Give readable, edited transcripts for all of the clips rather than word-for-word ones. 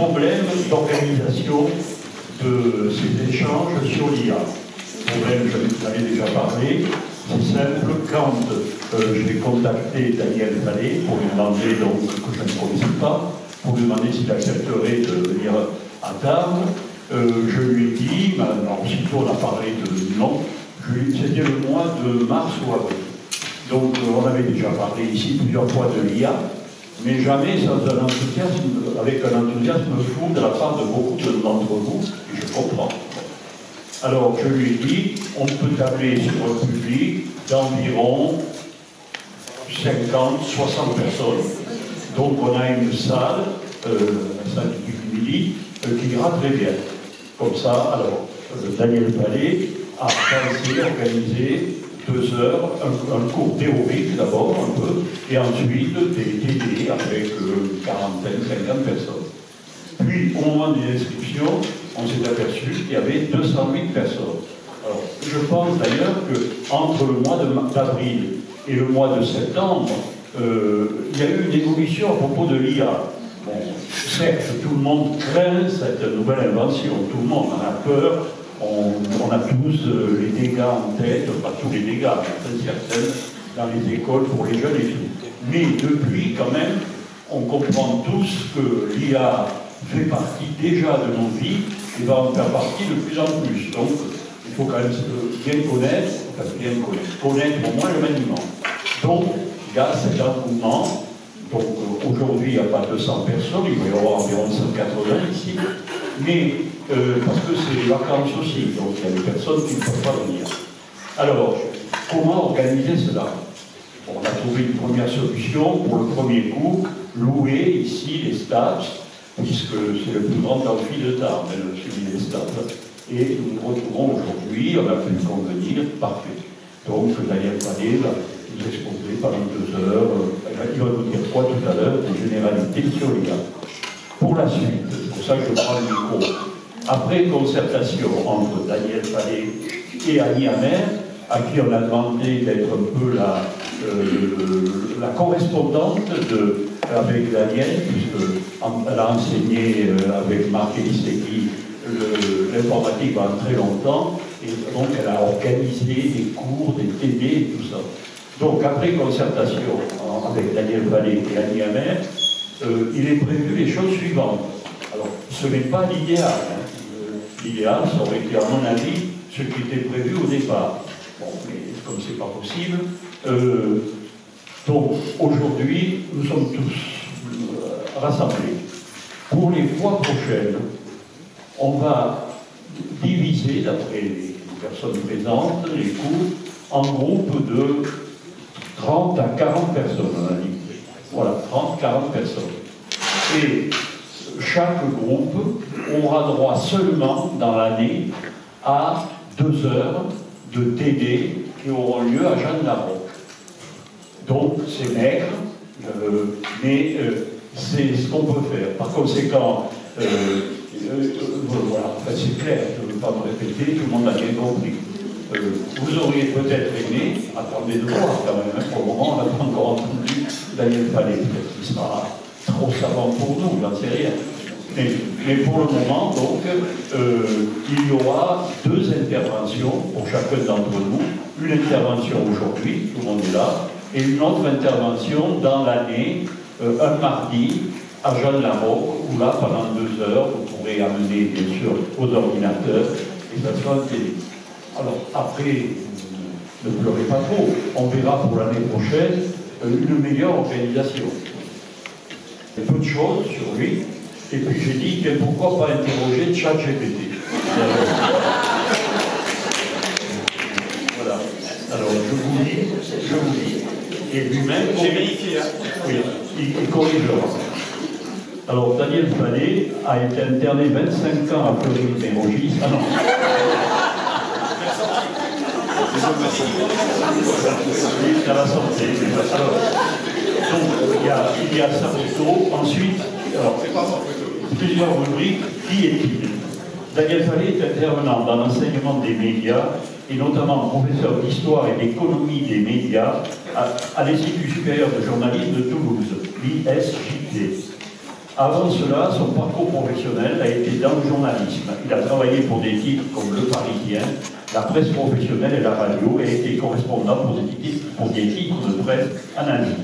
problème d'organisation de ces échanges sur l'IA. Problème, je vous en ai déjà parlé. C'est simple, quand j'ai contacté Daniel Vallée pour lui demander, donc, que je ne connaissais pas, pour lui demander s'il accepterait de venir à Tarbes, je lui ai dit, aussitôt on a parlé de non, c'était le mois de mars ou avril. Donc on avait déjà parlé ici plusieurs fois de l'IA, mais jamais sans un enthousiasme, avec un enthousiasme fou de la part de beaucoup d'entre vous, et je comprends. Alors je lui ai dit, on peut tabler sur un public d'environ 50, 60 personnes. Donc on a une salle, la salle du midi, qui ira très bien. Comme ça, alors, Daniel Vallée a pensé organiser 2 heures, un cours théorique d'abord, un peu, et ensuite des TD avec 40, 50 personnes. Puis, au moment des inscriptions, on s'est aperçu qu'il y avait 208 personnes. Alors, je pense d'ailleurs qu'entre le mois d'avril et le mois de septembre, il y a eu une évolution à propos de l'IA. Bon, certes, tout le monde craint cette nouvelle invention, tout le monde en a peur, on a tous les dégâts en tête, pas tous les dégâts, mais certains dans les écoles pour les jeunes et tout. Mais depuis, quand même, on comprend tous que l'IA fait partie déjà de nos vies et va en faire partie de plus en plus. Donc, il faut quand même bien connaître au moins le maniement. Donc, il y a cet engouement. Donc, aujourd'hui, il n'y a pas 200 personnes, il va y avoir environ 180 ici. Mais, parce que c'est les vacances aussi, donc il y a des personnes qui ne peuvent pas venir. Alors, comment organiser cela? Bon, on a trouvé une première solution pour le premier coup, louer ici les stades, puisque c'est le plus grand amphi de Tarbes, celui des stades. Et nous nous retrouvons aujourd'hui, on a pu convenir, parfait. Donc, Daniel Vallée va nous exposer pendant 2 heures, il va nous dire quoi tout à l'heure, des généralités sur l'IA. Pour la suite, c'est pour ça que je prends le micro. Après concertation entre Daniel Vallée et Annie Amer, à qui on a demandé d'être un peu la correspondante avec Daniel, puisqu'elle a enseigné avec Marc Elistegui l'informatique pendant très longtemps, et donc elle a organisé des cours, des TD et tout ça. Donc après concertation avec Daniel Vallée et Annie Amer, il est prévu les choses suivantes. Alors, ce n'est pas l'idéal. Hein. L'idéal, ça aurait été, à mon avis, ce qui était prévu au départ. Bon, mais comme c'est pas possible. Donc, aujourd'hui, nous sommes tous rassemblés. Pour les fois prochaines, on va diviser, d'après les personnes présentes, les cours, en groupes de 30 à 40 personnes, on a dit. Voilà, 30-40 personnes. Et chaque groupe aura droit seulement dans l'année à 2 heures de TD qui auront lieu à Jeanne-la-Roque. Donc c'est maigre, mais c'est ce qu'on peut faire. Par conséquent, voilà, en fait, c'est clair, je ne veux pas me répéter, tout le monde a bien compris. Vous auriez peut-être aimé, attendez de voir quand même, hein, pour le moment, on n'a pas encore entendu Daniel Vallée, peut-être qu'il sera trop savant pour nous, j'en sais rien. Mais pour le moment, donc, il y aura 2 interventions pour chacun d'entre nous. Une intervention aujourd'hui, tout le monde est là, et une autre intervention dans l'année, un mardi, à Jeanne-la-Roque, où là, pendant 2 heures, vous pourrez amener, bien sûr, vos ordinateurs, et ça sera en télé. Alors, après, ne pleurez pas trop, on verra pour l'année prochaine une meilleure organisation. Il y a peu de choses sur lui, et puis j'ai dit, pourquoi pas interroger ChatGPT. Voilà. Alors, je vous lis, et lui-même... J'ai vérifié, hein. Oui, il corrigera. Alors, Daniel Vallée a été interné 25 ans à Fleury-Mérogis. Ah non. À la santé. Alors, donc, il y a sa photo. Ensuite, alors, plusieurs rubriques. Qui est-il? Daniel Vallée est intervenant dans l'enseignement des médias et notamment professeur d'histoire et d'économie des médias à l'Institut supérieur de journalisme de Toulouse, l'ISJT. Avant cela, son parcours professionnel a été dans le journalisme. Il a travaillé pour des titres comme Le Parisien, la presse professionnelle et la radio, et a été correspondant pour des titres de presse en Asie.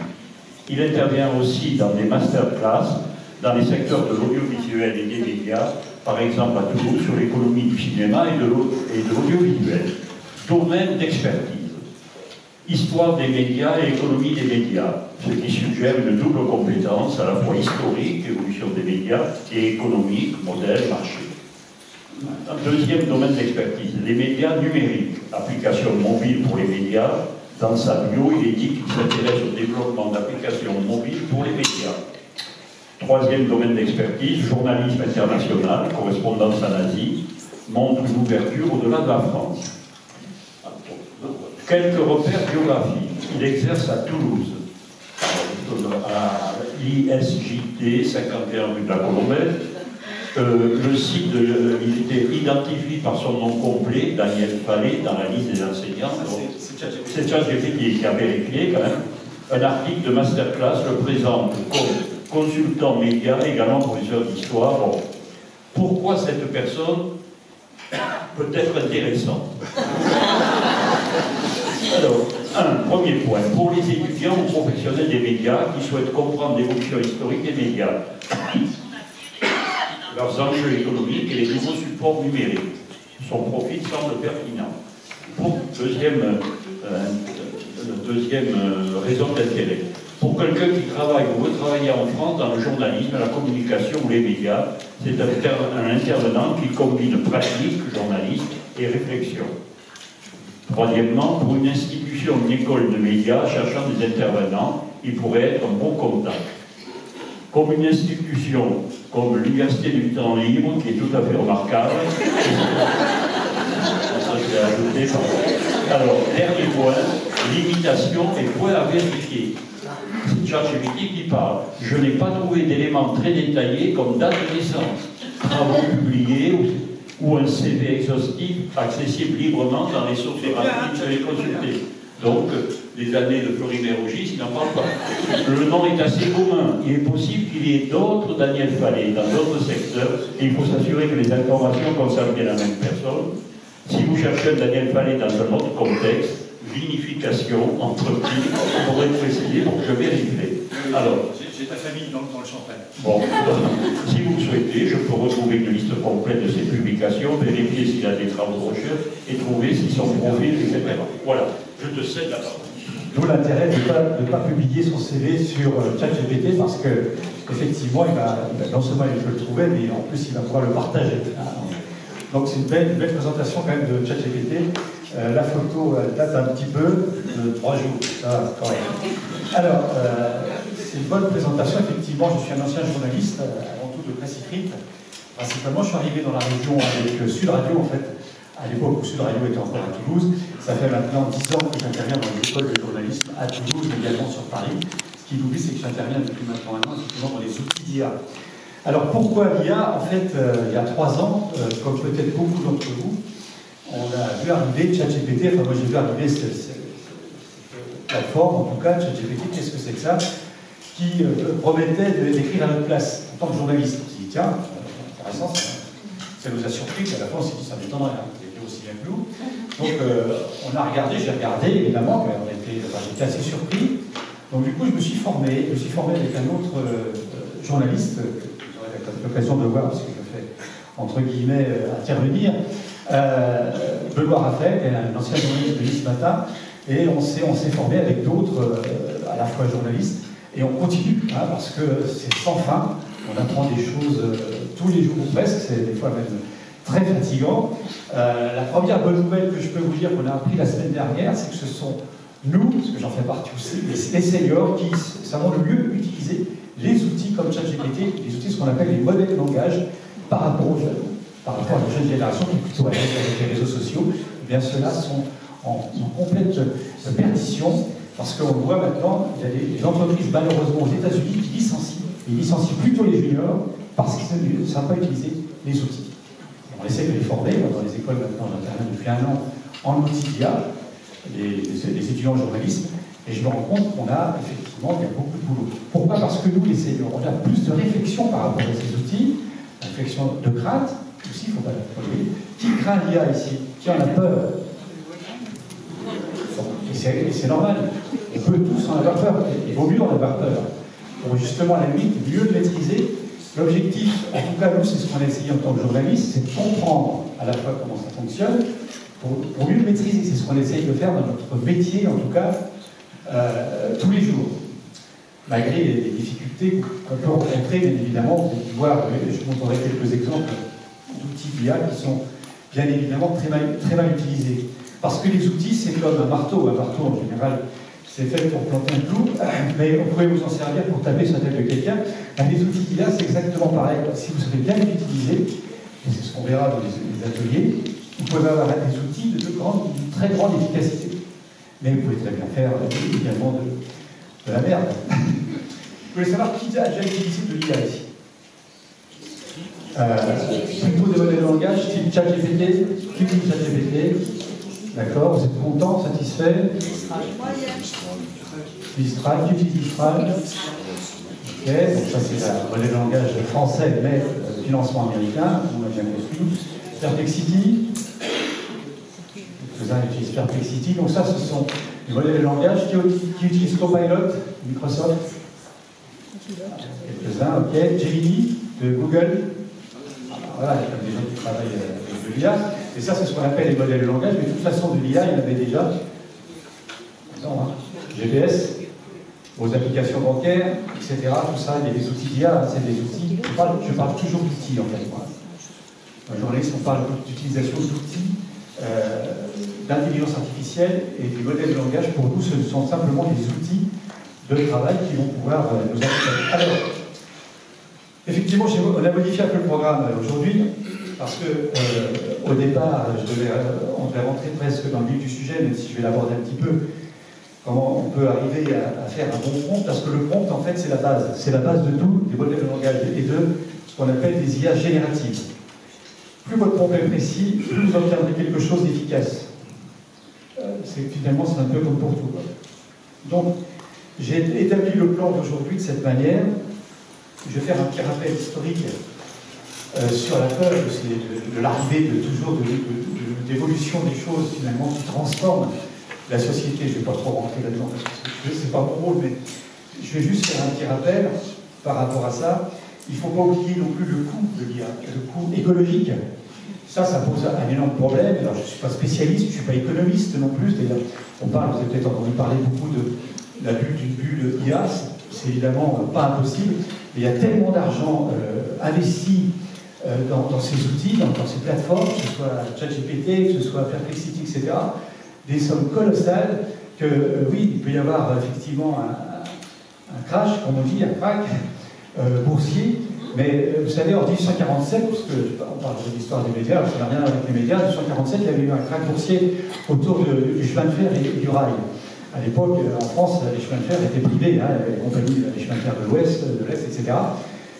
Il intervient aussi dans des masterclass dans les secteurs de l'audiovisuel et des médias, par exemple à Toulouse, sur l'économie du cinéma et de l'audiovisuel. Domaine d'expertise. Histoire des médias et économie des médias, ce qui suggère une double compétence, à la fois historique, évolution des médias, et économique, modèle, marché. Un deuxième domaine d'expertise, les médias numériques, applications mobiles pour les médias. Dans sa bio, il est dit qu'il s'intéresse au développement d'applications mobiles pour les médias. Troisième domaine d'expertise, journalisme international, correspondance en Asie, montre une ouverture au-delà de la France. Quelques repères biographiques. Il exerce à Toulouse, à l'ISJT, 51 rue de la Colombelle. Le site, il était identifié par son nom complet, Daniel Fallet, dans la liste des enseignants. C'est ChatGPT qui a vérifié quand même. Un article de masterclass le présente comme consultant média, également professeur d'histoire. Bon. Pourquoi cette personne peut être intéressante? Alors, premier point, pour les étudiants ou professionnels des médias qui souhaitent comprendre l'évolution historique des médias, leurs enjeux économiques et les nouveaux supports numériques. Son profil semble pertinent. Pour deuxième raison d'intérêt. Pour quelqu'un qui travaille ou veut travailler en France dans le journalisme, la communication ou les médias, c'est un intervenant qui combine pratique, journalisme et réflexion. Troisièmement, pour une institution, une école de médias cherchant des intervenants, il pourrait être un bon contact. Comme une institution, comme l'Université du temps libre, qui est tout à fait remarquable. Ça, je l'ai ajouté. Alors, dernier point, limitation et point à vérifier. C'est ChatGPT qui parle. Je n'ai pas trouvé d'éléments très détaillés comme date de naissance, travaux publiés ou un CV exhaustif accessible librement dans les sources rapides de les consulter. Donc, les années de Fleury-Mérogis, il n'en parle pas. Le nom est assez commun. Il est possible qu'il y ait d'autres Daniel Fallet dans d'autres secteurs, et il faut s'assurer que les informations concernent bien la même personne. Si vous cherchez un Daniel Fallet dans un autre contexte, vinification, entreprise, il faudrait préciser pour que je vérifie. Alors, j'ai ta famille dans le Champagne. Bon, si vous le souhaitez, je peux retrouver une liste complète de ses publications, vérifier s'il a des travaux de recherche et trouver si son profil, etc. Voilà, je te cède la parole. D'où l'intérêt de ne pas publier son CV sur ChatGPT parce que effectivement, non seulement il peut le trouver, mais en plus il va pouvoir le partager. Donc c'est une belle présentation quand même de ChatGPT. La photo date un petit peu de 3 jours, ça correct. Alors, c'est une bonne présentation, effectivement, je suis un ancien journaliste, avant tout de presse écrite. Principalement, je suis arrivé dans la région avec Sud Radio, en fait, à l'époque où Sud Radio était encore à Toulouse. Ça fait maintenant 10 ans que j'interviens dans les écoles de journalisme à Toulouse, mais également sur Paris. Ce qui nous dit, c'est que j'interviens depuis maintenant un an, effectivement, dans les outils d'IA. Alors, pourquoi l'IA? En fait, il y a 3 ans, comme peut-être beaucoup d'entre vous, on a vu arriver ChatGPT, enfin moi j'ai vu arriver cette plateforme, en tout cas, ChatGPT, qu'est-ce que c'est que ça? Qui promettait d'écrire à notre place, en tant que journaliste. On s'est dit, tiens, intéressant, ça nous a surpris, qu'à la fin on s'est dit, ça m'étonnerait, hein, vous étiez aussi bien que nous. Donc on a regardé, j'ai regardé, évidemment, j'étais assez surpris. Donc du coup, je me suis formé avec un autre journaliste, que vous aurez l'occasion de voir, parce que je fais, entre guillemets, intervenir, Benoît Raphaël, qui est un ancien journaliste de Nice Matin, et on s'est formé avec d'autres, à la fois journalistes, et on continue, hein, parce que c'est sans fin, on apprend des choses tous les jours ou presque, c'est des fois même très fatigant. La première bonne nouvelle que je peux vous dire qu'on a appris la semaine dernière, c'est que ce sont nous, parce que j'en fais partie aussi, les seniors qui savons le mieux utiliser les outils comme ChatGPT, les outils, ce qu'on appelle les modèles de langage, par rapport aux jeunes. Par rapport à la jeune génération qui est plutôt à l'aise avec les réseaux sociaux, eh bien ceux-là sont en complète perdition, parce qu'on voit maintenant, il y a des entreprises malheureusement aux États-Unis qui licencient plutôt les juniors parce qu'ils ne savent pas utiliser les outils. On essaie de les former, dans les écoles maintenant, j'interviens depuis 1 an en outils d'IA, les étudiants en journalisme, Et je me rends compte qu'on a, effectivement, il y a beaucoup de boulot. Pourquoi? Parce que nous, les seniors, on a plus de réflexion par rapport à ces outils, réflexion de crainte, aussi, il ne faut pas l'oublier. Qui craint l'IA ici? Qui en a peur? Et c'est normal. On peut tous en avoir peur. Il vaut mieux en avoir peur. Pour justement, à la limite, mieux le maîtriser. L'objectif, en tout cas, nous, c'est ce qu'on a essayé en tant que journaliste, c'est de comprendre à la fois comment ça fonctionne, pour mieux le maîtriser. C'est ce qu'on essaye de faire dans notre métier, en tout cas, tous les jours. Malgré les difficultés qu'on peut rencontrer, bien évidemment, vous allez voir, je vous montrerai quelques exemples d'outils d'IA qui sont bien évidemment très mal utilisés. Parce que les outils, c'est comme un marteau. Un marteau, en général, c'est fait pour planter un clou, mais on pourrait vous en servir pour taper sur la tête de quelqu'un. Les outils d'IA, c'est exactement pareil. Si vous savez bien les utiliser, et c'est ce qu'on verra dans les ateliers, vous pouvez avoir des outils de très grande efficacité. Mais vous pouvez très bien faire également de la merde. Vous voulez savoir qui a déjà utilisé de l'IA ici? Plutôt des modèles de langage, type ChatGPT, qui utilise ChatGPT? D'accord, vous êtes content, satisfait? Mistral, qui utilise Mistral? Ok, donc ça c'est un modèle de langage français, mais financement américain, on l'a bien compris. Perplexity, quelques-uns utilisent Perplexity, donc ça ce sont les modèles de langage qui utilisent Copilot, Microsoft. Quelques-uns, ok. Gemini de Google. Voilà, il y a des gens qui travaillent avec de l'IA. Et ça, c'est ce qu'on appelle les modèles de langage, mais de toute façon, de l'IA, il y en avait déjà. Non, hein. GPS, vos applications bancaires, etc. Tout ça, il y a des outils d'IA, c'est des outils. Je parle toujours d'outils, en fait. Moi. Un journaliste, on parle d'utilisation d'outils, d'intelligence artificielle et du modèle de langage. Pour nous, ce sont simplement des outils de travail qui vont pouvoir nous accompagner. Alors, effectivement, on a modifié un peu le programme aujourd'hui, parce que au départ, on devait rentrer presque dans le vif du sujet, même si je vais l'aborder un petit peu, comment on peut arriver à faire un bon prompt, parce que le prompt, en fait, c'est la base. C'est la base de tout, des modèles de langage et de ce qu'on appelle des IA génératives. Plus votre prompt est précis, plus vous obtiendrez quelque chose d'efficace. Finalement, c'est un peu comme pour tout. Donc, j'ai établi le plan d'aujourd'hui de cette manière. Je vais faire un petit rappel historique sur la peur de l'arrivée de l'évolution des choses finalement qui transforment la société. Je ne vais pas trop rentrer là-dedans parce que c'est pas mon rôle, mais je vais juste faire un petit rappel par rapport à ça. Il ne faut pas oublier non plus le coût de l'IA, le coût écologique. Ça pose un énorme problème. Alors, je ne suis pas spécialiste, je ne suis pas économiste non plus. D'ailleurs, vous avez peut-être entendu parler beaucoup de la d'une bulle IA. C'est évidemment pas impossible. Mais il y a tellement d'argent investi dans ces outils, dans ces plateformes, que ce soit ChatGPT, que ce soit Perplexity, etc., des sommes colossales que, oui, il peut y avoir effectivement un crash, comme on dit, un crack boursier. Mais vous savez, en 1847, parce qu'on parle de l'histoire des médias, ça n'a rien avec les médias, en 1847, il y avait eu un crack boursier autour du chemin de fer et du rail. À l'époque, en France, les chemins de fer étaient privés, hein, les compagnies, les chemins de fer de l'Ouest, de l'Est, etc.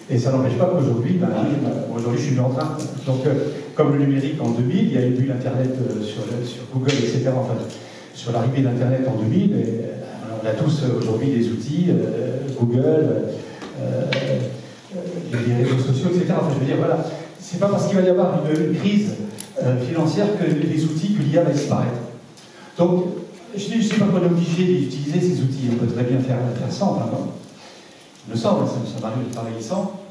Et ça n'empêche pas qu'aujourd'hui, aujourd'hui je suis venu en train. Donc, comme le numérique en 2000, il y a eu l'Internet sur Google, etc. Enfin, sur l'arrivée d'Internet en 2000, on a tous aujourd'hui des outils, Google, les réseaux sociaux, etc. Enfin, je veux dire, voilà, c'est pas parce qu'il va y avoir une crise financière que les outils, que l'IA va disparaître. Donc, je ne sais pas qu'on est obligé d'utiliser ces outils, on peut très bien faire sans, enfin, bon. Il me semble, ça m'arrive de travailler sans,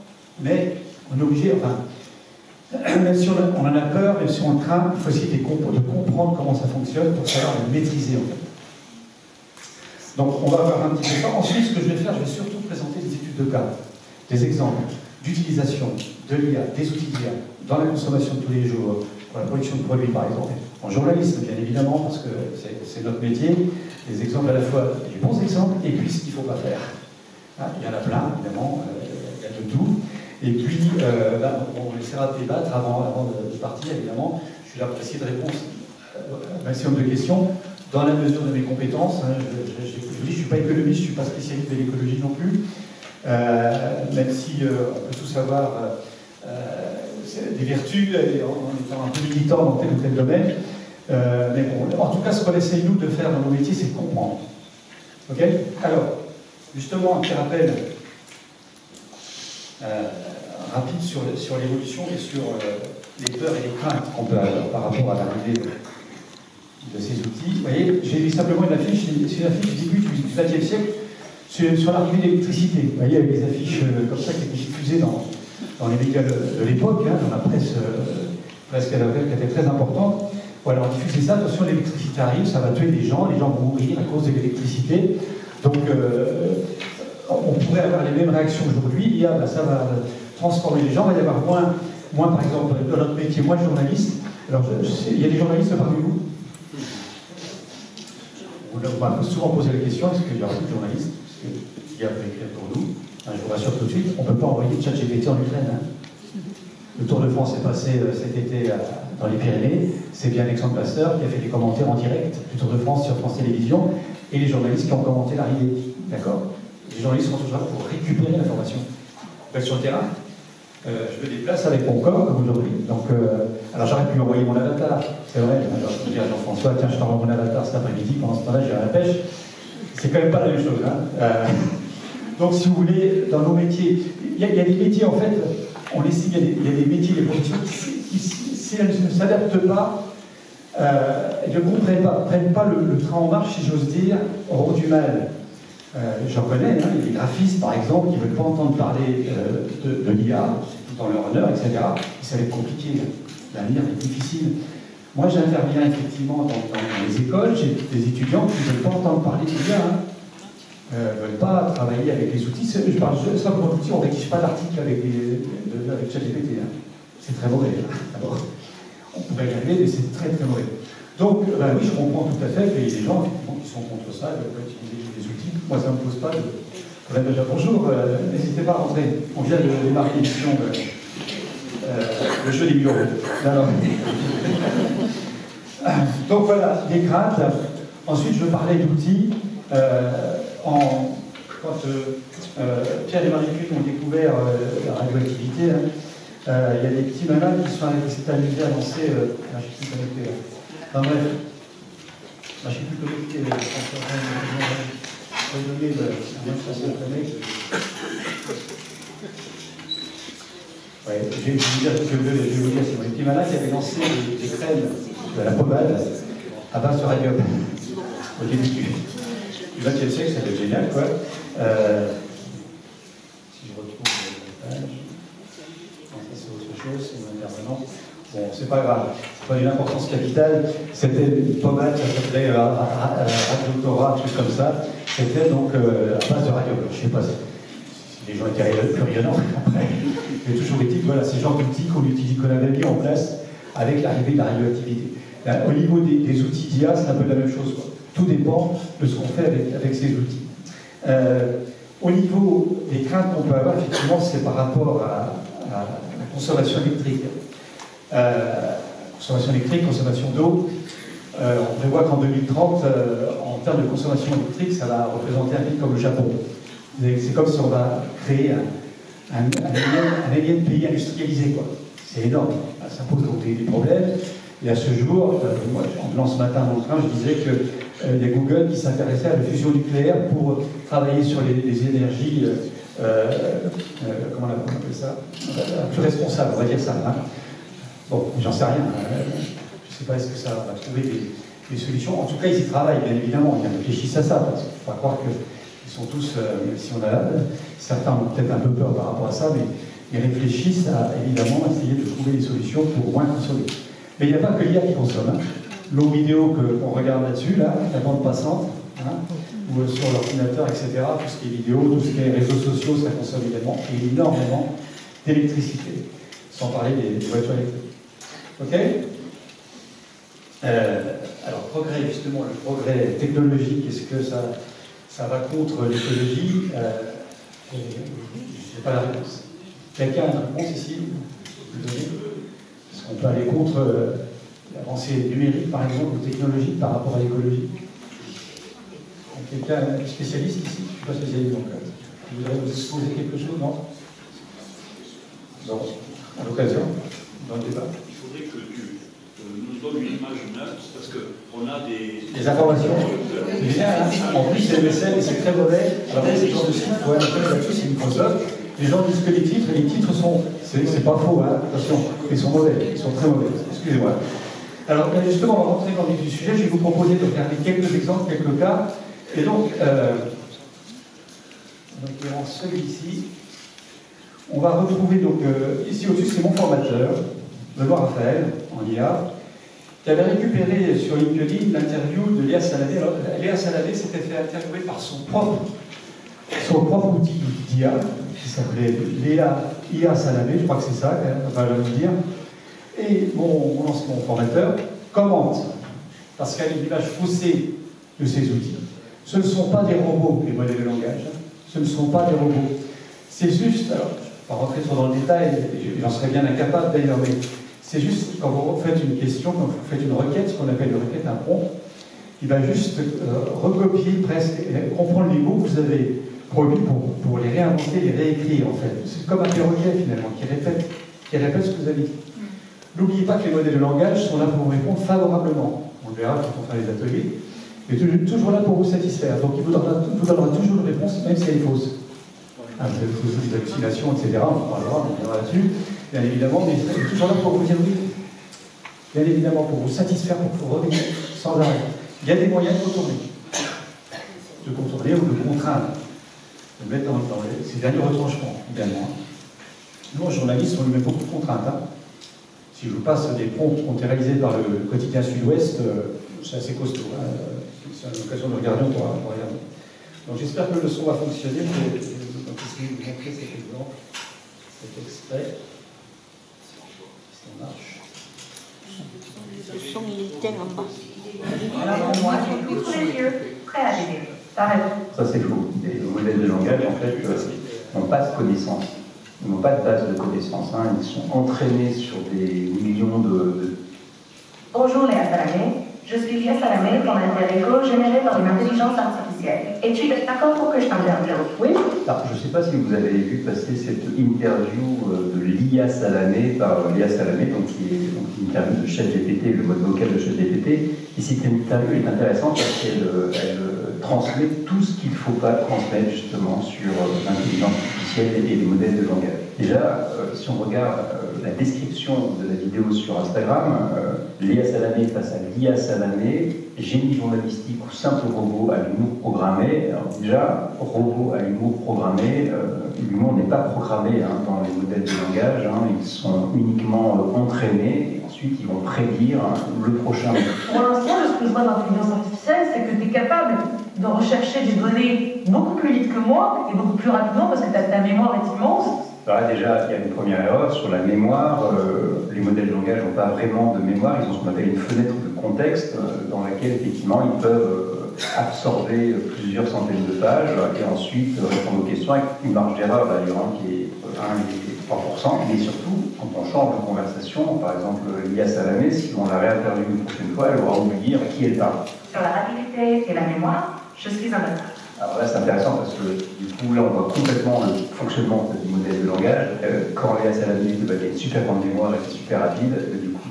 mais on est obligé, enfin, même si on en a peur, même si on craint, il faut essayer de comprendre comment ça fonctionne pour savoir le maîtriser, en fait. Donc, on va voir un petit peu ça. Ensuite, ce que je vais faire, je vais surtout présenter des études de cas, des exemples d'utilisation de l'IA, des outils d'IA, dans la consommation de tous les jours, pour la production de produits, par exemple, en journalisme, bien évidemment, parce que c'est notre métier, des exemples à la fois, des bons exemples, et puis ce qu'il ne faut pas faire. Ah, il y en a plein, évidemment, il y a de tout. Et puis, on essaiera de débattre avant de partir, évidemment. Je suis là pour essayer de répondre à un maximum de questions, dans la mesure de mes compétences. Hein. Je ne suis pas économiste, je ne suis pas spécialiste de l'écologie non plus, même si on peut tous avoir des vertus en étant un peu militant dans tel ou tel domaine. Mais bon, en tout cas, ce qu'on essaye, nous, de faire dans nos métiers, c'est de comprendre. Ok? Alors, justement, un petit rappel rapide sur l'évolution et sur les peurs et les craintes qu'on peut avoir par rapport à l'arrivée de ces outils. Vous voyez, j'ai mis simplement une affiche, c'est une affiche du début du XXe siècle sur l'arrivée de l'électricité. Vous voyez, avec des affiches comme ça qui étaient diffusées dans les médias de l'époque, hein, dans la presse qui était très importante. Voilà, on diffusait ça, attention, l'électricité arrive, ça va tuer des gens, les gens vont mourir à cause de l'électricité. Donc, on pourrait avoir les mêmes réactions aujourd'hui. Il y a, ça va transformer les gens, il va y avoir moins par exemple, dans notre métier, moins de journalistes. Alors, il y a des journalistes parmi vous? On m'a souvent posé la question, est-ce qu'il y aura plus de journalistes? Parce qu'il y a à écrire pour nous. Je vous rassure tout de suite, on ne peut pas envoyer de ChatGPT en Ukraine. Hein. Le Tour de France est passé cet été dans les Pyrénées. C'est bien Alexandre Pasteur qui a fait des commentaires en direct du Tour de France sur France Télévisions et les journalistes qui ont commenté l'arrivée. D'accord? Les journalistes sont toujours là pour récupérer l'information. Sur le terrain, je me déplace avec mon corps, comme aujourd'hui. Donc, alors j'aurais pu envoyer mon avatar, c'est vrai. Alors, je dis à Jean-François, tiens, je t'envoie mon avatar cet après-midi, pendant ce temps-là, j'ai à la pêche. C'est quand même pas la même chose. Hein. Donc, si vous voulez, dans nos métiers, il y a des métiers, en fait, on estime, il y a des métiers, des professions qui, si elles ne s'adaptent pas, elles ne prennent pas le train en marche, si j'ose dire, auront du mal. J'en connais, hein, il y a des graphistes, par exemple, qui ne veulent pas entendre parler de l'IA dans leur honneur, etc. Ça va être compliqué. L'avenir est difficile. Moi, j'interviens effectivement dans les écoles, j'ai des étudiants qui ne veulent pas entendre parler de l'IA. Hein. Ne veulent pas travailler avec les outils. Je parle simplement d'outils, on ne rédige pas d'articles avec ChatGPT. Hein. C'est très mauvais. D'abord, on pourrait y arriver, mais c'est très très mauvais. Donc, ben oui, je comprends tout à fait qu'il y ait des gens qui sont contre ça, qui veulent utiliser des outils. Moi, ça ne me pose pas de problème. Déjà, bonjour, n'hésitez pas à rentrer. On vient de démarrer l'émission le jeu des bureaux. Donc voilà, les craintes. Ensuite, je parlais d'outils. Quand Pierre et Marie-Curie ont découvert la radioactivité, hein, il y a des petits malins qui s'est amusés à lancer. Je ne sais plus connecté. Enfin bref, je ne sais plus connecté. Ouais, je vais vous dire, c'est les petits malins qui avaient lancé des crèmes de la pommade à base de radium au début du XXe siècle, ça fait génial, quoi. Si je retrouve la page, non, ça c'est autre chose, c'est mon intervenant. Bon, c'est pas grave, c'est pas une importance capitale. C'était une pommade, ça s'appelait Radiotora, un truc comme ça. C'était donc à base de radium. Je sais pas si les gens étaient rayonnants après. Mais toujours est-il, voilà, c'est le genre d'outils qu'on avait mis en place avec l'arrivée de la radioactivité. Là, au niveau des outils d'IA, c'est un peu la même chose, quoi. Tout dépend de ce qu'on fait avec ces outils. Au niveau des craintes qu'on peut avoir, effectivement, c'est par rapport à la consommation électrique. Consommation électrique, consommation d'eau. On prévoit qu'en 2030, en termes de consommation électrique, ça va représenter un pays comme le Japon. C'est comme si on va créer un énième pays industrialisé, quoi. C'est énorme. Ça pose donc des problèmes. Et à ce jour, moi, en venant ce matin dans le train, je disais qu'il y a Google qui s'intéressait à la fusion nucléaire pour travailler sur les énergies, comment on appelle ça, plus responsables, on va dire ça. Hein. Bon, j'en sais rien. Je ne sais pas est-ce que ça va trouver des solutions. En tout cas, ils y travaillent, bien évidemment. Ils réfléchissent à ça. Parce qu'il ne faut pas croire qu'ils sont tous, même si on a certains ont peut-être un peu peur par rapport à ça, mais ils réfléchissent à, évidemment, essayer de trouver des solutions pour moins consommer. Mais il n'y a pas que l'IA qui consomme. Hein. L'eau vidéo qu'on regarde là-dessus, là, la bande passante, hein, ou sur l'ordinateur, etc., tout ce qui est vidéo, tout ce qui est réseaux sociaux, ça consomme également énormément d'électricité. Sans parler des voitures électriques. Ok? Alors, progrès, justement, le progrès technologique, est-ce que ça va contre l'écologie? Je n'ai pas la réponse. Quelqu'un a une réponse ici? Est-ce qu'on peut aller contre l'avancée numérique, par exemple, ou technologique par rapport à l'écologie? Quelqu'un spécialiste ici? Je ne suis pas spécialiste, donc vous voudrez vous exposer quelque chose, non? Non. À l'occasion, dans le débat. Il faudrait que nous donne une image neutre, parce qu'on a des informations. C'est génial, hein. En plus, c'est MSN et c'est très mauvais. Alors, ces genres de sites, ouais, là-dessus, c'est Microsoft. Les gens disent que les titres sont. C'est pas faux, hein, attention, ils sont mauvais, ils sont très mauvais. Excusez-moi. Alors, justement, on va rentrer dans le vif du sujet. Je vais vous proposer de regarder quelques exemples, quelques cas. Et donc, celui-ci, on va retrouver, donc, ici au-dessus, c'est mon formateur, Benoît Raphaël, en IA, qui avait récupéré sur LinkedIn l'interview de Léa Salamé. Alors, Léa Salamé s'était fait interviewer par son propre outil d'IA, qui s'appelait Léa IA Salamé, je crois que c'est ça, on va le dire. Et mon formateur commente, parce qu'il y a une image faussée de ces outils. Ce ne sont pas des robots, les modèles de langage. Ce ne sont pas des robots. C'est juste, alors, je ne vais pas rentrer trop dans le détail, j'en serais bien incapable d'ailleurs, mais c'est juste quand vous faites une question, quand vous faites une requête, ce qu'on appelle une requête, un prompt, il va juste recopier presque, comprendre les mots que vous avez produits pour les réinventer, les réécrire en fait. C'est comme un perroquet finalement, qui répète ce que vous avez dit. N'oubliez pas que les modèles de langage sont là pour vous répondre favorablement. On le verra quand on fera les ateliers. Mais toujours là pour vous satisfaire. Donc il vous donnera toujours une réponse, même si elle est fausse. Des hallucinations, etc. On parlera, on verra là-dessus. Bien évidemment, mais il est toujours là pour vous dire oui. Bien évidemment, pour vous satisfaire, pour vous revenir sans arrêt. Il y a des moyens de contourner. De contourner ou de contraindre. De mettre dans ces derniers retranchements, également. Nous, en journalistes, on lui met beaucoup de contraintes. Hein. Si je vous passe des prompts qui ont été réalisés par le quotidien Sud-Ouest, c'est assez costaud. Hein. C'est une occasion de regarder, on pourra regarder. Donc j'espère que le son va fonctionner. Je vais essayer de vous montrer cet exemple, cet extrait. Si ça marche. Le son, il tient en bas. Alors, moi, j'ai tout sous les yeux, prêt à l'aider. Ça, c'est faux. Les modèles de langage, en fait, n'ont pas de connaissances. Ils n'ont pas de base de connaissances. Hein. Ils sont entraînés sur des millions de... Bonjour Léa Salamé. Je suis Léa Salamé pour l'Interéco généré par une intelligence artificielle. Et tu es d'accord pour que je t'interviewe? Oui? Alors, je ne sais pas si vous avez vu passer cette interview de Léa Salamé par Léa Salamé, donc, qui est une interview de ChatGPT, le mode vocal de ChatGPT. Et cette interview est intéressante parce qu'elle transmet tout ce qu'il ne faut pas transmettre justement sur l'intelligence artificielle et les modèles de langage. Déjà, si on regarde la description de la vidéo sur Instagram, Léa Salamé face à Léa Salamé, génie journalistique ou simple robot à l'humour programmé. Alors déjà, robot à l'humour programmé, l'humour n'est pas programmé hein, dans les modèles de langage, hein, ils sont uniquement entraînés, et ensuite ils vont prédire le prochain. Pour l'instant, ce que je vois dans l'intelligence artificielle, c'est que tu es capable de rechercher des données beaucoup plus vite que moi et beaucoup plus rapidement parce que ta mémoire est immense. Alors là, déjà, il y a une première erreur sur la mémoire. Les modèles de langage n'ont pas vraiment de mémoire. Ils ont ce qu'on appelle une fenêtre de contexte dans laquelle, effectivement, ils peuvent absorber plusieurs centaines de pages et ensuite répondre aux questions avec une marge d'erreur, d'ailleurs, hein, qui est 1 et 3%. Mais surtout, quand on change de conversation, par exemple, Léa Salamé, si on la réinterviewe une prochaine fois, elle aura oublié à qui elle parle. Sur la rapidité et la mémoire, je suis un auteur. Alors là, c'est intéressant parce que du coup, là, on voit complètement le fonctionnement du modèle de langage. Quand Léa Salamé dit qu'il y a une super grande mémoire et c'est super rapide, du coup,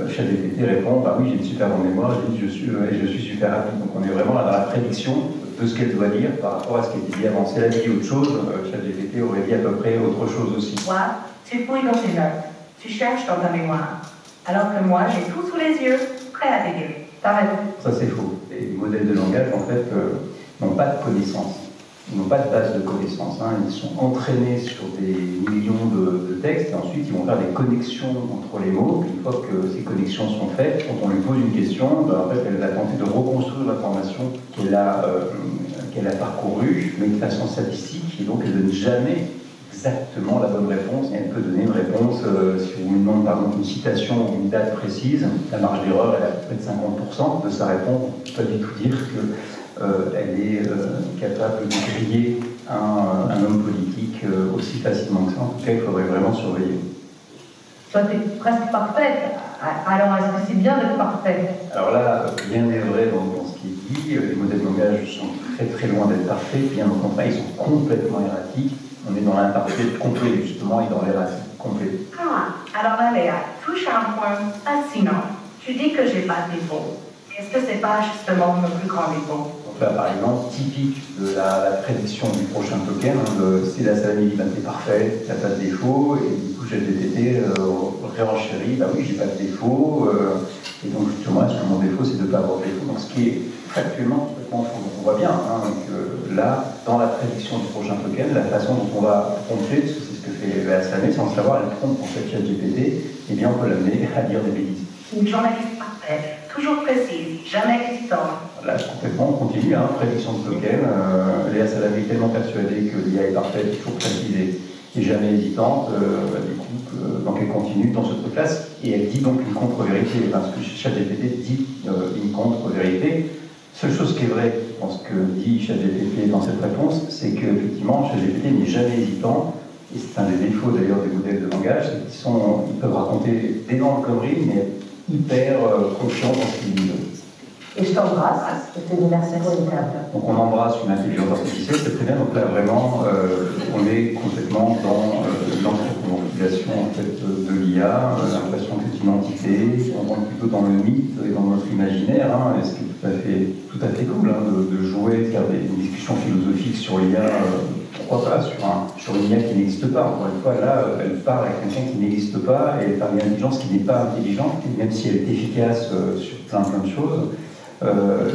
ChatGPT répond bah oui, j'ai une super grande mémoire et je suis super rapide. Donc on est vraiment là dans la prédiction de ce qu'elle doit dire par rapport à ce qui était dit avant. Si elle a dit autre chose, ChatGPT aurait dit à peu près autre chose aussi. Toi, tu fouilles dans tes notes, tu cherches dans ta mémoire, alors que moi, j'ai tout sous les yeux, prêt à t'aider. T'as raison. Ça, c'est faux. Les modèles de langage, en fait, n'ont pas de connaissances. Ils n'ont pas de base de connaissances. Hein. Ils sont entraînés sur des millions de textes et ensuite ils vont faire des connexions entre les mots. Une fois que ces connexions sont faites, quand on lui pose une question, ben, en fait, elle va tenter de reconstruire l'information qu'elle a parcourue, mais de façon statistique, et donc elle ne donne jamais exactement la bonne réponse. Et elle peut donner une réponse, si vous me demandez par exemple une citation ou une date précise, la marge d'erreur elle est à peu près de 50% de sa réponse. On ne peut pas du tout dire que elle est capable de griller un homme politique aussi facilement que ça. En tout cas, il faudrait vraiment surveiller. Toi, tu es presque parfaite. Alors, est-ce que c'est bien d'être parfaite? Alors là, rien n'est vrai dans ce qui est dit. Les modèles de langage sont très très loin d'être parfaits. Bien au contraire, ils sont complètement erratiques. On est dans l'imparfait complet, justement, et dans l'erratique. complet. Ah, alors là, Léa, touche à un point fascinant. Tu dis que j'ai pas de défaut. Est-ce que c'est pas justement mon plus grand défaut? Donc là, par exemple, typique de la prédiction du prochain token, si la salami dit ben, t'es parfait, t'as pas de défaut, et du coup ChatGPT réenchérit, bah oui, j'ai pas de défaut, et donc justement, est-ce que mon défaut, c'est de ne pas avoir de défaut? Donc ce qui est factuellement complètement faux. Donc on voit bien que là, dans la prédiction du prochain token, la façon dont on va tromper, parce que c'est ce que fait la salami, sans le savoir, elle trompe en fait ChatGPT, et bien on peut l'amener à dire des bêtises. Une journaliste parfaite, toujours précise, jamais hésitante. Là, complètement, on continue, prédiction de token. Léa Salamé est tellement persuadée que l'IA est parfaite, toujours précisée et jamais hésitante, du coup, donc elle continue dans ce truc-là, et elle dit donc une contre-vérité, parce que ChatGPT dit une contre-vérité. Seule chose qui est vraie dans ce que dit ChatGPT dans cette réponse, c'est qu'effectivement, ChatGPT n'est jamais hésitant, et c'est un des défauts d'ailleurs des modèles de langage, c'est qu'ils peuvent raconter d'énormes conneries, mais hyper confiants dans ce qu'ils disent. Et je t'embrasse, je te dis merci pour une table. Donc on embrasse une intelligence artificielle, c'est très bien. Donc là vraiment, on est complètement dans l'anthropomorphisation en fait, de l'IA, l'impression que c'est une entité, on rentre plutôt dans le mythe et dans notre imaginaire, et ce qui est tout à fait cool de jouer, de faire une discussion philosophique sur l'IA, pourquoi pas, sur une IA qui n'existe pas. Encore une fois, là, elle part avec quelqu'un qui n'existe pas, et elle parle d'une intelligence qui n'est pas intelligente, même si elle est efficace sur plein de choses.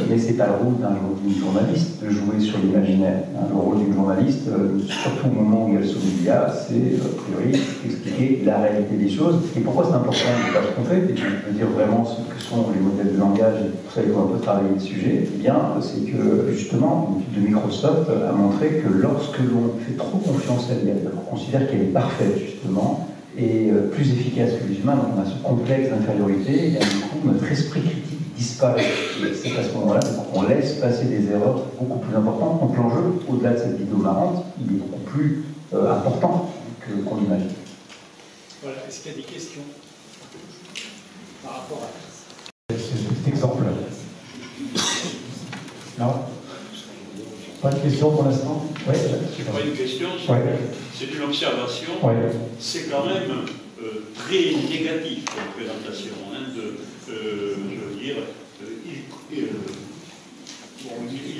Mais ce n'est pas le rôle d'une journaliste de jouer sur l'imaginaire. Le rôle d'une journaliste, surtout au moment où elle sauve l'IA, c'est, a priori, expliquer la réalité des choses. Et pourquoi c'est important de faire ce qu'on fait, et de dire vraiment ce que sont les modèles de langage, et pour ça il faut un peu travailler le sujet, eh bien, c'est que, justement, une étude de Microsoft a montré que lorsque l'on fait trop confiance à l'IA, qu'on considère qu'elle est parfaite, justement, et plus efficace que les humains, donc on a ce complexe d'infériorité, et du coup, notre esprit critique disparaît. Et c'est à ce moment-là qu'on laisse passer des erreurs beaucoup plus importantes. Donc l'enjeu, au-delà de cette vidéo marrante, il est beaucoup plus important qu'on imagine. Voilà. Est-ce qu'il y a des questions par rapport à cet exemple? Non? Pas de questions pour l'instant? Oui. C'est pas une question, c'est une observation. Ouais. C'est quand même très négatif comme présentation. Je veux dire, il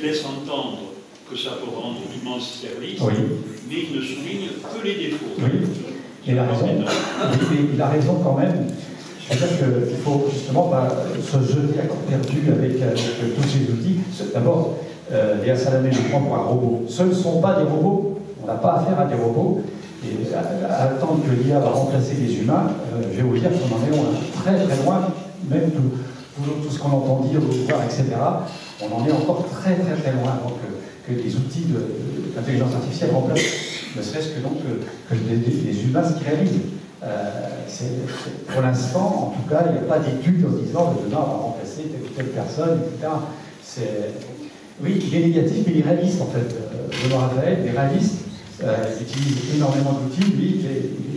laisse entendre que ça peut rendre d'immenses services, mais il ne souligne que les défauts. Oui, il a raison. Il a raison quand même. Je veux dire qu'il faut justement pas se jeter à corps perdu avec tous ces outils. D'abord, Léa Salamé le prend pour un robot. Ce ne sont pas des robots. On n'a pas affaire à des robots. Et à attendre que l'IA va remplacer les humains, je vais vous dire qu'on en est très très loin, même tout ce qu'on entend dire, voir, etc. On en est encore très très très loin avant que les outils d'intelligence artificielle remplacent, ne serait-ce que donc que les humains ce qu'ils réalisent. Pour l'instant, en tout cas, il n'y a pas d'études en disant que demain on va remplacer telle ou telle personne, etc. Oui, il est négatif, mais il est réaliste en fait. Benoît Raphaël, il est réaliste. Il utilise énormément d'outils. Lui,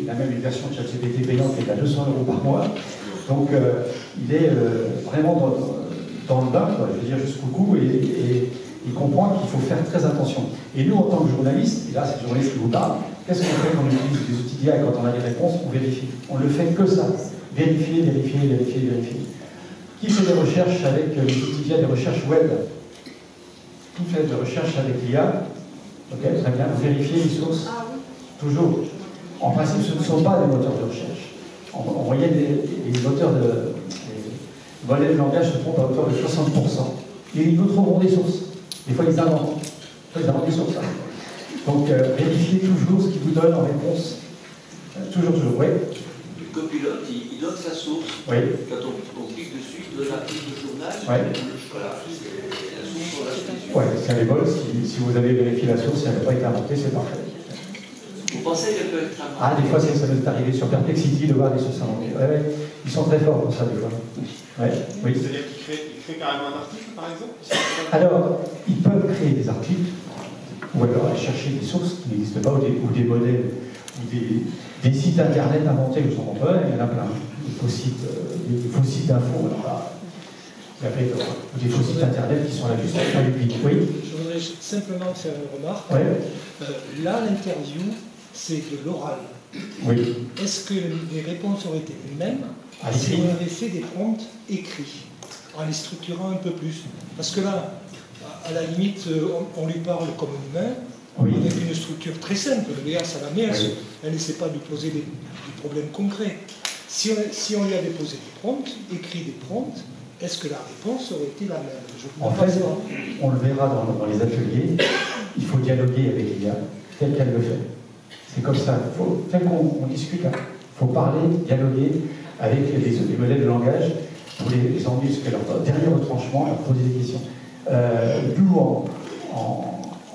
il a même une version de ChatGPT payante qui est à 200 € par mois. Donc, il est vraiment dans le bain, je veux dire, jusqu'au bout, et il comprend qu'il faut faire très attention. Et nous, en tant que journalistes, et là, c'est le journaliste qui vous parle, qu'est-ce qu'on fait quand on utilise des outils d'IA et quand on a des réponses? On vérifie. On ne fait que ça. Vérifier, vérifier, vérifier, vérifier. Qui fait des recherches avec les outils d'IA, des recherches web? Qui fait des recherches avec l'IA? Ok, très bien. Vous vérifiez les sources? Toujours. En principe, ce ne sont pas des moteurs de recherche. En moyenne, les moteurs de modèles de langage se trompent à hauteur de 60%. Et ils nous trouveront des sources. Des fois, ils inventent. Des fois, ils inventent des sources. Donc, vérifiez toujours ce qu'ils vous donnent en réponse. Toujours. Oui. Le copilote, il donne sa source. Oui. Quand on clique dessus, il donne l'article de journal. Oui. Voilà. La source, on l'a dessus. Oui, c'est un bémol. Si vous avez vérifié la source, si elle n'a pas été inventée, c'est parfait. Vous pensez qu'elle peut être inventée? Ah, des fois, ça nous est arrivé sur Perplexity de voir des sources inventées. Ouais. Ils sont très forts pour ça, des fois. Ouais. Oui. C'est-à-dire qu'il crée carrément un article, par exemple? Alors, ils peuvent créer des articles, ou alors aller chercher des sources qui n'existent pas, ou des modèles, ou des sites internet inventés, je vous en montre, il y en a plein. Des faux sites d'infos, alors là, ou des faux sites internet qui sont là juste pour le public. Oui. Je voudrais simplement faire une remarque. Ouais. Là, l'interview, c'est de l'oral. Oui. Est-ce que les réponses auraient été les mêmes si on avait fait des prompts écrits, en les structurant un peu plus? Parce que là, à la limite, on lui parle comme un humain, avec une structure très simple. Le gars, ça la met, elle n'essaie pas de lui poser des problèmes concrets. Si on lui avait posé des prompts, écrit des prompts, est-ce que la réponse aurait été la même? En fait, on le verra dans les ateliers, il faut dialoguer avec l'IA, tel qu'elle le fait. C'est comme ça, tel qu'on discute, il faut parler, dialoguer avec les modèles de langage pour les emmener jusqu'à leur dernier retranchement, leur poser des questions. Nous,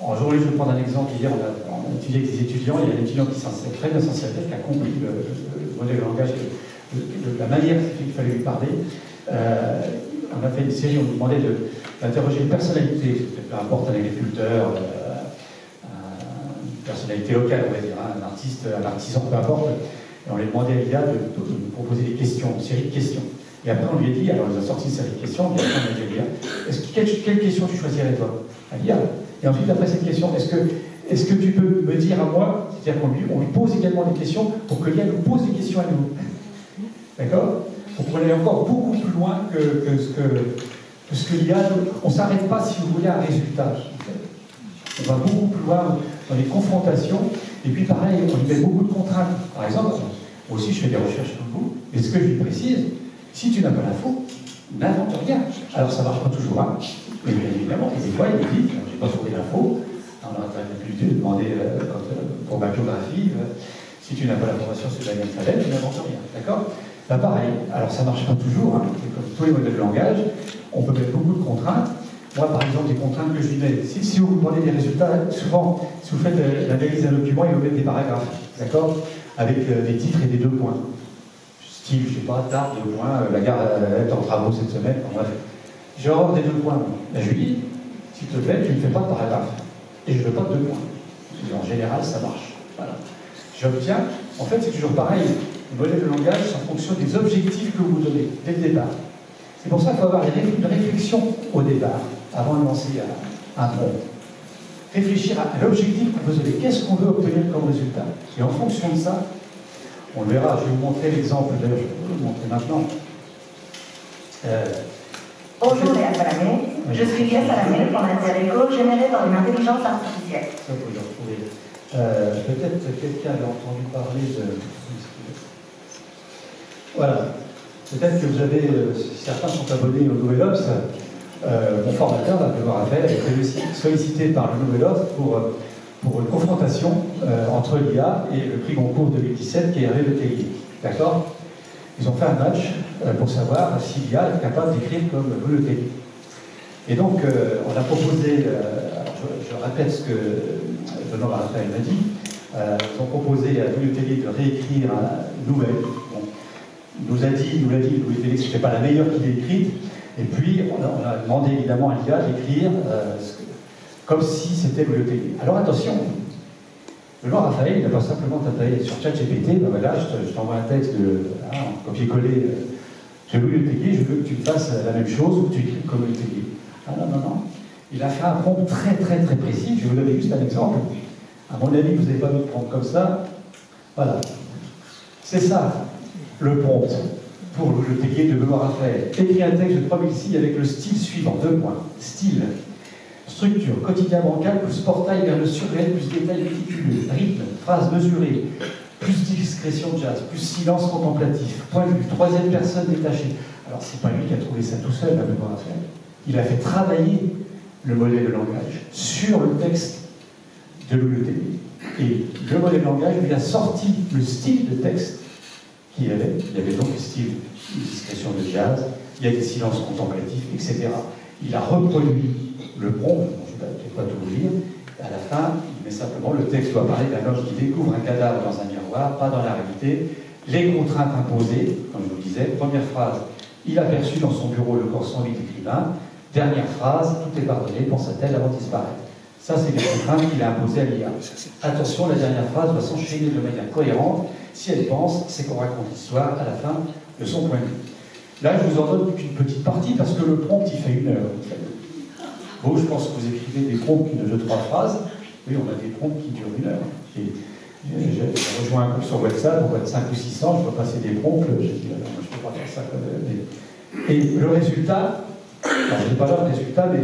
en journée, je vais prendre un exemple. Hier, on a étudié avec des étudiants, il y a un étudiant qui s'est très bien s'en servir, qui a compris le modèle de langage, la manière qu'il fallait lui parler. On a fait une série, on lui demandait d'interroger une personnalité, peu importe un agriculteur, une personnalité locale, on va dire, un artiste, un artisan, peu importe. Et on lui demandait à l'IA de nous proposer des questions, une série de questions. Et après, on lui a dit, alors il a sorti une série de questions, et après on a dit à l'IA, quelle question tu choisirais toi? À l'IA. Et ensuite, après cette question, est-ce que tu peux me dire à moi, c'est-à-dire qu'on lui pose également des questions pour que l'IA nous pose des questions à nous. D'accord? Pour qu'on aille encore beaucoup plus loin que ce que l'IA. On ne s'arrête pas, si vous voulez, à un résultat. On va beaucoup plus loin dans les confrontations. Et puis pareil, on lui met beaucoup de contraintes. Par exemple, moi aussi je fais des recherches comme vous. Et ce que je lui précise, si tu n'as pas l'info, n'invente rien. Alors ça ne marche pas toujours, hein. Mais bien évidemment, et des fois il me dit, je n'ai pas trouvé l'info. On a pu lui demander pour ma biographie, si tu n'as pas l'information sur Daniel Falel, tu n'inventes rien. D'accord? Bah pareil, alors ça ne marche pas toujours, hein. Comme tous les modèles de langage, on peut mettre beaucoup de contraintes. Moi, par exemple, des contraintes que je lui mets, si vous demandez des résultats, souvent, si vous faites l'analyse d'un document, il vous met des paragraphes, d'accord? Avec des titres et des 2 points. Style, je ne sais pas, tard, 2 points, la gare est en travaux cette semaine, bref. J'ai horreur des 2 points. Là, je lui dis, s'il te plaît, tu ne fais pas de paragraphe. Et je ne veux pas de 2 points. En général, ça marche. Voilà. J'obtiens, en fait, c'est toujours pareil. Le modèle de langage, c'est en fonction des objectifs que vous donnez dès le départ. C'est pour ça qu'il faut avoir une réflexion au départ, avant de lancer un prompt. Réfléchir à l'objectif qu'on veut donner. Qu'est-ce qu'on veut obtenir comme résultat? Et en fonction de ça, on le verra. Je vais vous montrer l'exemple. D'ailleurs, je vais vous le montrer maintenant. Bonjour Léa Salamé, je suis Léa Salamé pour l'Interéco généré par une intelligence artificielle. Ça, vous le retrouvez. Peut-être quelqu'un avait entendu parler de... Voilà. Peut-être que vous avez... certains sont abonnés au Nouvel Obs. Mon formateur, Benoît Raphaël, a été sollicité par le Nouvel Obs pour une confrontation entre l'IA et le prix Goncourt 2017 qui est Hervé Le Tellier. D'accord? Ils ont fait un match pour savoir si l'IA est capable d'écrire comme Le Tellier. Et donc, on a proposé, je répète ce que Benoît Raphaël m'a dit, ils ont proposé à Le Tellier de réécrire une nouvelle. Bon, il nous l'a dit, Louis Félix, que ce n'était pas la meilleure qu'il ait écrite. Et puis, on a demandé évidemment à l'IA d'écrire comme si c'était Le Tellier. Alors attention, Benoît Raphaël, il n'a pas simplement tapé sur ChatGPT, ben voilà, je t'envoie un texte en copier-coller, j'ai Louis Le Tellier, je veux que tu me fasses la même chose ou que tu écrives comme Le Tellier. Ah non, non, non. Il a fait un prompt très précis, je vais vous donner juste un exemple. À mon avis, vous n'avez pas vu de prompt comme ça. Voilà. C'est ça, le prompt pour Le Tellier de Benoît Raphaël. Écrit un texte de 3000 signes avec le style suivant, 2 points. Style. Structure, quotidien bancal, plus portail vers le surréel, plus détail méticuleux, rythme, phrase mesurée, plus discrétion de jazz, plus silence contemplatif, point de vue, 3e personne détachée. Alors, c'est pas lui qui a trouvé ça tout seul, à Benoît Raphaël. Il a fait travailler le modèle de langage sur le texte de Louis Le Tellier. Et le modèle de langage lui a sorti le style de texte qu'il y avait. Il y avait donc le style de discrétion de jazz, il y a des silences contemplatifs, etc. Il a reproduit le prompt, je ne vais pas tout vous lire, à la fin, il met simplement le texte doit parler d'un homme qui découvre un cadavre dans un miroir, pas dans la réalité, les contraintes imposées, comme je vous disais, première phrase, il aperçut dans son bureau le corps sans vie d'écrivain, dernière phrase, tout est pardonné, pensa-t-elle avant de disparaître. Ça, c'est les contraintes qu'il a imposées à l'IA. Attention, la dernière phrase doit s'enchaîner de manière cohérente, si elle pense, c'est qu'on raconte l'histoire à la fin de son point de vue. Là, je vous en donne qu'une petite partie, parce que le prompt, il fait 1 heure. Bon, je pense que vous écrivez des prompts de 2-3 phrases. Oui, on a des prompts qui durent 1 heure. Et J'ai rejoint un groupe sur WhatsApp, on va être 5 ou 600, je dois passer des prompts, j'ai dit, alors, moi, je ne peux pas faire ça quand même. Et le résultat, alors je n'ai pas là le résultat, mais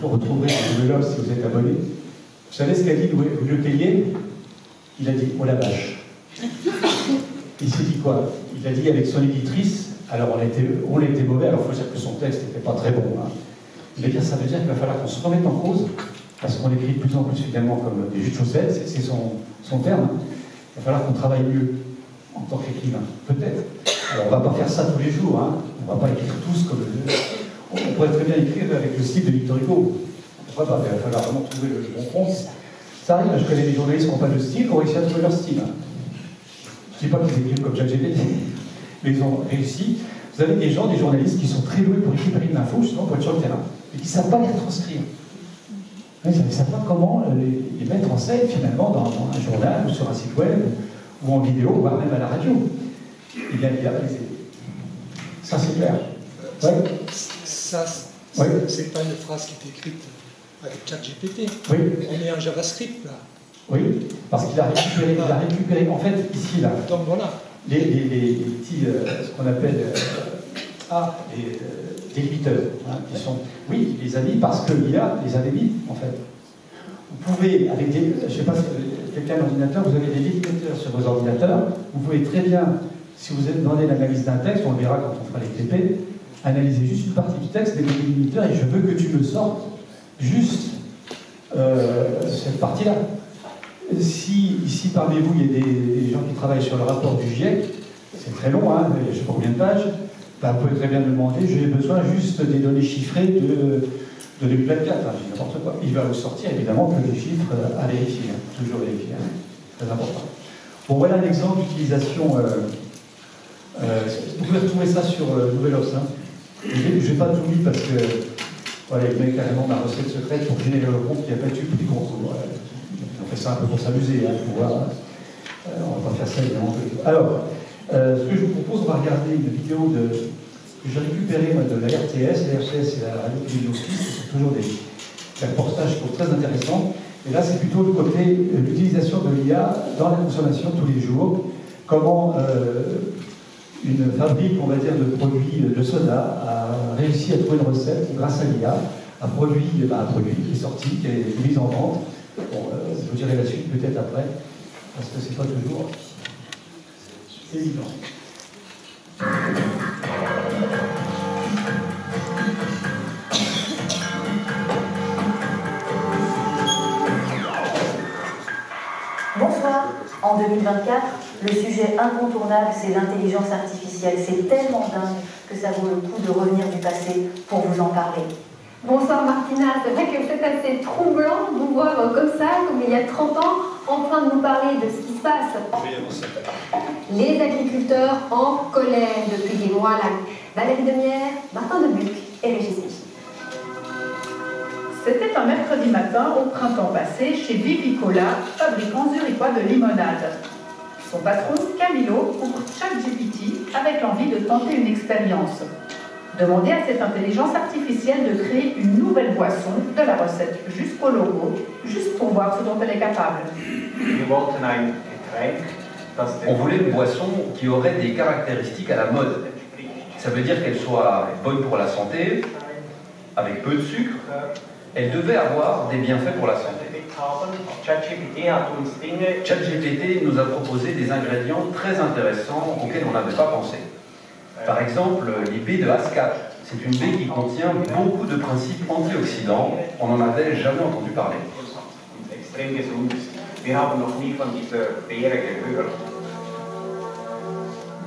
vous retrouverez le Nouvel Obs si vous êtes abonné. Vous savez ce qu'a dit le Tellier? Il a dit, oh la vache. Il s'est dit quoi? Il a dit avec son éditrice, alors on était mauvais, alors il faut dire que son texte n'était pas très bon. Hein. Il a dit, ça veut dire qu'il va falloir qu'on se remette en cause, parce qu'on écrit de plus en plus finalement comme des jus de chaussettes, c'est son terme. Il va falloir qu'on travaille mieux en tant qu'écrivain, peut-être. Alors on ne va pas faire ça tous les jours, hein. On ne va pas écrire tous comme on pourrait très bien écrire avec le style de Victor Hugo. Il va falloir vraiment trouver le bon fond. Ça arrive, je connais des journalistes qui n'ont pas de style, qui ont réussi à trouver leur style. Je ne dis pas qu'ils écrivent comme ChatGPT, mais ils ont réussi. Vous avez des gens, des journalistes qui sont très doués pour récupérer de l'info, justement pour être sur le terrain, et qui ne savent pas les retranscrire. Ils ne savent pas comment les mettre en scène, finalement, dans un journal, ou sur un site web, ou en vidéo, voire même à la radio. Il y a les aider. Ça, c'est clair. Ouais. Ça, ouais. C'est pas une phrase qui est écrite avec ChatGPT. Oui. On est en JavaScript, là. Oui, parce qu'il a récupéré, en fait, ici, là. Donc voilà. Les petits, ce qu'on appelle des éditeurs, hein, qui sont, oui, les amis, parce que l'IA les a mis, en fait. Vous pouvez, avec des, je ne sais pas si quelqu'un a un ordinateur, vous avez des délimiteurs sur vos ordinateurs, vous pouvez très bien, si vous demandez l'analyse d'un texte, on le verra quand on fera les TP, analyser juste une partie du texte, des délimiteurs, et je veux que tu me sortes juste cette partie-là. Si ici parmi vous il y a des gens qui travaillent sur le rapport du GIEC, c'est très long, hein, je ne sais pas combien de pages, ben, vous pouvez très bien me demander, j'ai besoin juste des données chiffrées de 2024, hein, n'importe quoi. Il va vous sortir évidemment que les chiffres à vérifier, hein, toujours vérifier, hein, très important. Bon, voilà un exemple d'utilisation, vous pouvez retrouver ça sur Nouvel Obs. Hein. Je n'ai pas tout mis parce que voilà, il met carrément ma recette secrète pour générer le compte qui a battu plus concours. On fait ça un peu pour s'amuser, hein, pour voir. On va pas faire ça évidemment. Alors, ce que je vous propose, on va regarder une vidéo que j'ai récupérée de la RTS. La RTS, c'est la radio Téléoffice, ce sont toujours des reportages je trouve très intéressants. Et là, c'est plutôt le côté l'utilisation de l'IA dans la consommation tous les jours. Comment une fabrique, on va dire, de produits de soda a réussi à trouver une recette qui, grâce à l'IA, a produit un produit qui est sorti, qui est mis en vente. Bon, je vous dirai la suite peut-être après, parce que c'est pas toujours évident. Bonsoir. En 2024, le sujet incontournable, c'est l'intelligence artificielle. C'est tellement dingue que ça vaut le coup de revenir du passé pour vous en parler. Bonsoir Martina, c'est vrai que c'est assez troublant de vous voir comme ça, comme il y a 30 ans, en train de nous parler de ce qui se passe. Les agriculteurs en colère depuis des mois là. Valérie Demière, Martin Debuc et Régis Michel. C'était un mercredi matin au printemps passé chez Vivicola, fabricant zurichois de limonade. Son patron, Camilo, ouvre ChatGPT avec l'envie de tenter une expérience. Demander à cette intelligence artificielle de créer une nouvelle boisson, de la recette jusqu'au logo, juste pour voir ce dont elle est capable. On voulait une boisson qui aurait des caractéristiques à la mode. Ça veut dire qu'elle soit bonne pour la santé, avec peu de sucre. Elle devait avoir des bienfaits pour la santé. ChatGPT nous a proposé des ingrédients très intéressants auxquels on n'avait pas pensé. Par exemple, les baies de ASCAP. C'est une baie qui contient beaucoup de principes antioxydants. On n'en avait jamais entendu parler.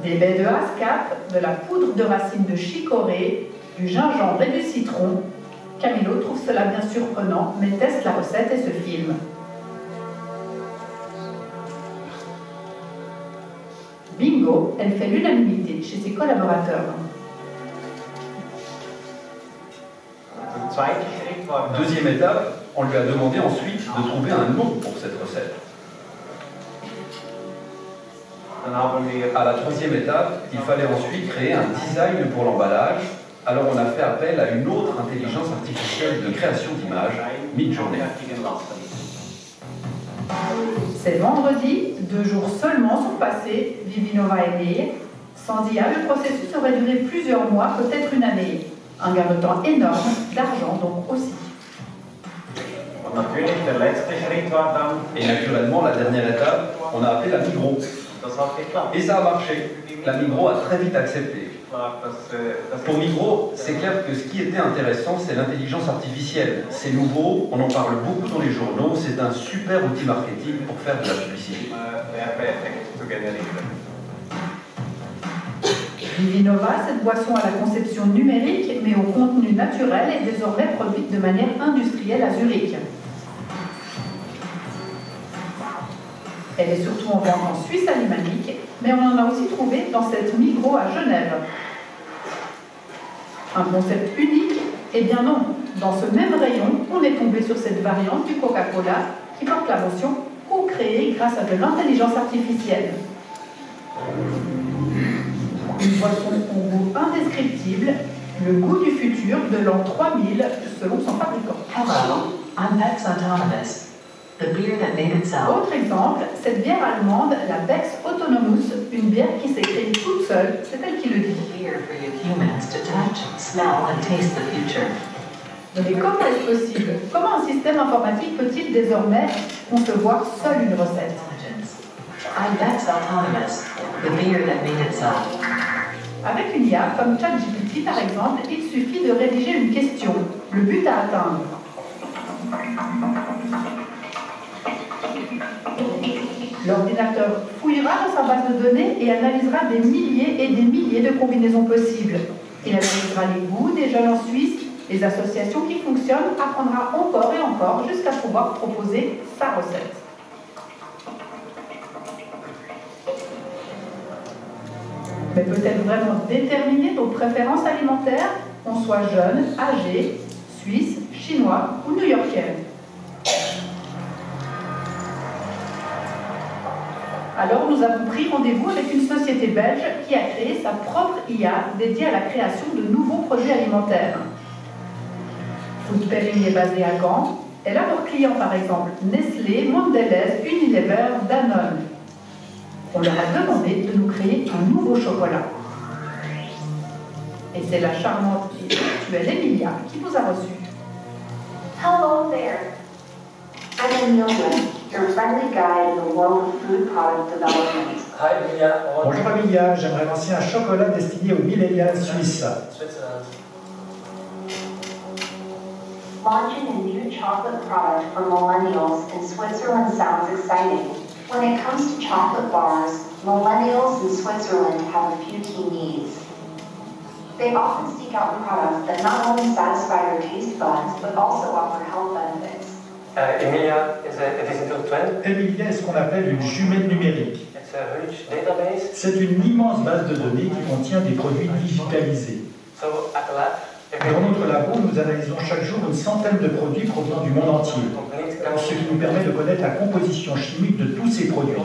Des baies de ASCAP, de la poudre de racines de chicorée, du gingembre et du citron. Camilo trouve cela bien surprenant, mais teste la recette et se filme. Bingo, elle fait l'unanimité chez ses collaborateurs. Deuxième étape, on lui a demandé ensuite de trouver un nom pour cette recette. À la troisième étape, il fallait ensuite créer un design pour l'emballage. Alors on a fait appel à une autre intelligence artificielle de création d'images, Midjourney. C'est vendredi, 2 jours seulement sont passés, Vivinova est née. Sans IA, le processus aurait duré plusieurs mois, peut-être une année. Un gain de temps énorme, d'argent donc aussi. Et naturellement, la dernière étape, on a appelé la Migros. Et ça a marché. La Migros a très vite accepté. Pour Migros, c'est clair que ce qui était intéressant, c'est l'intelligence artificielle. C'est nouveau, on en parle beaucoup dans les journaux, c'est un super outil marketing pour faire de la publicité. Vivinova, cette boisson à la conception numérique, mais au contenu naturel, est désormais produite de manière industrielle à Zurich. Elle est surtout en vente en Suisse alémanique, mais on en a aussi trouvé dans cette Migros à Genève. Un concept unique? Eh bien non. Dans ce même rayon, on est tombé sur cette variante du Coca-Cola qui porte la mention co-créée grâce à de l'intelligence artificielle. Une boisson au goût indescriptible, le goût du futur de l'an 3000 selon son fabricant. Hello, I'm Bex Autonomous. The beer that made itself. Autre exemple, cette bière allemande, la Bex Autonomous, une bière qui s'est créée toute seule, c'est elle qui le dit. Beer for you humans to touch, smell and taste the future. Mais comment est-ce possible? Comment un système informatique peut-il désormais concevoir seul une recette? I'm Bex Autonomous. The beer that made itself. Avec une IA comme ChatGPT par exemple, il suffit de rédiger une question, le but à atteindre. L'ordinateur fouillera dans sa base de données et analysera des milliers et des milliers de combinaisons possibles. Il analysera les goûts des jeunes en Suisse, les associations qui fonctionnent, apprendra encore et encore jusqu'à pouvoir proposer sa recette. Mais peut-elle vraiment déterminer nos préférences alimentaires, qu'on soit jeune, âgé, suisse, chinois ou new-yorkais? Alors nous avons pris rendez-vous avec une société belge qui a créé sa propre IA dédiée à la création de nouveaux produits alimentaires. Food Pairing est basée à Gand. Elle a pour clients par exemple Nestlé, Mondelez, Unilever, Danone. On leur a demandé de nous créer un nouveau chocolat. Et c'est la charmante et actuelle Emilia qui nous a reçus. Hello there. I'm Emilia, your friendly guide in the world of food product development. Hi Emilia. Bonjour Emilia, j'aimerais lancer un chocolat destiné aux millénials suisses. Launching a new chocolate product for millennials in Switzerland sounds exciting. When it comes to chocolate bars, millennials in Switzerland have a few key needs. They often seek out products that not only satisfy their taste buds, but also offer health benefits. Emilia is a digital twin. Emilia est ce qu'on appelle une jumelle numérique. It's a rich database. C'est une immense base de données qui contient des produits digitalisés. So at the lab, dans notre labo, nous analysons chaque jour une centaine de produits provenant du monde entier, ce qui nous permet de connaître la composition chimique de tous ces produits.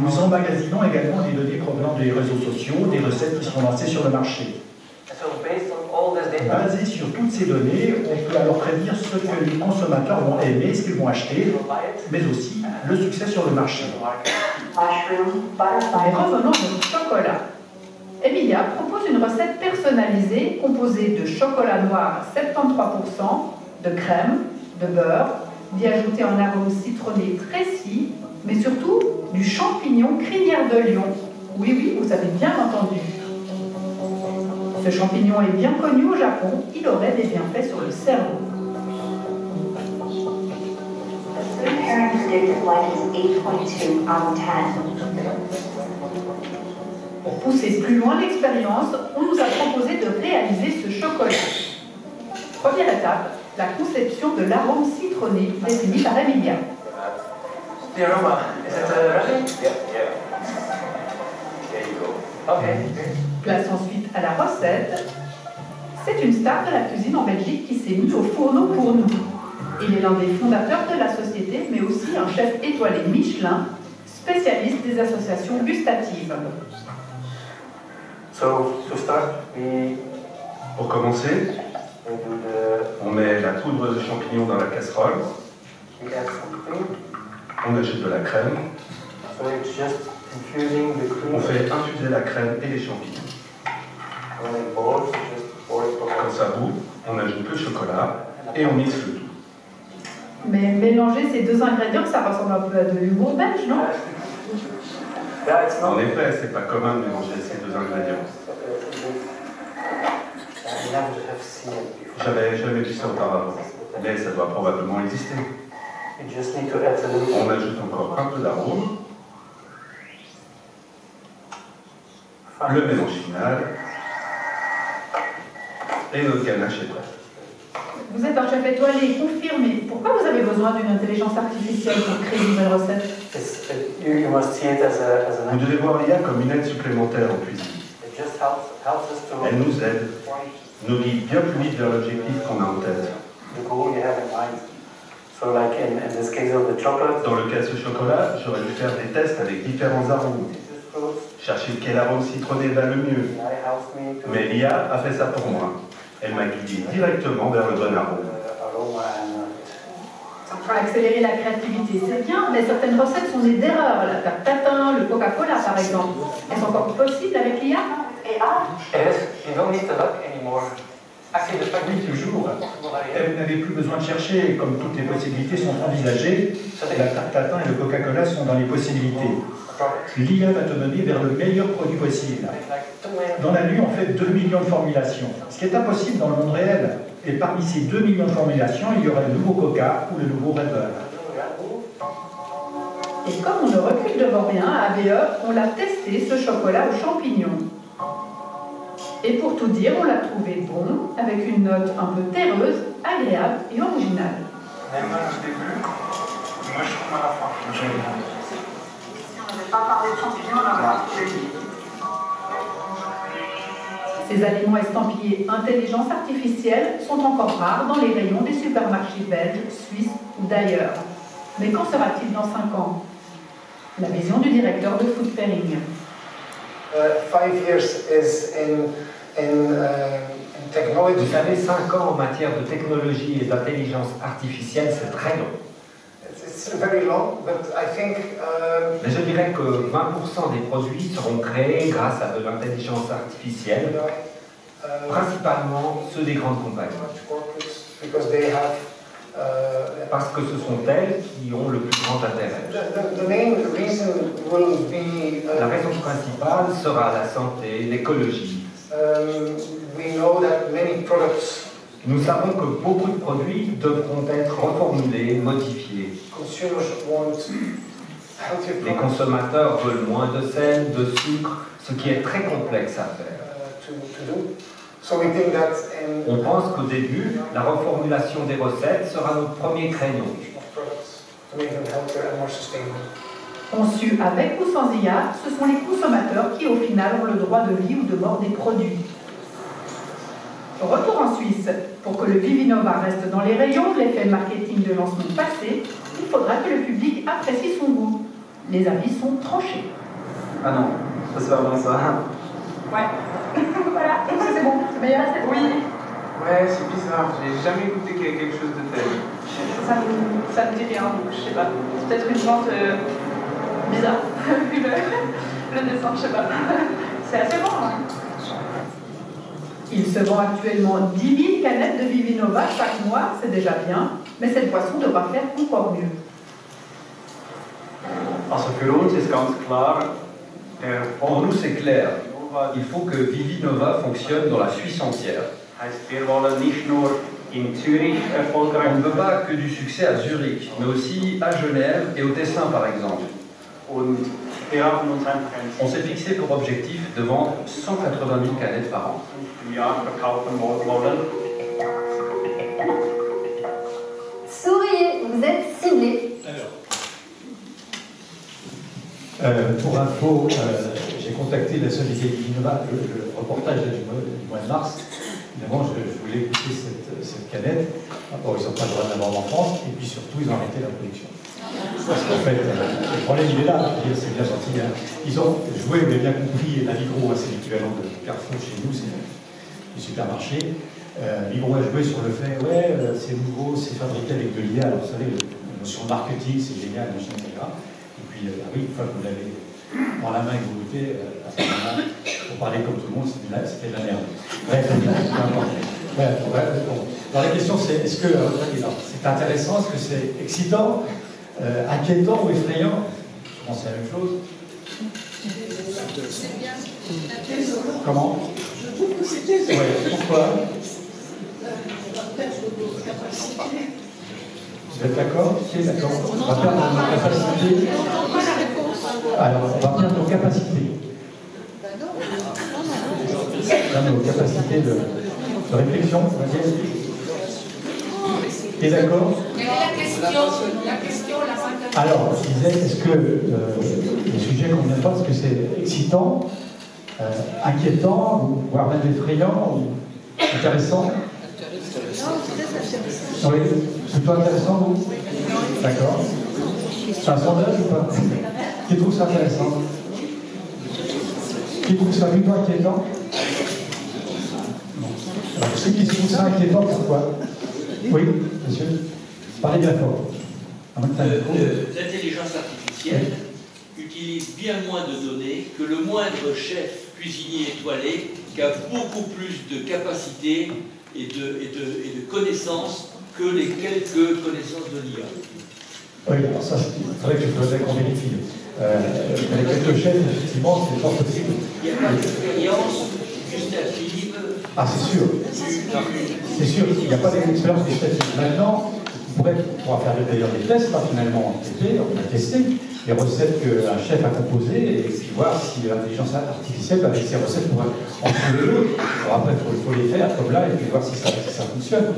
Nous emmagasinons également des données provenant des réseaux sociaux, des recettes qui sont lancées sur le marché. Basé sur toutes ces données, on peut alors prédire ce que les consommateurs vont aimer, ce qu'ils vont acheter, mais aussi le succès sur le marché. Mais revenons au chocolat. Emilia propose une recette personnalisée composée de chocolat noir à 73%, de crème, de beurre, d'y ajouter un arôme citronné précis, mais surtout du champignon crinière de lion. Oui, oui, vous avez bien entendu. Ce champignon est bien connu au Japon, il aurait des bienfaits sur le cerveau. The food pairing predicted life is 8.2 out of 10. Pour pousser plus loin l'expérience, on nous a proposé de réaliser ce chocolat. Première étape, la conception de l'arôme citronné défini par Emilia. The aroma, is it ready? Yeah. There you go. Okay. Place ensuite à la recette. C'est une star de la cuisine en Belgique qui s'est mis au fourneau pour nous. Il est l'un des fondateurs de la société, mais aussi un chef étoilé Michelin, spécialiste des associations gustatives. So, to start, pour commencer, on met la poudre de champignons dans la casserole. On ajoute de la crème. So it's just infusing the cream. On fait infuser la crème et les champignons. When it boils, just pour it. Quand ça bout, on ajoute le chocolat et on mixe le tout. Mais mélanger ces deux ingrédients, ça ressemble un peu à de l'humour belge, non? En effet, c'est pas commun de mélanger ces deux ingrédients. J'avais jamais vu ça auparavant, mais ça doit probablement exister. On ajoute encore un peu d'arôme. Le mélange final. Et notre ganache est prête. Vous êtes un chef étoilé confirmé. Pourquoi vous avez besoin d'une intelligence artificielle pour créer de nouvelles recettes? Vous devez voir l'IA comme une aide supplémentaire en cuisine. Elle nous aide, nous guide bien plus vite vers l'objectif qu'on a en tête. Dans le cas de ce chocolat, j'aurais dû faire des tests avec différents arômes. Chercher quel arôme citronné va le mieux. Mais l'IA a fait ça pour moi. Elle m'a guidé directement vers le bon arôme. Accélérer la créativité, c'est bien, mais certaines recettes sont nées d'erreurs. La tarte tatin, le Coca-Cola par exemple. Elles sont encore possibles avec l'IA? Oui, toujours. Et vous n'avez plus besoin de chercher, comme toutes les possibilités sont envisagées. La tarte tatin et le Coca-Cola sont dans les possibilités. L'IA va te mener vers le meilleur produit possible. Dans la nuit, on fait 2 millions de formulations, ce qui est impossible dans le monde réel. Et parmi ces 2 millions de formulations, il y aura le nouveau Coca ou le nouveau Red Bull. Et comme on ne recule devant rien, à ABE, on l'a testé, ce chocolat aux champignons. Et pour tout dire, on l'a trouvé bon, avec une note un peu terreuse, agréable et originale. Même au début, moi je trouve à la fin. Si on n'avait pas parlé de champignons, on aurait trouvé. Ces aliments estampillés intelligence artificielle sont encore rares dans les rayons des supermarchés belges, suisses ou d'ailleurs. Mais qu'en sera-t-il dans 5 ans? La vision du directeur de Food Pairing. 5 years is in technology. Vous savez, 5 ans en matière de technologie et d'intelligence artificielle, c'est très long. It's very long, but I think. Mais je dirais que 20% des produits seront créés grâce à de l'intelligence artificielle, principalement ceux des grandes compagnies. Because they have. Parce que ce sont elles qui ont le plus grand intérêt. The main reason will be. La raison principale sera la santé, l'écologie. We know that many products. Nous savons que beaucoup de produits devront être reformulés, modifiés. Les consommateurs veulent moins de sel, de sucre, ce qui est très complexe à faire. On pense qu'au début, la reformulation des recettes sera notre premier créneau. Conçus avec ou sans IA, ce sont les consommateurs qui au final ont le droit de vie ou de mort des produits. Retour en Suisse. Pour que le Vivinova reste dans les rayons de l'effet marketing de lancement passé, il faudra que le public apprécie son goût. Les avis sont tranchés. Ah non, ça c'est vraiment ça. Ouais. Voilà, c'est bon, c'est meilleur. Oui. Ouais, c'est bizarre, j'ai jamais goûté quelque chose de tel. Ça me dit rien, donc je sais pas. C'est peut-être une vente bizarre, vu le dessin, je sais pas. C'est assez bon, hein. Il se vend actuellement 10 000 canettes de Vivinova chaque mois, c'est déjà bien, mais cette boisson devra faire encore mieux. Pour nous, c'est clair. Il faut que Vivinova fonctionne dans la Suisse entière. On ne veut pas que du succès à Zurich, mais aussi à Genève et au Tessin, par exemple. On s'est fixé pour objectif de vendre 180 000 canettes par an. Souriez, vous êtes ciblé. Pour info, j'ai contacté la société Vivinova, le reportage du mois de mars. Évidemment, je voulais goûter cette canette. Bon, ils n'ont pas le droit de la vendre en France, et puis surtout, ils ont arrêté la production. Parce qu'en fait, le problème, il est là, c'est bien gentil. Hein. Ils ont joué, vous avez bien compris, la Vigro, c'est l'équivalent de Carrefour chez nous, c'est du supermarché. Vigro a joué sur le fait, ouais, c'est nouveau, c'est fabriqué avec de l'IA. Alors, vous savez, la notion de marketing, c'est génial, machin, etc. Et puis, oui, une fois que vous l'avez dans la main et que vous votez, à ce moment-là, pour parler comme tout le monde, c'était de la merde. Bref, bon. Alors la question c'est, est-ce que c'est intéressant, est-ce que c'est excitant, inquiétant ou effrayant? Je pense que c'est la même chose. C'est bien. Comment? Je trouve que c'était. Ouais, pourquoi? Vous êtes d'accord? Qui est d'accord? On va perdre nos capacités. Alors, on va perdre nos capacités. Nos capacités de réflexion, tu es d'accord? La question, alors, je disais, est-ce que le sujet qu'on vient de voir, est-ce que c'est excitant, inquiétant, voire même effrayant, ou intéressant? Oui, plutôt intéressant, vous? D'accord. C'est un sondage ou pas? Qui trouve ça intéressant? Qui trouve ça plutôt inquiétant? Ceux qui trouvent ça inquiétant, pourquoi? Oui, monsieur? Parlez bien fort. L'intelligence artificielle utilise bien moins de données que le moindre chef cuisinier étoilé qui a beaucoup plus de capacités et de connaissances que les quelques connaissances de l'IA. Oui, alors ça, c'est vrai que je faudrait qu'on vérifie. Avec quelques chefs, effectivement, c'est fort possible. Il n'y a pas d'expérience gustative. Ah, c'est sûr. C'est sûr, il n'y a pas d'expérience gustative. Maintenant, on pourra faire d'ailleurs des tests, là, finalement, on a testé les recettes qu'un chef a composées et voir si l'intelligence artificielle, avec ses recettes, pourrait en trouver d'autres. Alors après, il faut les faire comme là et puis voir si ça fonctionne.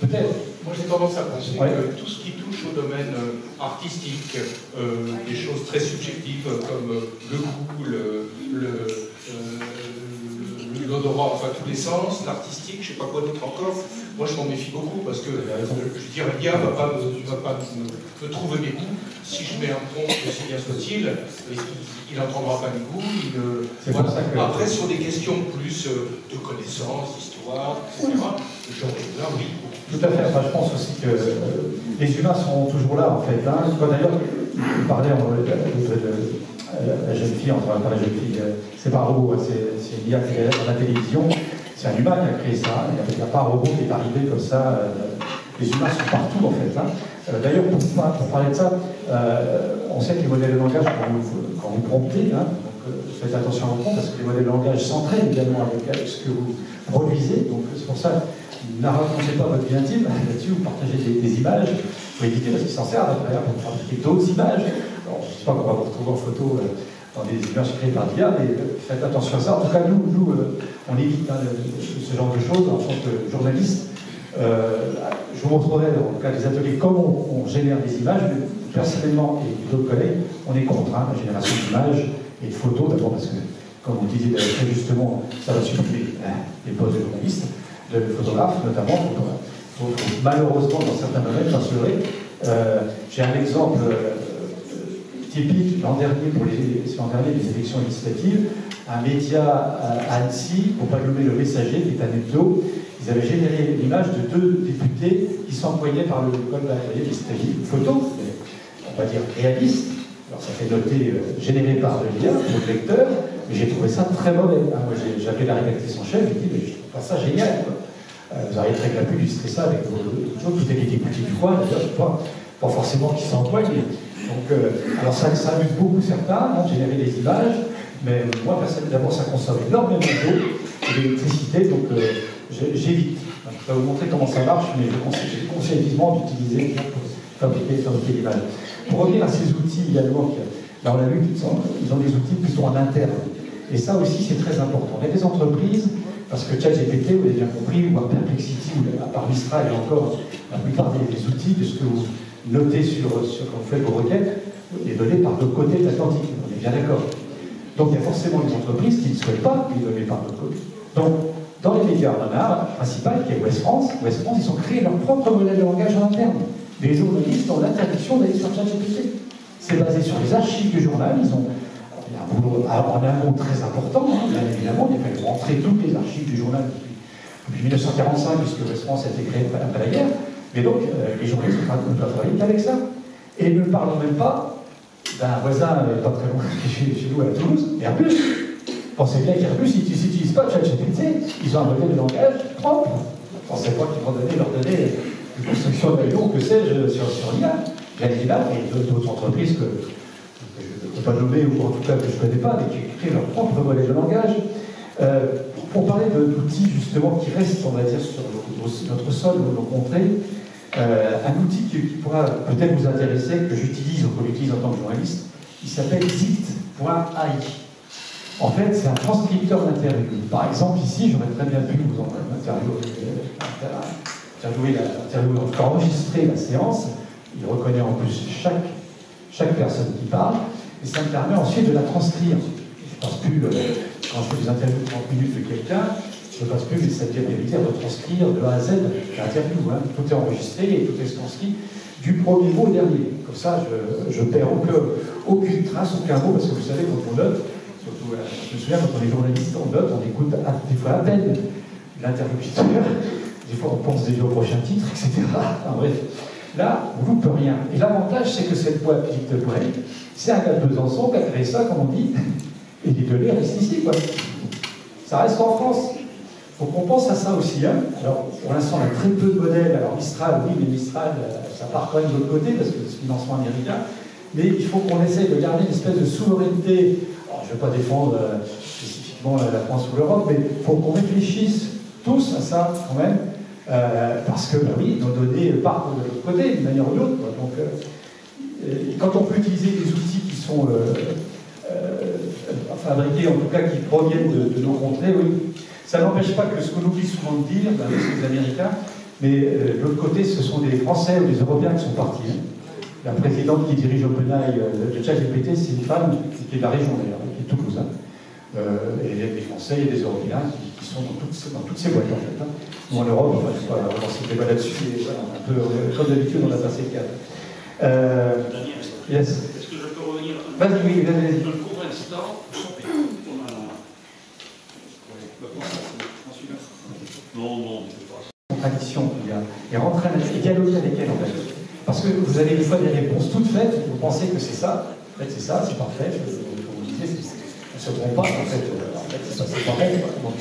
Peut-être. Moi, j'ai tendance à penser ouais. que tout ce qui touche au domaine artistique, des choses très subjectives comme le goût, l'odorat, enfin tous les sens, l'artistique, je ne sais pas quoi d'autre encore, moi je m'en méfie beaucoup parce que, je veux dire, l'IA ne va pas me trouver mes goûts. Si je mets un prompt, aussi bien soit-il, il n'entendra pas mes goûts. Voilà. Après, sur des questions plus de connaissances, d'histoire, etc., là, oui. Tout à fait. Enfin, je pense aussi que les humains sont toujours là, en fait. Hein. D'ailleurs, vous parlez de la jeune fille, enfin pas la jeune fille, c'est pas un robot, hein, c'est une IA qui est dans la télévision, c'est un humain qui a créé ça, il n'y a pas un robot qui est arrivé comme ça, les humains sont partout en fait. Hein. D'ailleurs, pour parler de ça, on sait que les modèles de langage, quand vous promptez, hein, donc, faites attention à vos prompts, parce que les modèles de langage s'entraînent également avec ce que vous produisez, donc c'est pour ça, ne racontez pas votre vie intime, là-dessus vous partagez des images, il faut éviter parce qu'ils s'en servent après pour fabriquer d'autres images. Alors, je ne sais pas qu'on va vous retrouver en photo dans des images créées par l'IA, mais faites attention à ça. En tout cas, nous on évite ce genre de choses en tant que journaliste. Je vous montrerai dans le cas des ateliers comment on génère des images, mais personnellement et d'autres collègues, on est contre la génération d'images et de photos, d'abord parce que, comme vous disiez très justement, ça va supprimer les postes de journalistes, de photographes notamment. Malheureusement, dans certains domaines, parce que j'ai un exemple typique l'an dernier les élections législatives, un média à Annecy, pour pas nommer le Messager, qui est un hebdo, ils avaient généré l'image de 2 députés qui s'employaient par le code de la c'était une photo, on va dire réaliste. Alors ça fait noter généré par le lien pour le lecteur, mais j'ai trouvé ça très mauvais. Hein. Moi j'ai appelé la rédactrice en chef, j'ai dit mais je trouve pas ça génial. Quoi. Vous auriez très bien pu illustrer ça avec vos choses, tout est des députés du coin, d'ailleurs, pas forcément qui s'emploient. Donc, alors ça amuse beaucoup certains, hein, générer des images, mais moi personnellement ça consomme énormément d'eau et d'électricité, donc j'évite. Je vais vous montrer comment ça marche, mais je conseille vivement d'utiliser pour fabriquer l'image. Pour revenir à ces outils également, là on a vu qu'ils ont des outils plutôt en interne. Et ça aussi c'est très important. On a des entreprises, parce que ChatGPT, vous l'avez bien compris, ou Perplexity, ou à part Mistral et encore la plupart des outils de ce que vous notez quand vous faites vos requêtes, les données par le côté de l'Atlantique, on est bien d'accord. Donc il y a forcément des entreprises qui ne souhaitent pas les données par le côté. Donc dans les médias, on en a un principal qui est Ouest France. Ouest France, ils ont créé leur propre modèle de langage en interne. Les journalistes ont l'interdiction d'aller sur ChatGPT. C'est basé sur les archives du journal, il y a un boulot en amont très important, hein, bien évidemment, il a fallu rentrer toutes les archives du journal depuis 1945, puisque Ouest France a été créé après la guerre. Mais donc, les journalistes ne doivent travailler qu'avec ça. Et ne parlons même pas d'un voisin pas très loin chez nous à Toulouse, et en plus, pensez bien qu'Airbus, ils n'utilisent pas ChatGPT, ils ont un modèle de langage propre. Pensez pas qu'ils vont leur donner une construction d'avion, que sais-je, sur l'IA. J'ai là, et d'autres entreprises que je ne peux pas nommer, ou en tout cas que je ne connais pas, mais qui créent leur propre modèle de langage. Pour parler d'outils justement qui restent, on va dire, sur notre sol, nos contrées, un outil qui pourra peut-être vous intéresser, que j'utilise ou qu'on utilise en tant que journaliste, il s'appelle Dict.ai. En fait, c'est un transcripteur d'interview. Par exemple, ici, j'aurais très bien pu vous enregistrer la séance. Il reconnaît en plus chaque personne qui parle, et ça me permet ensuite de la transcrire. Je ne passe plus, quand je fais des interviews de 30 minutes de quelqu'un, je ne passe plus cette capacité à retranscrire de A à Z l'interview. Hein. Tout est enregistré et tout est transcrit du premier mot au dernier. Comme ça, je perds aucune trace, aucun mot, parce que vous savez, quand on note, surtout, je me souviens, quand on est journaliste, on note, on écoute des fois à peine l'interlocuteur, des fois on pense déjà au prochain titre, etc. Enfin, bref, là, on ne loupe rien. Et l'avantage, c'est que cette boîte Dict.ai, c'est un gars de Besançon qui a créé ça, comme on dit, et les données restent ici, quoi. Ça reste en France. Donc on pense à ça aussi. Hein. Alors, pour l'instant, on a très peu de modèles. Alors, Mistral, oui, mais Mistral, ça part quand même de l'autre côté, parce que c'est financement américain. Mais il faut qu'on essaye de garder une espèce de souveraineté. Alors, je ne vais pas défendre spécifiquement la France ou l'Europe, mais il faut qu'on réfléchisse tous à ça, quand même. Parce que, bah oui, nos données partent de l'autre côté, d'une manière ou d'une autre. Donc, quand on peut utiliser des outils qui sont fabriqués, en tout cas qui proviennent de nos contrées, oui. Ça n'empêche pas que ce qu'on oublie souvent de dire, ben, c'est les Américains, mais de l'autre côté, ce sont des Français ou des Européens qui sont partis. Hein. La présidente qui dirige OpenAI de ChatGPT, c'est une femme qui est de la région d'ailleurs, qui est de Toulouse. Hein. Et il y a des Français et des Européens qui sont dans toutes ces boîtes en fait. Hein. Nous en Europe, enfin, je ne sais pas relancer le débat là-dessus, et voilà, un peu, comme d'habitude, on a passé le cadre. Yes. Est-ce que je peux revenir? Vas-y, oui, vas-y. Un court instant. Non, contradiction, et rentrer et dialoguer avec elle en fait. Parce que vous avez des fois des réponses toutes faites, vous pensez que c'est ça, en fait c'est ça, c'est parfait, comme vous disiez, on ne se trompe pas, en fait c'est ça, c'est pareil. Donc,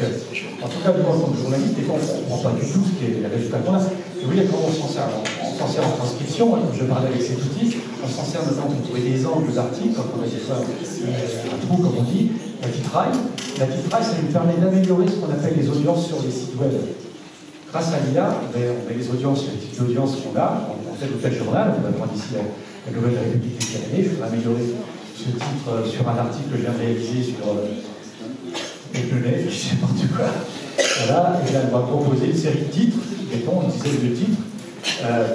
en tout cas, nous en tant que journaliste, des fois on ne comprend pas du tout ce qui est les résultats qu'on a. Vous voyez comment on s'en sert en transcription, hein, comme je parlais avec cet outil, on s'en sert notamment pour trouver des angles d'articles, quand on a des fois un trou, comme on dit, la titraille. La titraille, ça nous permet d'améliorer ce qu'on appelle les audiences sur les sites web. Grâce à l'IA, on met les audiences, les types d'audience qu'on a, on fait tel journal, on va prendre ici la Nouvelle République des Pyrénées, je voudrais améliorer ce titre sur un article que je viens de réaliser sur les pneus, je sais pas quoi. Voilà, et là, on va proposer une série de titres, mettons une dizaine de titres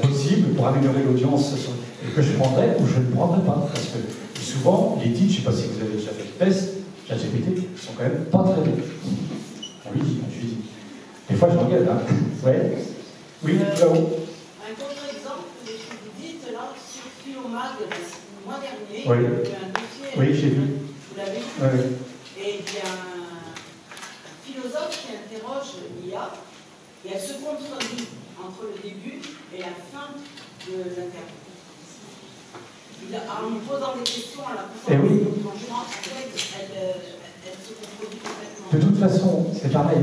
possibles pour améliorer l'audience, et que je prendrai ou je ne prendrai pas. Parce que souvent, les titres, je ne sais pas si vous avez déjà fait le test, ChatGPT, sont quand même pas très bons. On lui dit, je lui dis. Des fois, je regarde, hein. Ouais. Oui, là-haut. Un contre-exemple, vous dites là, sur Philomag, le mois dernier, oui. Il y a eu un dossier. Oui, j'ai vu. Vous l'avez vu? Oui. Et il y a un philosophe qui interroge l'IA, et elle se contredit entre le début et la fin de l'interview. En me posant des questions à la Eh oui. franchement, en fait, elle se contredit complètement. De toute façon, c'est pareil,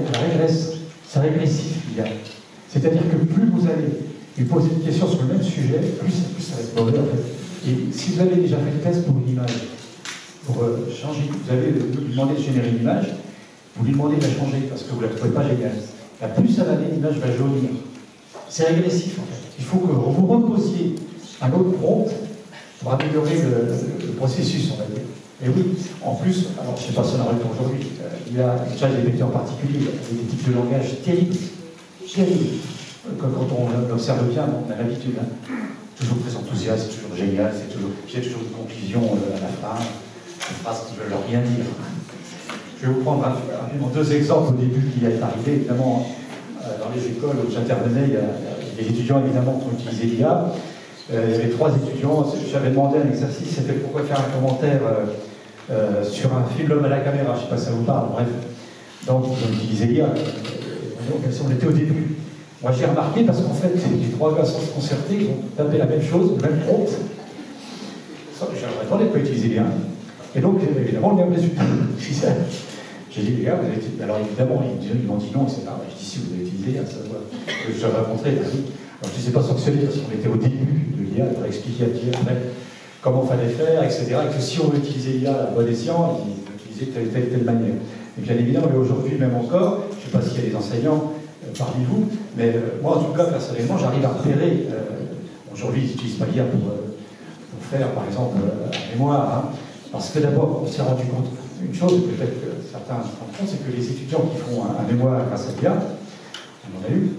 c'est régressif, l'IA. C'est-à-dire que plus vous allez lui poser une question sur le même sujet, plus ça va être mauvais en fait. Et si vous avez déjà fait le test pour une image, pour changer, vous allez lui demander de générer une image, vous lui demandez de la changer parce que vous ne la trouvez pas géniale. La plus ça va aller, l'image va jaunir. C'est régressif en fait. Il faut que vous reposiez un autre prompt pour améliorer le processus, on va dire. Et oui, en plus, alors je ne sais pas si on a le temps aujourd'hui, il y a ChatGPT en particulier, il y a des types de langage terribles. Quand on observe bien, on a l'habitude. Hein. Toujours très enthousiaste, c'est toujours génial, j'ai toujours une conclusion à la fin, des phrases qui ne veulent rien dire. Je vais vous prendre rapidement deux exemples au début qui est arrivé. Évidemment, dans les écoles où j'intervenais, il y a des étudiants évidemment qui ont utilisé l'IA. Il y avait 3 étudiants, j'avais demandé un exercice, c'était pourquoi faire un commentaire sur un film L'homme à la caméra, je ne sais pas si ça vous parle, bref. Donc ils ont utilisé l'IA, on était au début. Moi j'ai remarqué parce qu'en fait, les 3 gars sans se concerter, ils ont tapé la même chose, le même prompt. Ça, j'aurais attendez, pas utiliser l'IA. Et donc, évidemment, on est un résultat. J'ai dit, les gars, vous avez utilisé. Alors évidemment, ils m'ont dit non, etc. Je dis, si vous avez utilisé l'IA, ça doit. Je leur ai montré, alors je ne les ai pas sanctionnés parce qu'on était au début de l'IA, pour expliquer à qui après comment il fallait faire, etc. Et que si on veut utiliser l'IA à bon escient, il faut utiliser telle manière. Et bien évidemment, mais aujourd'hui, même encore, je ne sais pas s'il y a des enseignants parmi vous, mais moi, en tout cas, personnellement, j'arrive à repérer. Aujourd'hui, ils n'utilisent pas l'IA pour faire, par exemple, un mémoire, hein, parce que d'abord, on s'est rendu compte une chose, peut-être que certains se rendent compte, c'est que les étudiants qui font un mémoire grâce à l'IA, on en a eu,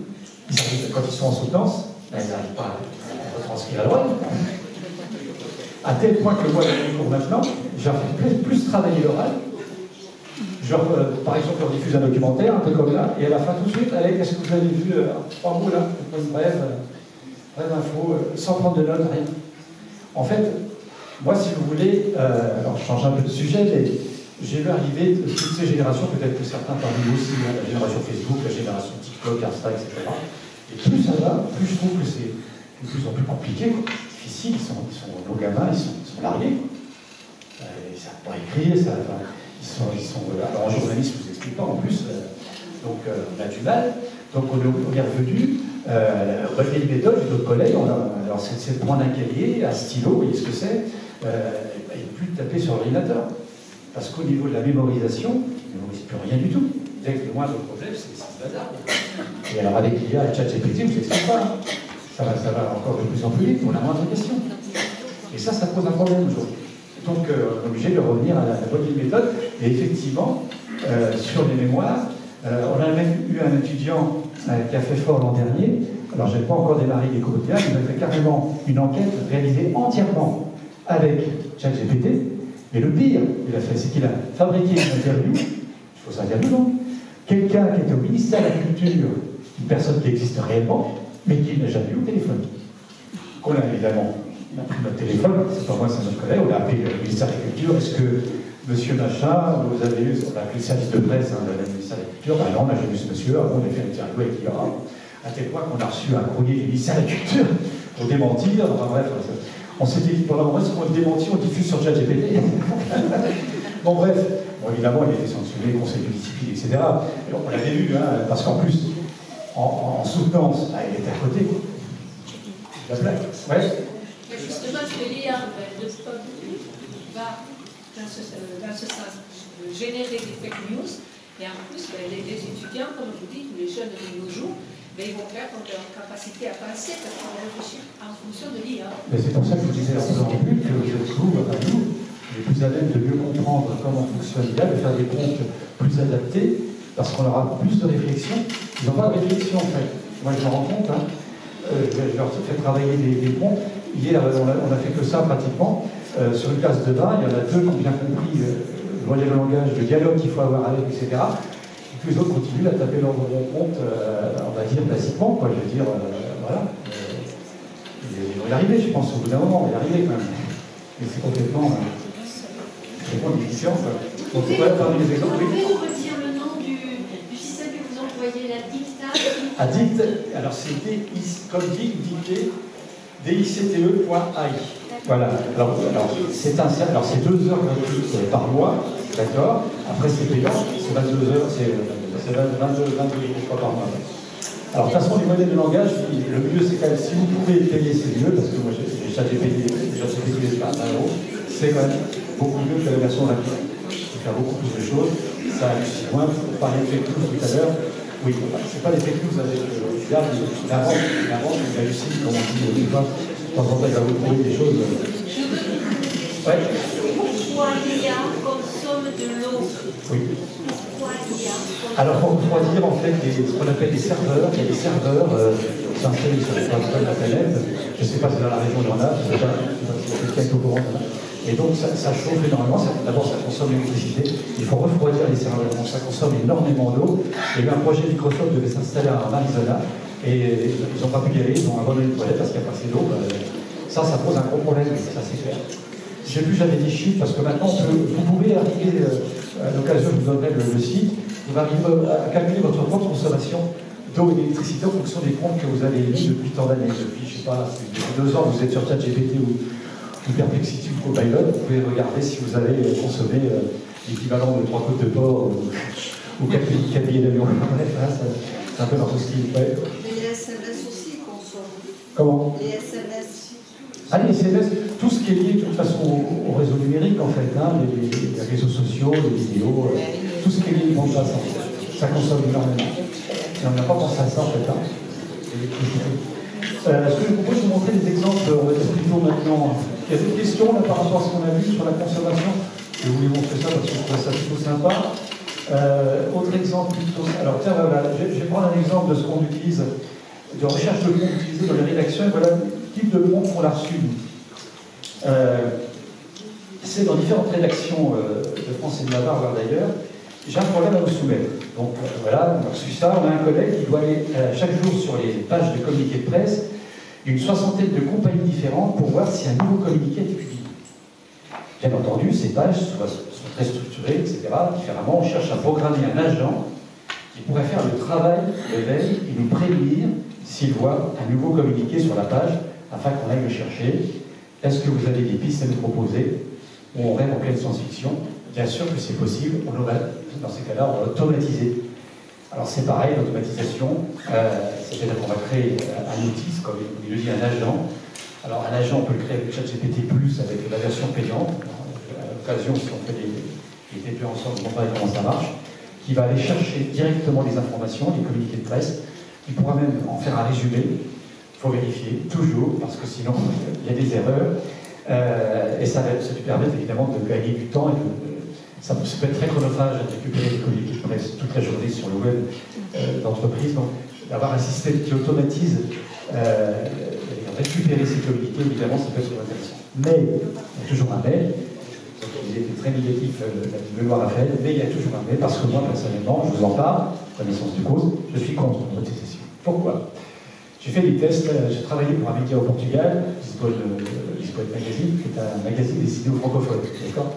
ils arrivent, quand ils sont en soutenance, ils n'arrivent pas à retranscrire à l'oral. À tel point que moi, dans mes cours maintenant, j'ai plus travailler l'oral. Genre, par exemple, on diffuse un documentaire, un peu comme là, et à la fin, tout de suite, allez, qu'est-ce que vous avez vu, 3 mots là, une brève info, sans prendre de notes, rien. En fait, moi, si vous voulez, alors je change un peu de sujet, mais j'ai vu arriver toutes ces générations, peut-être que certains parmi vous aussi, hein, la génération Facebook, la génération TikTok, Insta, etc. Et plus ça va, plus je trouve que c'est de plus en plus compliqué, quoi. Difficile, nos gamins, ils sont largués. Ils ne savent pas écrire, alors en journaliste, je ne vous explique pas en plus, donc on a du mal. Donc on est revenu, relever une méthode, j'ai d'autres collègues, alors c'est de prendre un cahier, un stylo, vous voyez ce que c'est, et plus de taper sur l'ordinateur. Parce qu'au niveau de la mémorisation, on ne mémorise plus rien du tout. Dès que le moindre problème, c'est ce bazar. Et alors avec l'IA et ChatGPT, je ne vous explique pas. Ça va encore de plus en plus vite pour la moindre question. Et ça pose un problème aujourd'hui. Donc, on est obligé de revenir à la bonne méthode. Et effectivement, sur les mémoires, on a même eu un étudiant qui a fait fort l'an dernier. Alors, je n'ai pas encore démarré les cours de théâtre, il a fait carrément une enquête réalisée entièrement avec ChatGPT. Mais le pire, il a fait, c'est qu'il a fabriqué une interview, fausse interview, non, quelqu'un qui était au ministère de la Culture, une personne qui existe réellement, mais qui n'a jamais eu au téléphone. Qu'on a évidemment pris notre téléphone, c'est pas moi, c'est notre collègue, on a appelé le ministère de la Culture, est-ce que monsieur Machin, vous avez eu, on a appelé le service de presse de la ministère de la Culture, ben non, on n'a jamais vu ce monsieur, avant on a fait une interview avec l'IA, à tel point qu'on a reçu un courrier du ministère de la Culture pour démentir, enfin bref, on s'était dit pendant un moment, est-ce qu'on le démentit, on diffuse sur ChatGPT. Bon bref, bon, évidemment il a été sanctionné, conseil de discipline, etc. Et on l'avait vu, hein, parce qu'en plus, en soutenance, il était à côté. La blague. Ouais. Justement, ce que l'IA va dans ce sens générer des fake news, et en plus, les étudiants, comme vous dites, les jeunes de nos jours, ils vont perdre leur capacité à penser parce qu'ils vont réfléchir en fonction de l'IA. Mais c'est pour ça que je disais en début que je trouve à nous les plus à même de mieux comprendre comment fonctionne l'IA, de faire des prompts plus adaptés, parce qu'on aura plus de réflexion. Ils n'ont pas de réflexion en fait. Moi je me rends compte, hein. Je leur fais travailler des prompts. Hier, on a fait que ça pratiquement. Sur une classe de 20, il y en a 2 qui ont bien compris le modèle de langage, le dialogue qu'il faut avoir avec, etc. Et puis les autres continuent à taper leur prompt, on va dire, classiquement, quoi. Je veux dire, voilà. Ils vont y arriver, je pense, au bout d'un moment, on va y arriver quand même. Mais c'est complètement différent, quoi. Donc, voilà, parmi les exemples. Pouvez-vous redire le nom du système que vous employez, la dictate? Addict, alors c'est comme dicté, dicte.ai. Voilà, alors c'est 2 heures gratuites par mois, d'accord. Après c'est payant, c'est 22 heures, c'est 22 fois par mois. Alors de toute façon, les modèles de langage, le mieux c'est quand même, si vous pouvez payer, c'est mieux, parce que moi j'ai ChatGPT, à 1 €, c'est quand même beaucoup mieux que la version gratuite. Il faire beaucoup plus de choses, ça réussit moins. Vous parliez de fake news tout à l'heure. Oui, c'est pas les fake news avec la vente, il réussit, comme on dit, au départ. De temps en temps, il va vous trouver des choses. Ouais. Pourquoi l'IA consomme de l'eau? Oui. Alors, pour refroidir, en fait, ce qu'on appelle des serveurs, il y a des serveurs qui sont installés sur les points de la planète. Je ne sais pas si dans la région il y en a, je ne sais pas si quelqu'un est au courant. Et donc, ça chauffe énormément. D'abord, ça consomme l'électricité. Il faut refroidir les serveurs. Donc, ça consomme énormément d'eau. Il y a eu un projet Microsoft devait s'installer en Arizona. Et ils n'ont pas pu y aller. Ils ont abandonné le projet parce qu'il n'y a pas assez d'eau. Ça pose un gros problème. Ça, c'est clair. Je n'ai plus jamais des chiffres parce que maintenant, vous pouvez arriver, à l'occasion, je vous donnerai le site, vous arrivez à calculer votre propre consommation d'eau et d'électricité en fonction des comptes que vous avez mis depuis tant d'années. Depuis, je ne sais pas, depuis 2 ans, vous êtes sur ChatGPT du Perplexity ou Copilot, vous pouvez regarder si vous avez consommé l'équivalent de 3 côtes de porc ou 4 billets d'avion. Bref, hein, c'est un peu dans tout style. Ouais. Mais les SMS aussi consomment. Comment? Les SMS. Ah, les SMS, tout ce qui est lié de toute façon au réseau numérique, en fait, hein, les réseaux sociaux, les vidéos, tout ce qui est lié, bon, ça consomme énormément. Et on n'a pas pensé à ça, en fait. Hein. Ce que je vous propose, je vais vous montrer des exemples, on va dire plutôt maintenant. Il y a des questions là, par rapport à ce qu'on a vu sur la consommation. Je voulais vous montrer ça parce que je trouvais ça plutôt sympa. Autre exemple plutôt. Alors tiens, voilà, je vais prendre un exemple de ce qu'on utilise, de recherche de mots utilisés dans les rédactions. Voilà le type de mots qu'on a reçu. C'est dans différentes rédactions de France et de Navarre d'ailleurs. J'ai un problème à vous soumettre. Donc voilà, on a reçu ça. On a un collègue qui doit aller chaque jour sur les pages de communiqués de presse d'une 60aine de compagnies différentes pour voir si un nouveau communiqué a été publié. Bien entendu, ces pages sont très structurées, etc. Différemment, on cherche à programmer un agent qui pourrait faire le travail de veille et nous prévenir s'il voit un nouveau communiqué sur la page afin qu'on aille le chercher. Est-ce que vous avez des pistes à nous proposer? Ou on rêve en pleine science-fiction? Bien sûr que c'est possible. On aurait, dans ces cas-là, on va automatiser. Alors c'est pareil, l'automatisation, c'est-à-dire qu'on va créer un outil, comme il le dit, un agent. Alors un agent, on peut le créer avec ChatGPT+, avec la version payante. À l'occasion, si on fait des TP ensemble, on va voir comment ça marche. Qui va aller chercher directement les informations, les communiqués de presse. Il pourra même en faire un résumé. Il faut vérifier, toujours, parce que sinon, il y a des erreurs. Et ça lui permet évidemment de gagner du temps et ça peut être très chronophage de récupérer les communiqués de presse toute la journée sur le web d'entreprise. Donc, d'avoir un système qui automatise récupérer ces communiqués, évidemment, ça peut être intéressant. Mais, il y a toujours un mais. Il était très négatif, le Loire Raphaël, mais il y a toujours un mais, parce que moi, personnellement, je vous en parle, connaissance de cause, je suis contre l'automatisation. Pourquoi? J'ai fait des tests, j'ai travaillé pour un média au Portugal, Lisbonne Magazine, qui est un magazine destiné aux francophones. D'accord?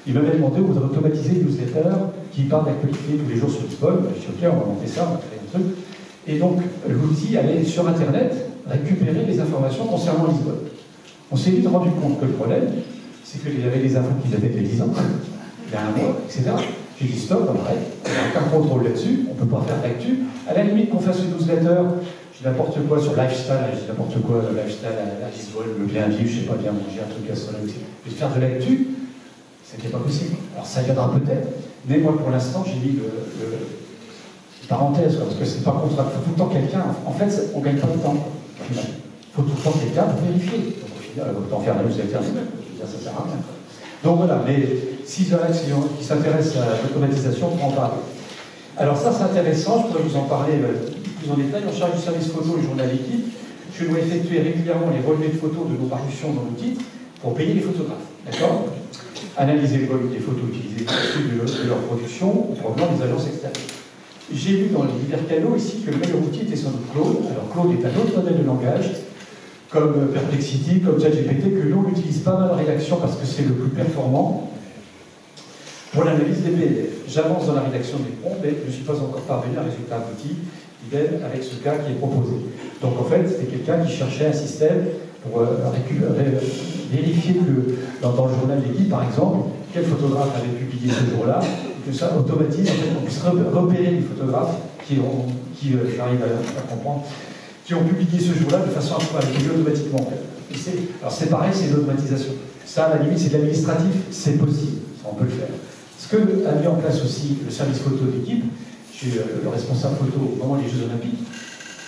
Il m'avait demandé d'automatiser une newsletter qui parle d'actualité tous les jours sur Lisbonne. Je dis ok, on va monter ça, on va créer un truc. Et donc, l'outil allait sur Internet récupérer les informations concernant Lisbonne. On s'est vite rendu compte que le problème, c'est qu'il y avait des infos qui dataient de 10 ans, il y a un mois, etc. J'ai dit stop, on arrête, il n'y a aucun contrôle là-dessus, on ne peut pas faire d'actu. À la limite qu'on fasse une newsletter, je dis n'importe quoi sur lifestyle, je dis n'importe quoi, le lifestyle à Lisbonne, le bien vivre, je ne sais pas, bien manger, un truc gastronomique. Je vais faire de l'actu, c'était pas possible. Alors ça viendra peut-être, mais moi pour l'instant, j'ai mis parenthèse, parce que c'est pas contre, il faut tout le temps quelqu'un, en fait, on ne gagne pas de temps. Il faut tout le temps quelqu'un pour vérifier. Donc au final, autant faire la newsletter nous-mêmes. Ça ne sert à rien. Donc voilà, mais si qui s'intéresse à l'automatisation, on peut en parler. Alors ça, c'est intéressant, je pourrais vous en parler plus en détail. En charge du service photo, le journal Équipe, je dois effectuer régulièrement les relevés de photos de nos parutions dans le titre pour payer les photographes. D'accord? Analyser le volume des photos utilisées de leur production ou provenant des agences extérieures. J'ai lu dans les divers canaux ici que le meilleur outil était sans doute Claude. Alors Claude est un autre modèle de langage, comme Perplexity, comme ChatGPT, que l'on utilise pas mal en rédaction parce que c'est le plus performant pour l'analyse des PDF. J'avance dans la rédaction des prompts, mais je ne suis pas encore parvenu à un résultat abouti, idem avec ce cas qui est proposé. Donc en fait, c'était quelqu'un qui cherchait un système pour vérifier que dans le journal L'Équipe, par exemple, quel photographe avait publié ce jour-là, et que ça automatise, en fait, on puisse repérer les photographes qui j'arrive à comprendre, qui ont publié ce jour-là de façon à publier automatiquement. En fait. Alors c'est pareil, c'est l'automatisation. Ça, à la limite, c'est de l'administratif, c'est possible, on peut le faire. Ce que a mis en place aussi le service photo d'équipe, je suis le responsable photo au moment des Jeux Olympiques.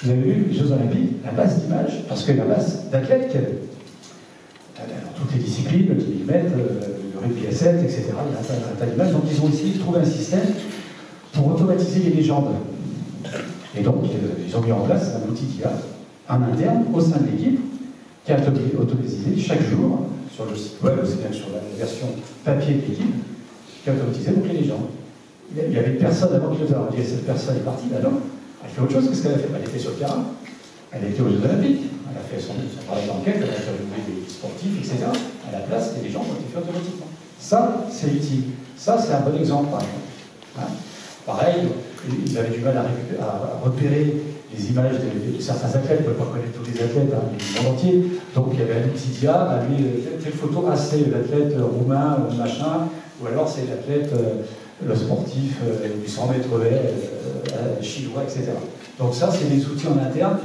Vous avez vu les Jeux Olympiques, la base d'images, parce que la base d'athlètes qu'il y avait, dans toutes les disciplines, le 10 mm, le rugby à 7, etc., il y a un tas d'images, donc ils ont essayé de trouver un système pour automatiser les légendes. Et donc, ils ont mis en place un outil qui a un interne au sein de l'équipe qui a automatisé chaque jour sur le site web, c'est bien sur la version papier de l'équipe, qui a automatisé donc les légendes. Il y avait une personne avant qui nous a dit cette personne est partie, ben non, elle fait autre chose, qu'est-ce qu'elle a fait? Elle était sur le terrain, elle était aux Jeux Olympiques, elle a fait son travail d'enquête, elle a interviewé des sportifs, etc. À la place, les légendes ont été faites automatiquement. Ça, c'est utile. Ça, c'est un bon exemple, par exemple. Hein? Pareil, ils avaient du mal à repérer des images de certains athlètes, on ne peut pas connaître tous les athlètes du monde entier. Donc il y avait un outil d'IA, lui, telle photo, ah c'est l'athlète roumain, machin, ou alors c'est l'athlète, le sportif du 100 mètres haies, chinois, etc. Donc ça, c'est des outils en interne.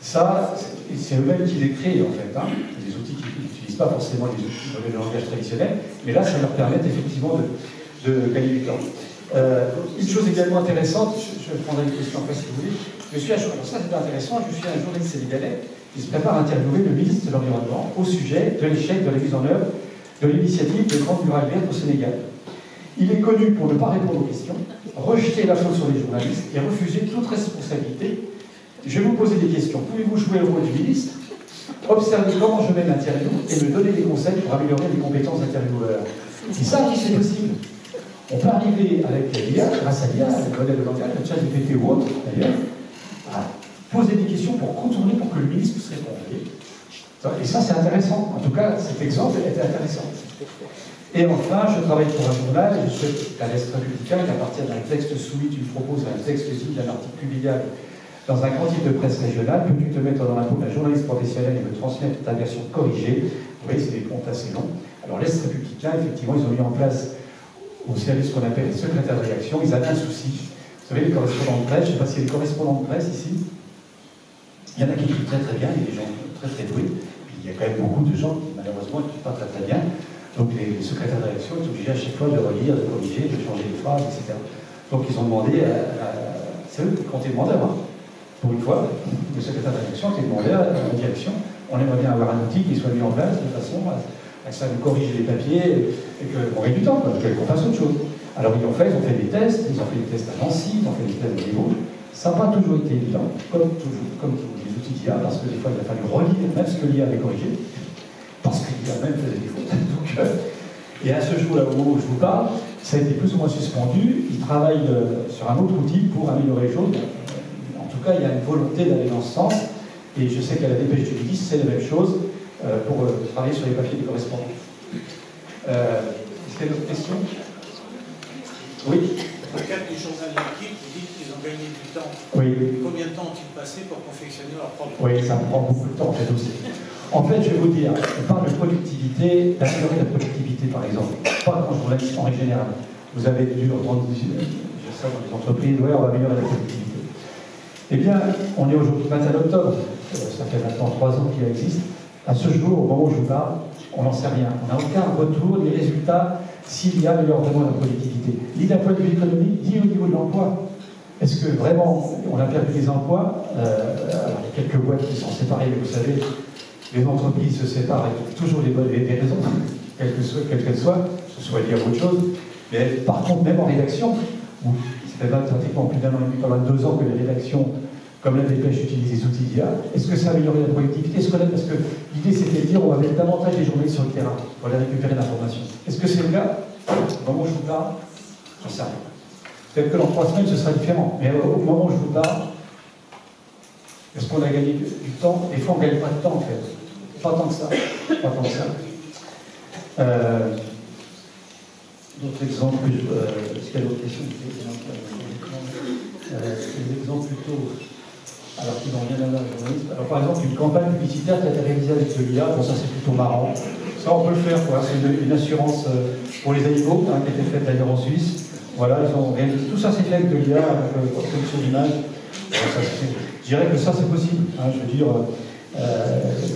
Ça, c'est eux-mêmes qui les créent en fait. C'est des outils qui n'utilisent pas forcément les outils de langage traditionnel, mais là, ça leur permet effectivement de gagner du temps. Une chose également intéressante, je prendrai une question après si vous voulez. Alors ça c'est intéressant, je suis un journaliste sénégalais qui se prépare à interviewer le ministre de l'Environnement au sujet de l'échec de la mise en œuvre de l'initiative de Grande Muraille Verte au Sénégal. Il est connu pour ne pas répondre aux questions, rejeter la faute sur les journalistes et refuser toute responsabilité. Je vais vous poser des questions. Pouvez-vous jouer le rôle du ministre, observer comment je mène l'interview et me donner des conseils pour améliorer les compétences d'intervieweur? Et ça, oui, c'est possible. On peut arriver avec l'IA, grâce à l'IA, le modèle de langage, le ChatGPT ou autre, d'ailleurs, à poser des questions pour contourner, pour que le ministre puisse répondre. Et ça, c'est intéressant. En tout cas, cet exemple était intéressant. Et enfin, je travaille pour un journal, et je souhaite qu'à l'Est républicain, qu'à partir d'un texte soumis, tu me proposes un texte digne d'un article publiable dans un grand type de presse régionale, peux-tu te mettre dans la peau d'un journaliste professionnel et me transmettre ta version corrigée? Vous voyez, c'est des comptes assez longs. Alors, l'Est républicain, effectivement, ils ont mis en place au service qu'on appelle les secrétaires de rédaction, ils avaient un souci. Vous savez, les correspondants de presse, je ne sais pas s'il y a des correspondants de presse ici. Il y en a qui écrivent très très bien, il y a des gens très très doués. Puis il y a quand même beaucoup de gens qui, malheureusement, n'écrivent pas très très bien. Donc les secrétaires de rédaction sont obligés à chaque fois de relire, de corriger, de changer les phrases, etc. Donc ils ont demandé c'est eux qui ont demandé à moi. Pour une fois, le secrétaire de rédaction a demandé à la direction, on aimerait bien avoir un outil qui soit mis en place de façon à ça nous corrige les papiers et qu'on gagne du temps, qu'on fasse autre chose. Alors ils ont fait des tests, ils ont fait des tests à Nancy, ils ont fait des tests à Limoges. Ça n'a pas toujours été évident, comme toujours, comme les outils d'IA, parce que des fois il a fallu relire même ce que l'IA avait corrigé, parce que l'IA même faisait des fautes. Donc, et à ce jour-là, au moment où je vous parle, ça a été plus ou moins suspendu. Ils travaillent sur un autre outil pour améliorer les choses. En tout cas, il y a une volonté d'aller dans ce sens, et je sais qu'à la dépêche du midi, c'est la même chose. Pour travailler sur les papiers des correspondants. Est-ce qu'il y a d'autres questions? Oui. Dans le cadre du journal L'équipe, vous dites qu'ils ont gagné du temps. Oui. Combien de temps ont-ils passé pour confectionner leur propre? Oui, ça prend beaucoup de temps en fait aussi. En fait, je vais vous dire, on parle de productivité, d'améliorer la productivité par exemple. Pas quand journaliste en règle générale. Vous avez dû entendre, je sais, dans les entreprises, ouais, on va améliorer la productivité. Eh bien, on est aujourd'hui 21 octobre, ça fait maintenant 3 ans qu'il existe. À ce jour, au moment où je vous parle, on n'en sait rien. On n'a aucun retour des résultats s'il y a améliore vraiment la productivité. Ni d'un point de vue économique, ni au niveau de l'emploi. Est-ce que vraiment on a perdu des emplois? Alors, il y a quelques boîtes qui sont séparées, mais vous savez, les entreprises se séparent avec toujours des raisons, quelles qu'elles soient, que ce soit lié à autre chose. Mais par contre, même en rédaction, où ça fait pratiquement plus d'un an et demi, pas 2 ans que les rédactions comme la dépêche utilise des outils d'IA, est-ce que ça a amélioré la productivité scolaire? Parce que l'idée c'était de dire on va mettre davantage les journalistes sur le terrain pour aller récupérer l'information. Est-ce que c'est le cas? Au moment où je vous parle, j'en sais rien. Peut-être que dans 3 semaines ce sera différent, mais au moment où je vous parle, est-ce qu'on a gagné du temps? Des fois on ne gagne pas de temps en fait. Pas tant que ça. Pas tant que ça. D'autres exemples, est-ce qu'il y a d'autres questions? Des exemples plutôt. Alors qui n'ont rien à voir avec le journalisme. Alors par exemple, une campagne publicitaire qui a été réalisée avec de l'IA, bon ça c'est plutôt marrant. Ça on peut le faire, quoi. C'est une assurance pour les animaux, qui a été faite d'ailleurs en Suisse. Voilà, ils ont réalisé. Tout ça c'est fait avec de l'IA, avec la production d'image. Je dirais que ça c'est possible. Je veux dire,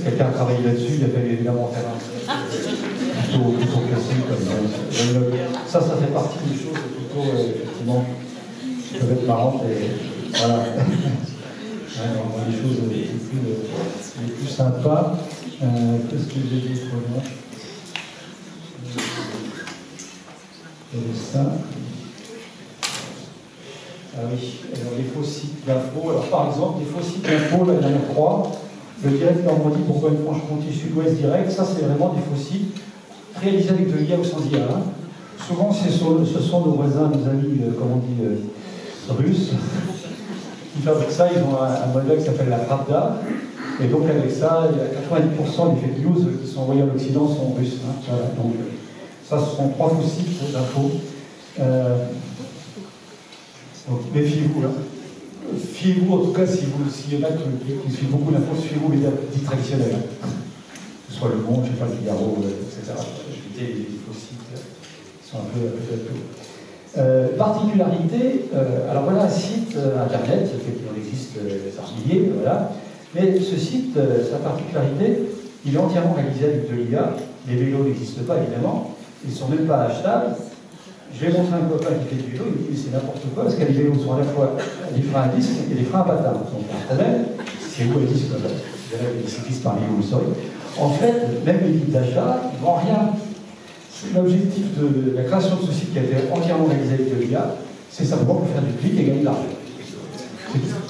quelqu'un a travaillé là-dessus, il a fallu évidemment faire un plutôt classique comme ça fait partie des choses plutôt effectivement qui peuvent être marrantes et voilà. Les choses les plus sympas. Qu'est-ce que j'ai dit autrement? Ça. Ah oui, alors les faux sites d'info. Alors par exemple, les faux sites d'info, la dernière 3, le direct Normandie, Bourgogne-Franche-Comté, Sud-Ouest direct, ça c'est vraiment des faux sites réalisés avec de l'IA ou sans IA. Souvent ce sont nos voisins, nos amis, comment on dit, russes. Qui fabriquent ça, ils ont un modèle qui s'appelle la Pravda, et donc avec ça, il y a 90% des fake news qui sont envoyés à l'Occident sont russes. Voilà. Donc ça, ce sont 3 faux sites d'infos. Donc méfiez-vous. fiez-vous, en tout cas, s'il y en a qui suivent beaucoup l'info, fiez-vous aux médias dits traditionnels. Que ce soit Le Monde, je ne sais pas, Le Figaro, etc. Évitez les faux sites qui sont un peu particularité, alors voilà un site internet, effectivement il existe par milliers, voilà. Mais ce site, sa particularité, il est entièrement réalisé avec de l'IA. Les vélos n'existent pas évidemment, ils ne sont même pas achetables. Je vais montrer un copain qui fait du vélo, il me dit c'est n'importe quoi, parce que les vélos sont à la fois des freins à disque et des freins à patins. Donc très bien, c'est où à disque, il y a des cyclistes parmi vous, le saurez. En fait, même les guides d'achat ne vendent rien. L'objectif de la création de ce site qui a été entièrement réalisé avec de l'IA, c'est simplement pour faire du clic et gagner de l'argent.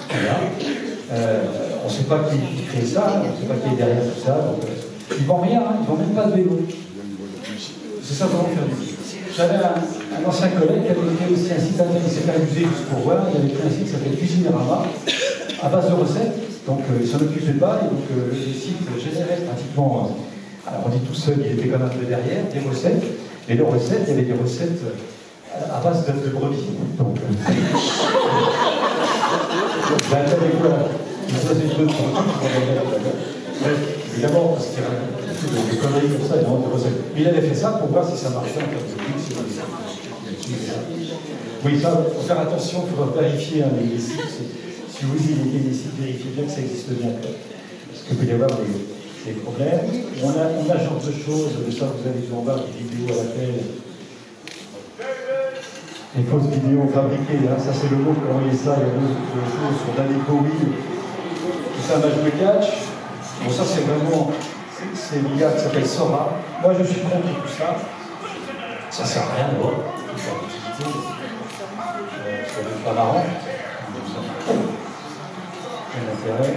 Voilà. On ne sait pas qui crée ça, on ne sait pas qui est derrière tout ça. Donc, ils ne vendent rien, ils ne vendent même pas de vélo. C'est simplement faire du clic. J'avais un ancien collègue qui avait créé aussi un site internet, il s'est fait amuser juste pour voir, il avait créé un site qui s'appelle Cuisinérama, à base de recettes, donc il ne s'en occupait pas, et donc le site générait pratiquement. Alors on dit tout seul, il était quand même un peu derrière, des recettes, et les recettes, il y avait des recettes à base d'œufs de brebis. Donc, évidemment, parce qu'il y a des conneries comme ça, il y a des recettes. Mais il avait fait ça pour voir si ça marchait en termes de prix. Oui, ça, il faut faire attention, il faudra vérifier les sites. Si vous utilisez des sites, vérifiez bien que ça existe bien. Parce qu'il peut y avoir des problèmes. On a ce genre de choses, ça vous avez vu en bas, des vidéos à laquelle les fausses vidéos fabriquées, hein, ça c'est le mot pour envoyer ça, il y a deux choses sur David Bowie, qui fait un match de catch. Bon, ça c'est vraiment, c'est l'IA qui s'appelle Sora. Moi je suis contre tout ça. Ça sert à rien de voir. C'est pas marrant. Quel intérêt.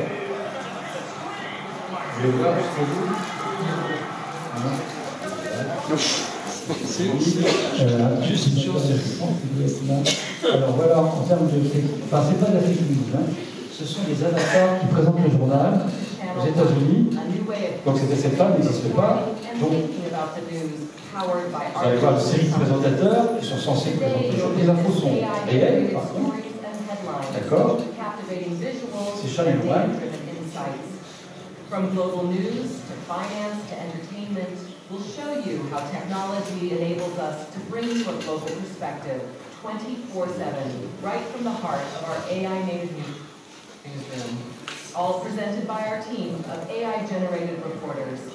Vous voulez voir jusqu'au bout? Juste une chose. Alors voilà, en termes de fake, enfin c'est pas de la fake news, hein. Ce sont des avatars qui présentent le journal aux États-Unis. Donc cette femme n'existe pas. Donc vous allez voir une série de présentateurs qui sont censés présenter le journal. Les infos sont réelles, par contre. D'accord. C'est Shine One. From global news to finance to entertainment, we'll show you how technology enables us to bring you a global perspective 24/7, right from the heart of our AI native newsroom. All presented by our team of AI-generated reporters.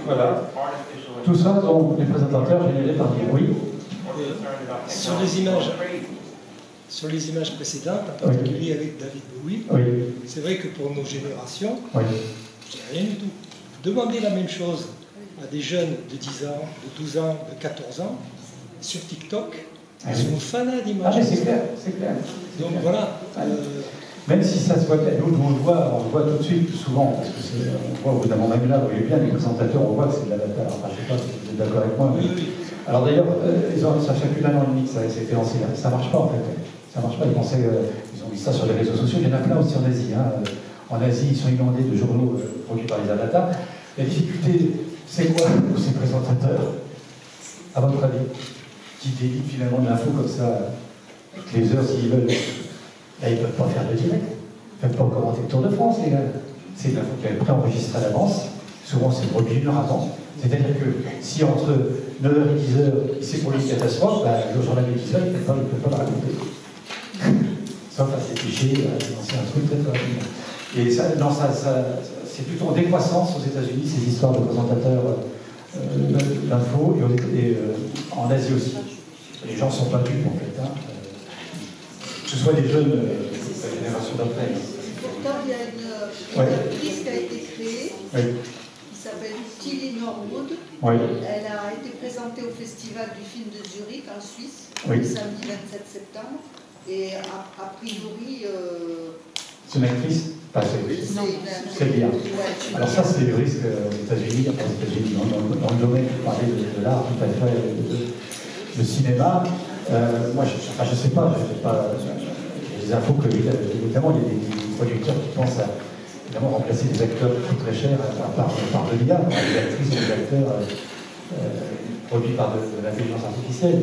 Voilà. Tout ça, donc, les présentateurs générés par des bruits. Sur les images précédentes, en particulier avec David Bowie, c'est vrai que pour nos générations, c'est rien du tout. Demandez la même chose à des jeunes de 10 ans, de 12 ans, de 14 ans, sur TikTok, ils sont fanats d'images. Ah mais c'est clair, c'est clair. Donc voilà. Même si ça se voit, nous on le voit tout de suite, souvent, parce que on voit au bout d'un moment, même là, vous voyez bien, les présentateurs, on voit que c'est de l'avatar. Enfin, je ne sais pas si vous êtes d'accord avec moi, mais... Alors d'ailleurs, ça fait plus d'un an et demi que ça a été lancé, ça ne marche pas en fait. Ça marche pas, ils pensaient, ils ont mis ça sur les réseaux sociaux, il y en a plein aussi en Asie. Hein. En Asie, ils sont inondés de journaux produits par les avatars. La difficulté, c'est quoi pour ces présentateurs, à votre avis, qui délitent finalement de l'info comme ça, toutes les heures s'ils veulent? Là, ils ne peuvent pas faire de direct. Ils ne peuvent pas commenter le Tour de France, les gars. C'est une info qui est préenregistrée à l'avance. Souvent, c'est produit une heure avant. C'est-à-dire que si entre 9h et 10h, c'est pour une catastrophe, le journal de 10h, il ne peut pas la raconter. Sauf à s'afficher, c'est un truc très très rapidement. Et ça, c'est plutôt en décroissance aux États-Unis, ces histoires de présentateurs d'infos, et en Asie aussi. Les gens ne sont pas dupes en fait. Hein. Que ce soit les jeunes de la génération d'après. Pourtant, il y a une actrice qui a été créée, qui s'appelle Tilly Norwood. Elle a été présentée au Festival du film de Zurich en Suisse, le samedi 27 septembre. Et a priori... C'est une actrice? C'est bien. Alors ça, c'est le risque aux États-Unis, dans le domaine, vous parlez de l'art, tout à fait, le cinéma. Moi, je ne sais pas, il y a des infos que, évidemment, il y a des producteurs qui pensent à évidemment remplacer des acteurs qui coûtent très cher par de l'IA, par des actrices et des acteurs produits par de l'intelligence artificielle.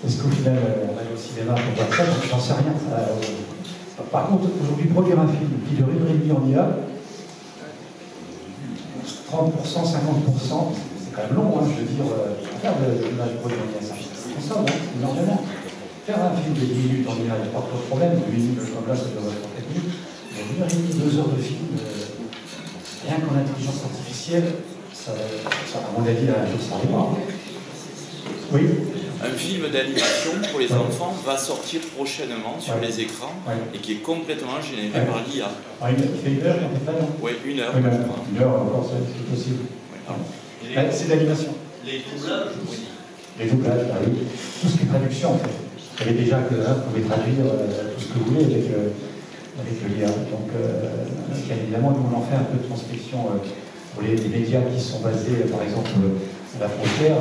Est-ce qu'au final, on va au cinéma pour voir ça? J'en sais rien. Par contre, aujourd'hui, produire un film qui dure 1h30 en IA, 30%, 50%, c'est quand même long, hein, je veux dire, faire de l'image produite en IA, ça consomme, hein, énormément. Faire un film de 10 minutes en IA, il n'y a pas trop de problème, de 8 minutes comme là, ça doit être 4 minutes, mais 1h30, 2 heures de film, rien qu'en intelligence artificielle, ça, à mon avis, la chose, ça arrivera. Oui. Un film d'animation pour les enfants va sortir prochainement sur les écrans et qui est complètement généré par l'IA. Il fait 1 heure, il fait pas long. Oui, 1 heure. 1 heure encore, c'est possible. C'est l'animation. Les doublages aussi. Les doublages, bah oui. Tout ce qui est traduction, en fait. Vous savez déjà que là, vous pouvez traduire tout ce que vous voulez avec le l'IA. Donc, bien évidemment, nous, on en fait un peu de transcription pour les médias qui sont basés, par exemple, à la frontière.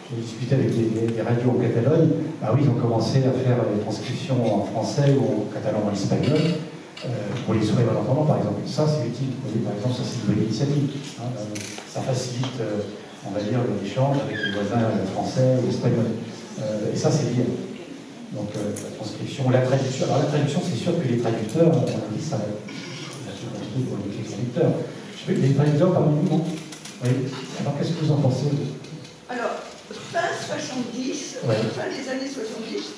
J'ai discuté avec des radios en Catalogne, bah oui, ils ont commencé à faire des transcriptions en français ou en catalan ou en espagnol pour les sourds malentendants, par exemple. Ça, c'est utile. Vous voyez, par exemple, ça, c'est une bonne initiative. Hein, ça facilite, on va dire, l'échange avec les voisins français ou espagnols. Et ça, c'est bien. Donc, la transcription, la traduction. Alors, la traduction, c'est sûr que les traducteurs, on a dit ça, c'est compliqué pour les traducteurs. Les traducteurs, parmi nous, non? Oui. Alors, qu'est-ce que vous en pensez? Alors, fin 70, fin des années 70,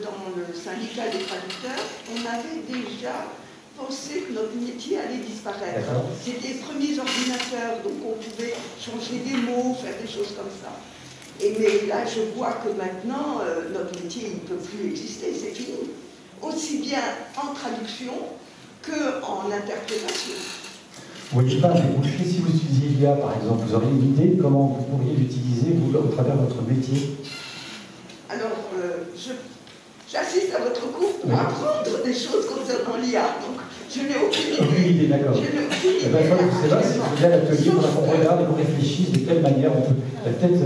dans le syndicat des traducteurs, on avait déjà pensé que notre métier allait disparaître. C'était les premiers ordinateurs, donc on pouvait changer des mots, faire des choses comme ça. Mais là, je vois que maintenant, notre métier ne peut plus exister, c'est fini. Aussi bien en traduction qu'en interprétation. Vous voyez pas, si vous utilisiez l'IA, par exemple, vous auriez une idée comment vous pourriez l'utiliser au travers de votre métier? Alors, j'assiste à votre cours pour apprendre des choses concernant l'IA. Donc, je n'ai aucune idée. Aucune idée, d'accord. Je n'ai aucune idée. C'est là, si vous avez l'atelier, on regarde et qu'on réfléchisse de quelle manière on peut. Il y a peut-être,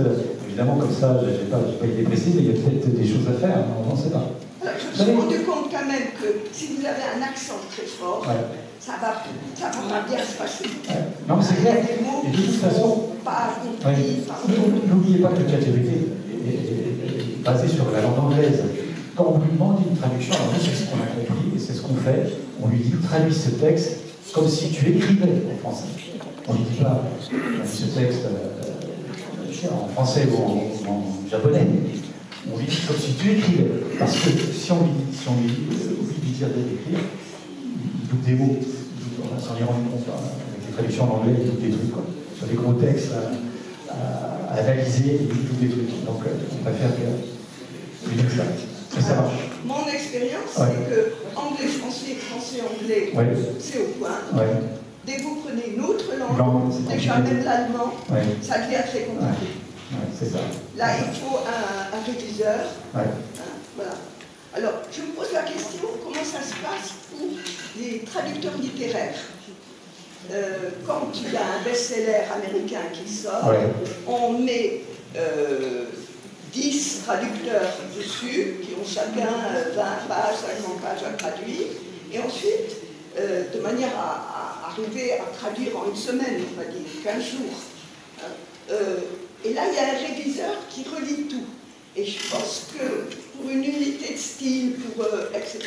évidemment, comme ça, je n'ai pas idée précise, mais il y a peut-être des choses à faire, on n'en sait pas. Alors, je me suis rendu compte quand même que si vous avez un accent très fort, ça va pas bien se passer. Non, mais c'est clair. Il y a des mots et de toute façon, pas compris. n'oubliez pas que le ChatGPT est basé sur la langue anglaise. Quand on lui demande une traduction, alors nous, c'est ce qu'on a compris et c'est ce qu'on fait. On lui dit traduis ce texte comme si tu écrivais en français. On ne lui dit pas ce texte en français ou en japonais. On lui dit comme si tu écrivais. Parce que si on lui oublie de dire d'écrire, il doute des mots. On s'en est rendu compte avec les traductions en anglais, il doute des trucs. Quoi. Sur des gros textes à analyser, il doute des trucs. Donc on préfère que ça marche. Mon expérience, c'est que anglais-français, français-anglais, c'est au point. Dès que vous prenez une autre langue, déjà même l'allemand, ça devient très compliqué. C'est ça. Là, il faut un réviseur. Voilà. Alors, je me pose la question, comment ça se passe pour les traducteurs littéraires? Quand il y a un best-seller américain qui sort, on met 10 traducteurs dessus, qui ont chacun 20 pages, 50 pages à traduire, et ensuite, de manière à arriver à traduire en une semaine, on va dire, 15 jours. Et là, il y a un réviseur qui relit tout. Et je pense que pour une unité de style, etc.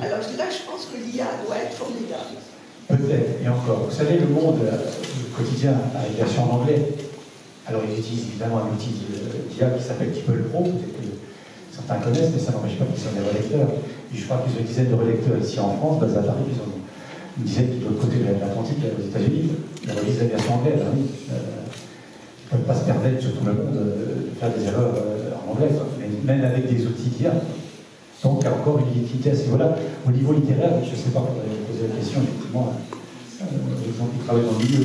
Alors là, je pense que l'IA doit être formidable. Peut-être, et encore. Vous savez, le monde quotidien a une version en anglais. Alors, ils utilisent évidemment un outil d'IA qui s'appelle Keeple Pro, peut-être que certains connaissent, mais ça n'empêche pas qu'ils soient des relecteurs. Et je crois qu'ils ont une dizaine de relecteurs ici en France, basés à Paris, ils ont une dizaine qui est de l'autre côté de l'Atlantique, aux États-Unis. Ils relisent la version anglaise, oui. Ils ne peuvent pas se permettre sur tout le monde de faire des erreurs en anglais, mais même avec des outils d'IA. Donc il y a encore une utilité à ce niveau-là. Au niveau littéraire, je ne sais pas, vous avez posé la question, effectivement, les gens qui travaillent dans le milieu.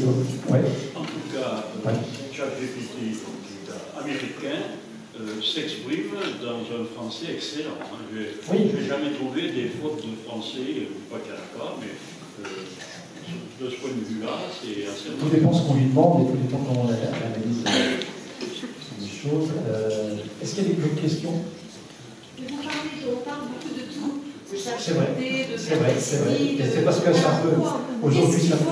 En tout cas, ChatGPT, américain, s'exprime dans un français excellent. Je n'ai jamais trouvé des fautes de français, pas qu'il y en a pas, mais de ce point de vue-là, c'est assez... Tout dépend ce qu'on lui demande et tout dépend comment on analyse les choses. Est-ce qu'il y a d'autres questions? On parle beaucoup de tout. C'est vrai. C'est parce que c'est un peu... Aujourd'hui, c'est un peu...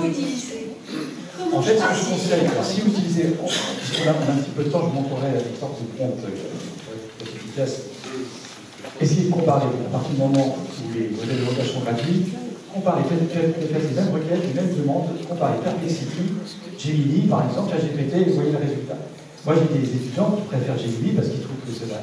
En fait, ce que je conseille, si vous utilisez... Puisqu'on a un petit peu de temps, je montrerai la sorte de prompt efficace. essayez de comparer, à partir du moment où les modèles de langage sont gratuits, comparez, faites les mêmes requêtes, les mêmes demandes, comparez Perplexity, Gemini, par exemple, ChatGPT, et vous voyez le résultat. Moi, j'ai des étudiants qui préfèrent Gemini parce qu'ils trouvent que c'est là.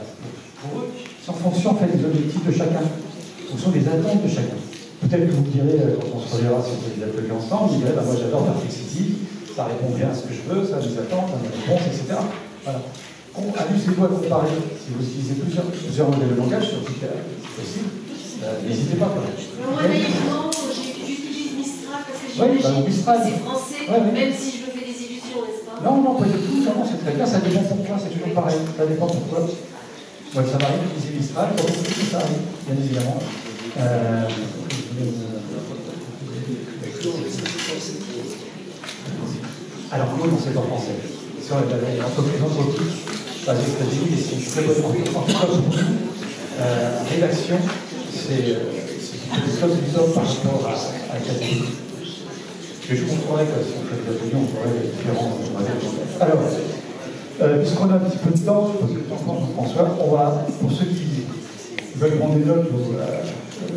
Pour eux, c'est en fonction en fait, des objectifs de chacun, en fonction des attentes de chacun. Peut-être que vous me direz, quand on se reverra si on fait des ateliers ensemble, vous direz, bah, moi j'adore Perplexity, ça répond bien à ce que je veux, ça a mes attentes, ça a mes réponses, etc. Voilà. Amusez-vous à comparer. Si vous utilisez plusieurs modèles de langage, sur c'est possible, n'hésitez pas. Moi, naïvement, j'utilise Mistral parce que c'est français, même si je me fais des illusions, n'est-ce pas? Non, pas du tout. Non, c'est très bien. Ça dépend pourquoi. C'est toujours pareil. Ça dépend pourquoi. Moi, ça m'arrive d'utiliser Mistral. Pour vous, ça arrive, bien évidemment. Alors, comment c'est en français? Sur l'entreprise, pas des États-Unis, mais c'est une très bonne entreprise. Rédaction, c'est comme du top par rapport à Cathy. Que je comprendrais que si on fait des ateliers, on pourrait être différents. Alors, puisqu'on a un petit peu de temps, je pose le temps pour Jean-François, on va, pour ceux qui veulent prendre des notes,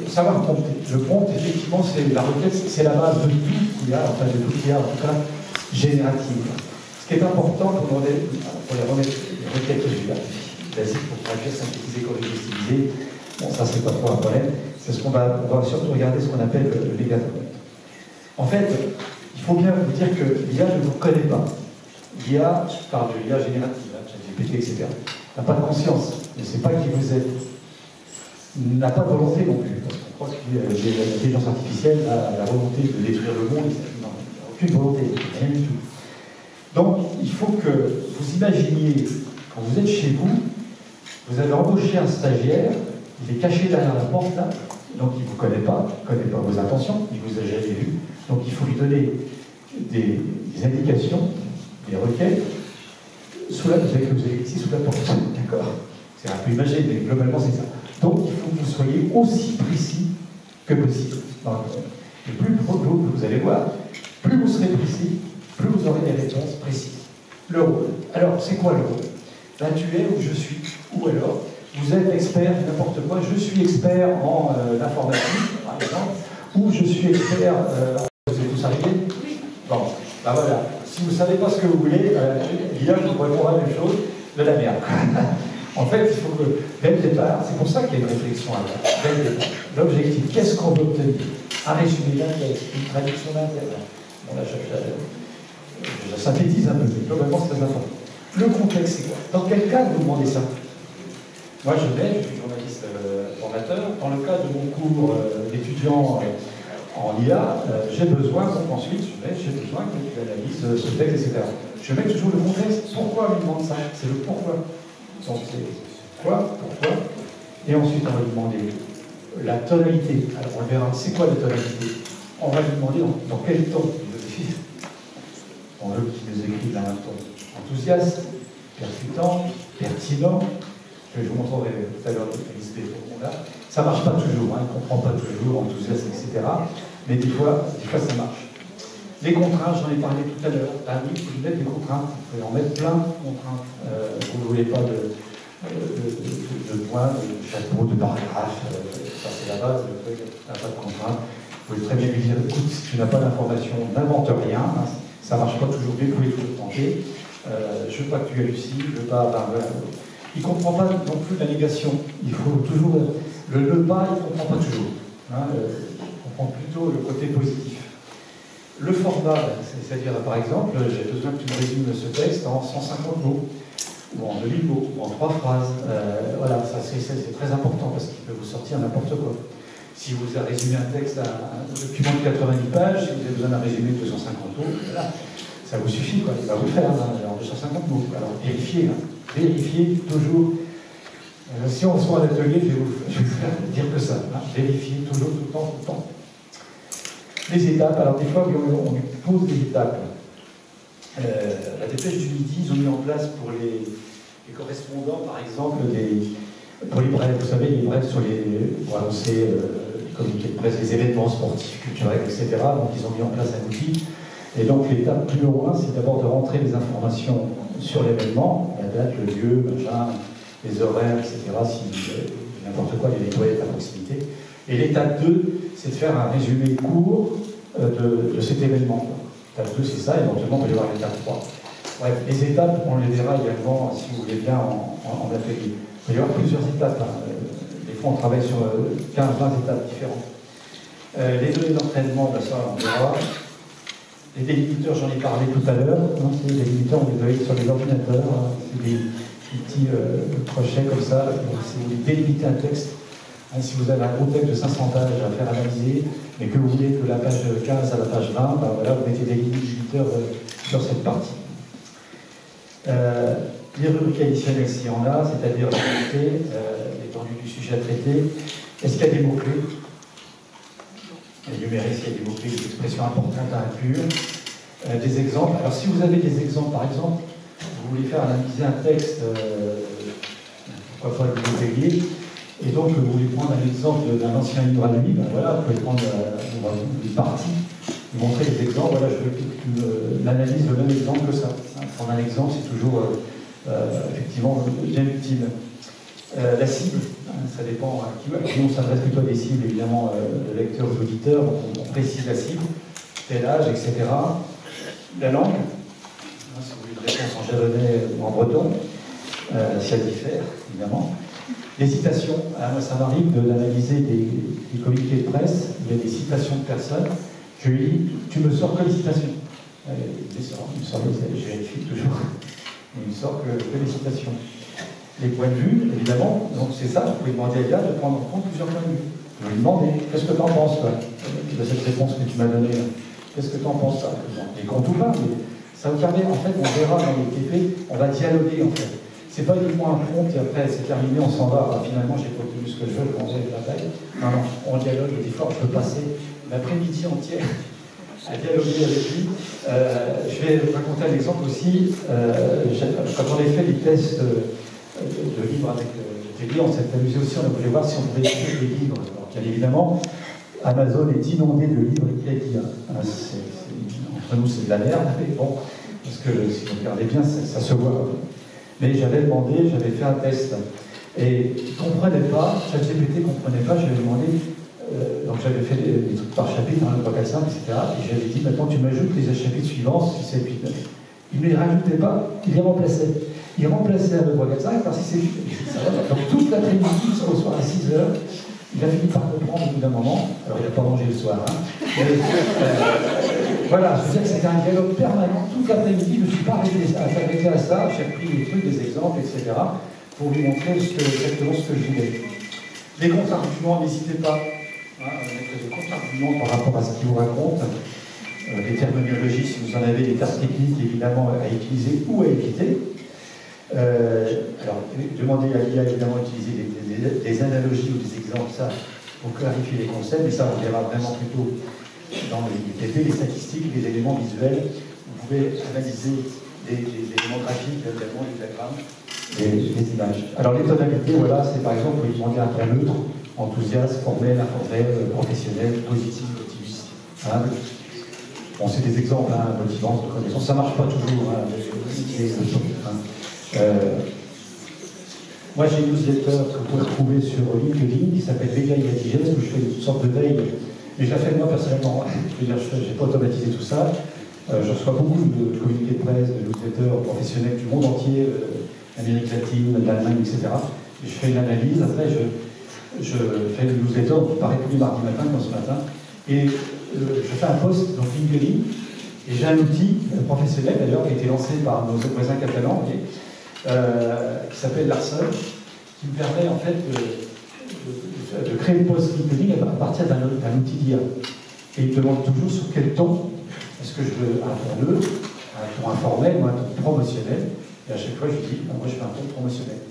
savoir prompter. Le prompt, effectivement, c'est la requête, c'est la base de tout qu'il y a, enfin de tout qu'il y a, en tout cas, générative. Ce qui est important pour les requêtes basiques, pour traduire, synthétiser, corriger, styliser, bon, ça, c'est pas trop un problème, c'est ce qu'on va surtout regarder ce qu'on appelle le mégaphone. En fait, il faut bien vous dire que l'IA ne vous connaît pas. L'IA, je parle de l'IA générative, ChatGPT, etc., n'a pas de conscience, ne sait pas qui vous êtes, n'a pas de volonté non plus, parce qu'on croit que l'intelligence artificielle a la volonté de détruire le monde, non, aucune volonté, rien du tout. Donc, il faut que vous imaginiez, quand vous êtes chez vous, vous avez embauché un stagiaire, il est caché derrière la porte, là, donc il ne vous connaît pas vos intentions, il ne vous a jamais vu, donc il faut lui donner des indications, des requêtes, vous avez ici sous la porte, d'accord? C'est un peu imagé, mais globalement c'est ça. Donc il faut que vous soyez aussi précis que possible. Et plus vous allez voir, plus vous serez précis, plus vous aurez des réponses précises. Le rôle. Alors, c'est quoi le rôle? Là, tu es où je suis. Ou alors, vous êtes expert n'importe quoi. Je suis expert en informatique, par exemple. Ou je suis expert... vous êtes tous arrivés? Oui. Bon, ben voilà. Si vous ne savez pas ce que vous voulez, l'IA vous répondra la même chose, de la merde. En fait, il faut que, dès le départ, c'est pour ça qu'il y a une réflexion à faire. Dès le départ. L'objectif, qu'est-ce qu'on veut obtenir? Un résumé d'un texte, une traduction d'un texte. Bon, là, je synthétise un peu, mais globalement, c'est très important. Le contexte, c'est quoi? Dans quel cas vous demandez ça? Moi, je suis journaliste formateur. Dans le cadre de mon cours d'étudiant en IA, j'ai besoin, donc ensuite, j'ai besoin que tu analyses ce texte, etc. Je mets toujours le contexte. Pourquoi on lui demande ça? C'est le pourquoi. Donc, c'est quoi, pourquoi. Et ensuite, on va lui demander la tonalité. Alors, on verra, c'est quoi la tonalité? On va lui demander dans quel ton il veut écrire. On veut qu'il nous écrive dans un ton enthousiaste, percutant, pertinent. Je vous montrerai tout à l'heure la liste des là. Ça ne marche pas toujours, il ne comprend pas toujours, enthousiaste, etc. Mais des fois ça marche. Les contraintes, j'en ai parlé tout à l'heure. Ah oui, il faut mettre des contraintes. Vous pouvez en mettre plein de contraintes. Vous ne voulez pas de points, de chapeaux, de paragraphes. Ça, c'est la base. Il n'y a pas de contraintes. Vous pouvez très bien lui dire, écoute, si tu n'as pas d'information, n'invente rien. Hein, ça ne marche pas toujours bien, vous pouvez toujours tenter. Je ne veux pas que tu hallucines, je veux pas... voilà. Il ne comprend pas non plus la négation. Il faut toujours... Le ne pas, il ne comprend pas toujours. Hein, il comprend plutôt le côté positif. Le format, c'est-à-dire, par exemple, j'ai besoin que tu me résumes ce texte en 150 mots, ou en 2000 mots, ou en 3 phrases. Voilà, ça c'est très important parce qu'il peut vous sortir n'importe quoi. Si vous résumez un texte, un document de 90 pages, si vous avez besoin d'un résumé de 250 mots, voilà, ça vous suffit, quoi. Il va vous le faire, en 250 mots. Alors vérifiez, vérifiez toujours. Si on se voit à l'atelier, je vais vous faire dire que ça. Vérifiez toujours, tout le temps. Les étapes, alors des fois, on lui pose des étapes. La dépêche du midi, ils ont mis en place pour les correspondants, par exemple, pour les brèves, vous savez, les brèves pour annoncer les communiqués de presse, les événements sportifs, culturels, etc. Donc ils ont mis en place un outil. Et donc l'étape plus loin, c'est d'abord de rentrer les informations sur l'événement, la date, le lieu, machin, les horaires, etc. Si n'importe quoi, les nettoyer à proximité. Et l'étape 2, c'est de faire un résumé court de cet événement. L'étape 2, c'est ça, éventuellement, on peut y avoir l'étape 3. Bref, les étapes, on les verra également, si vous voulez bien, en atelier. Il peut y avoir plusieurs étapes. Des fois, on travaille sur 15-20 étapes différentes. Les données d'entraînement, ben ça, on verra. Les délimiteurs, j'en ai parlé tout à l'heure. Les délimiteurs, on les doit être sur les ordinateurs. C'est des petits crochets comme ça. Si vous voulez délimiter un texte, si vous avez un gros texte de 500 pages à faire analyser, mais que vous voulez que la page 15 à la page 20, ben voilà, vous mettez des délimiteurs sur cette partie. Les rubriques additionnelles, s'il y en a, c'est-à-dire l'étendue du sujet à traiter. Est-ce qu'il y a des mots-clés? Énumérer s'il y a des mots-clés, des expressions importantes à inclure. Des exemples. Alors, si vous avez des exemples, par exemple, vous voulez faire analyser un texte, pourquoi pas du Montpellier, et donc vous voulez prendre un exemple d'un ancien livre à lui, ben voilà, vous pouvez prendre une partie, vous montrer les exemples. Voilà, je veux l'analyse le même exemple que ça. Prendre un exemple, c'est toujours effectivement bien utile. La cible, ça dépend à qui on s'adresse plutôt à des cibles, évidemment, de lecteurs ou d'auditeurs, on précise la cible, tel âge, etc. La langue, si vous voulez une réponse en japonais ou en breton, si elle diffère, évidemment. Les citations, moi ça m'arrive d'analyser des communiqués de presse, il y a des citations de personnes, je lui dis, tu me sors que les citations. Il me sort, je vérifie toujours, il me sort que les citations. Les points de vue, évidemment, donc c'est ça, vous pouvez demander à Elia de prendre en compte plusieurs points de vue. Je vais lui demander, qu'est-ce que tu en penses, toi, de cette réponse que tu m'as donnée? Qu'est-ce que tu en penses, ça? Les comptes ou pas, mais ça vous permet, en fait, on verra dans les TP, on va dialoguer, en fait. C'est pas uniquement un prompt et après c'est terminé, on s'en va. Finalement, j'ai pas obtenu ce que je veux, je m'en vais avec la taille. Non, non, on dialogue, et des fois, je peux passer l'après-midi entier à dialoguer avec lui. Je vais raconter un exemple aussi. Quand on a fait des tests de livres avec Télé, on s'est amusé aussi, on voulait voir si on pouvait écrire des livres. Alors, bien évidemment, Amazon est inondé de livres écrits. Entre nous, c'est de la merde, mais bon, parce que si vous regardez bien, ça se voit. Mais j'avais demandé, j'avais fait un test, et il ne comprenait pas, ChatGPT ne comprenait pas, j'avais demandé, donc j'avais fait des trucs par chapitre, 1, 2, 3, 4, 5, etc. Et j'avais dit, maintenant tu m'ajoutes les chapitres suivants, 6, 7, 8, 9. Il ne les rajoutait pas, il les remplaçait. Il remplaçait 1, 2, 3, 4, 5 par 6, 7, 8. Donc toute l'après-midi, jusqu'au soir à 6 heures, il a fini par comprendre au bout d'un moment. Alors il n'a pas mangé le soir, hein. Voilà, je veux dire que c'était un dialogue permanent. Toute l'après-midi, je ne suis pas arrêté à ça, j'ai repris des trucs, des exemples, etc., pour lui montrer exactement ce que je voulais. Les contre-arguments, n'hésitez pas à mettre des contre-arguments par rapport à ce qu'il vous raconte. Les terminologies, si vous en avez, les termes techniques, évidemment, à utiliser ou à éviter. Alors, demandez à l'IA, évidemment, d'utiliser des analogies ou des exemples, ça, pour clarifier les concepts, mais ça, on verra vraiment plutôt dans les TP, les statistiques, les éléments visuels. Vous pouvez analyser des éléments graphiques, évidemment, les diagrammes, les images. Alors, les tonalités, voilà, c'est par exemple, vous pouvez demander un point neutre, enthousiaste, formel, informel, professionnel, positif, optimiste, humble. Bon, c'est des exemples, hein, motivants, de connaissance. Ça ne marche pas toujours, hein, moi, j'ai une newsletter que vous pouvez trouver sur LinkedIn qui s'appelle Veille Indigène, où je fais une sorte de veille, mais je la fais moi personnellement. Je veux dire, je n'ai pas automatisé tout ça. Je reçois beaucoup de communiqués de presse, de newsletters professionnels du monde entier, Amérique latine, l'Allemagne, etc. Et je fais une analyse, après je fais une newsletter qui paraît tous les mardis matin, comme ce matin, et je fais un post dans LinkedIn, et j'ai un outil professionnel d'ailleurs qui a été lancé par nos voisins catalans, qui s'appelle Larson, qui me permet en fait de créer le post LinkedIn à partir d'un outil d'IA. Et il me demande toujours sur quel ton est-ce que je veux un ton neutre, un ton informel ou un ton promotionnel. Et à chaque fois je dis, moi je fais un ton promotionnel.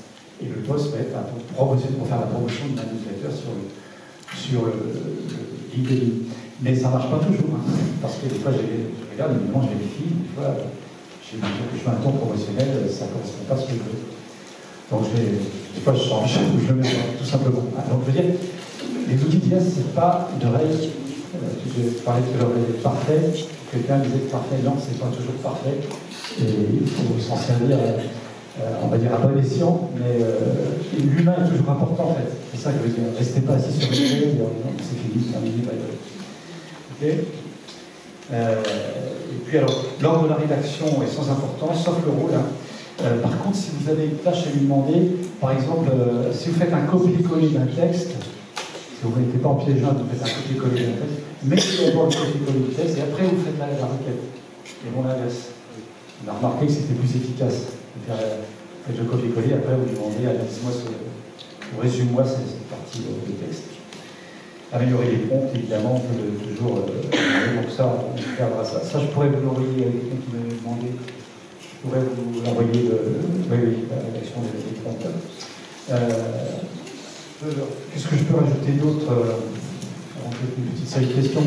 Et le post va être un ton promotionnel pour faire la promotion de ma newsletter sur le LinkedIn. Mais ça ne marche pas toujours, hein, parce que des fois je regarde, évidemment je vérifie, des fois je fais un ton promotionnel, ça ne correspond pas à ce que je veux. Donc des fois je change, ou je le mets pas, tout simplement. Donc je veux dire, les outils d'IA, ce n'est pas une règle. Je parlais de leur règle parfaite, quelqu'un disait que parfait, non, ce n'est pas toujours parfait, et il faut s'en servir on va dire à bon escient, mais l'humain est toujours important en fait. C'est ça que je veux dire. Restez pas assis sur le sujet, c'est fini, c'est terminé, ok. Et puis alors, l'ordre de la rédaction est sans importance, sauf le rôle. Hein. Par contre, si vous avez une tâche à lui demander, par exemple, si vous faites un copier-coller d'un texte, si vous n'êtes pas en piégeant, vous faites un copier-coller d'un texte, mettez d'abord le copier-coller du texte et après vous faites la requête. Et on l'inverse. On a remarqué que c'était plus efficace. Faites le copier-coller, après vous demandez, dis-moi, résume-moi cette partie du texte. Améliorer les prompts, évidemment, on peut toujours donc ça, on perdra ça. Ça, je pourrais vous l'envoyer à quelqu'un qui m'a demandé. Je pourrais vous l'envoyer la rédaction des prompts. Qu'est-ce que je peux rajouter d'autre? Une petite série de questions.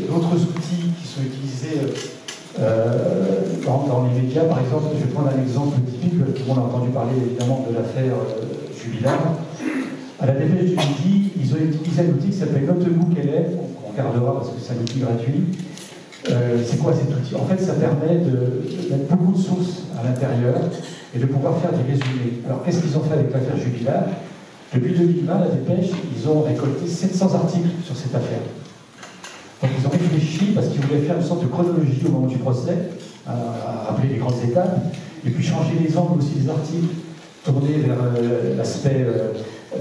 D'autres outils qui sont utilisés dans les médias, par exemple, je vais prendre un exemple typique. Tout le monde a entendu parler évidemment de l'affaire Jubilard. À la dépêche du midi, ils ont utilisé un outil qui s'appelle Notebook LM, qu'on regardera parce que c'est un outil gratuit. C'est quoi cet outil? En fait, ça permet de mettre beaucoup de sources à l'intérieur et de pouvoir faire des résumés. Alors, qu'est-ce qu'ils ont fait avec l'affaire Jubilard? Depuis 2020, la dépêche, ils ont récolté 700 articles sur cette affaire. Donc, ils ont réfléchi parce qu'ils voulaient faire une sorte de chronologie au moment du procès, rappeler les grandes étapes, et puis changer les angles aussi des articles, tourner vers l'aspect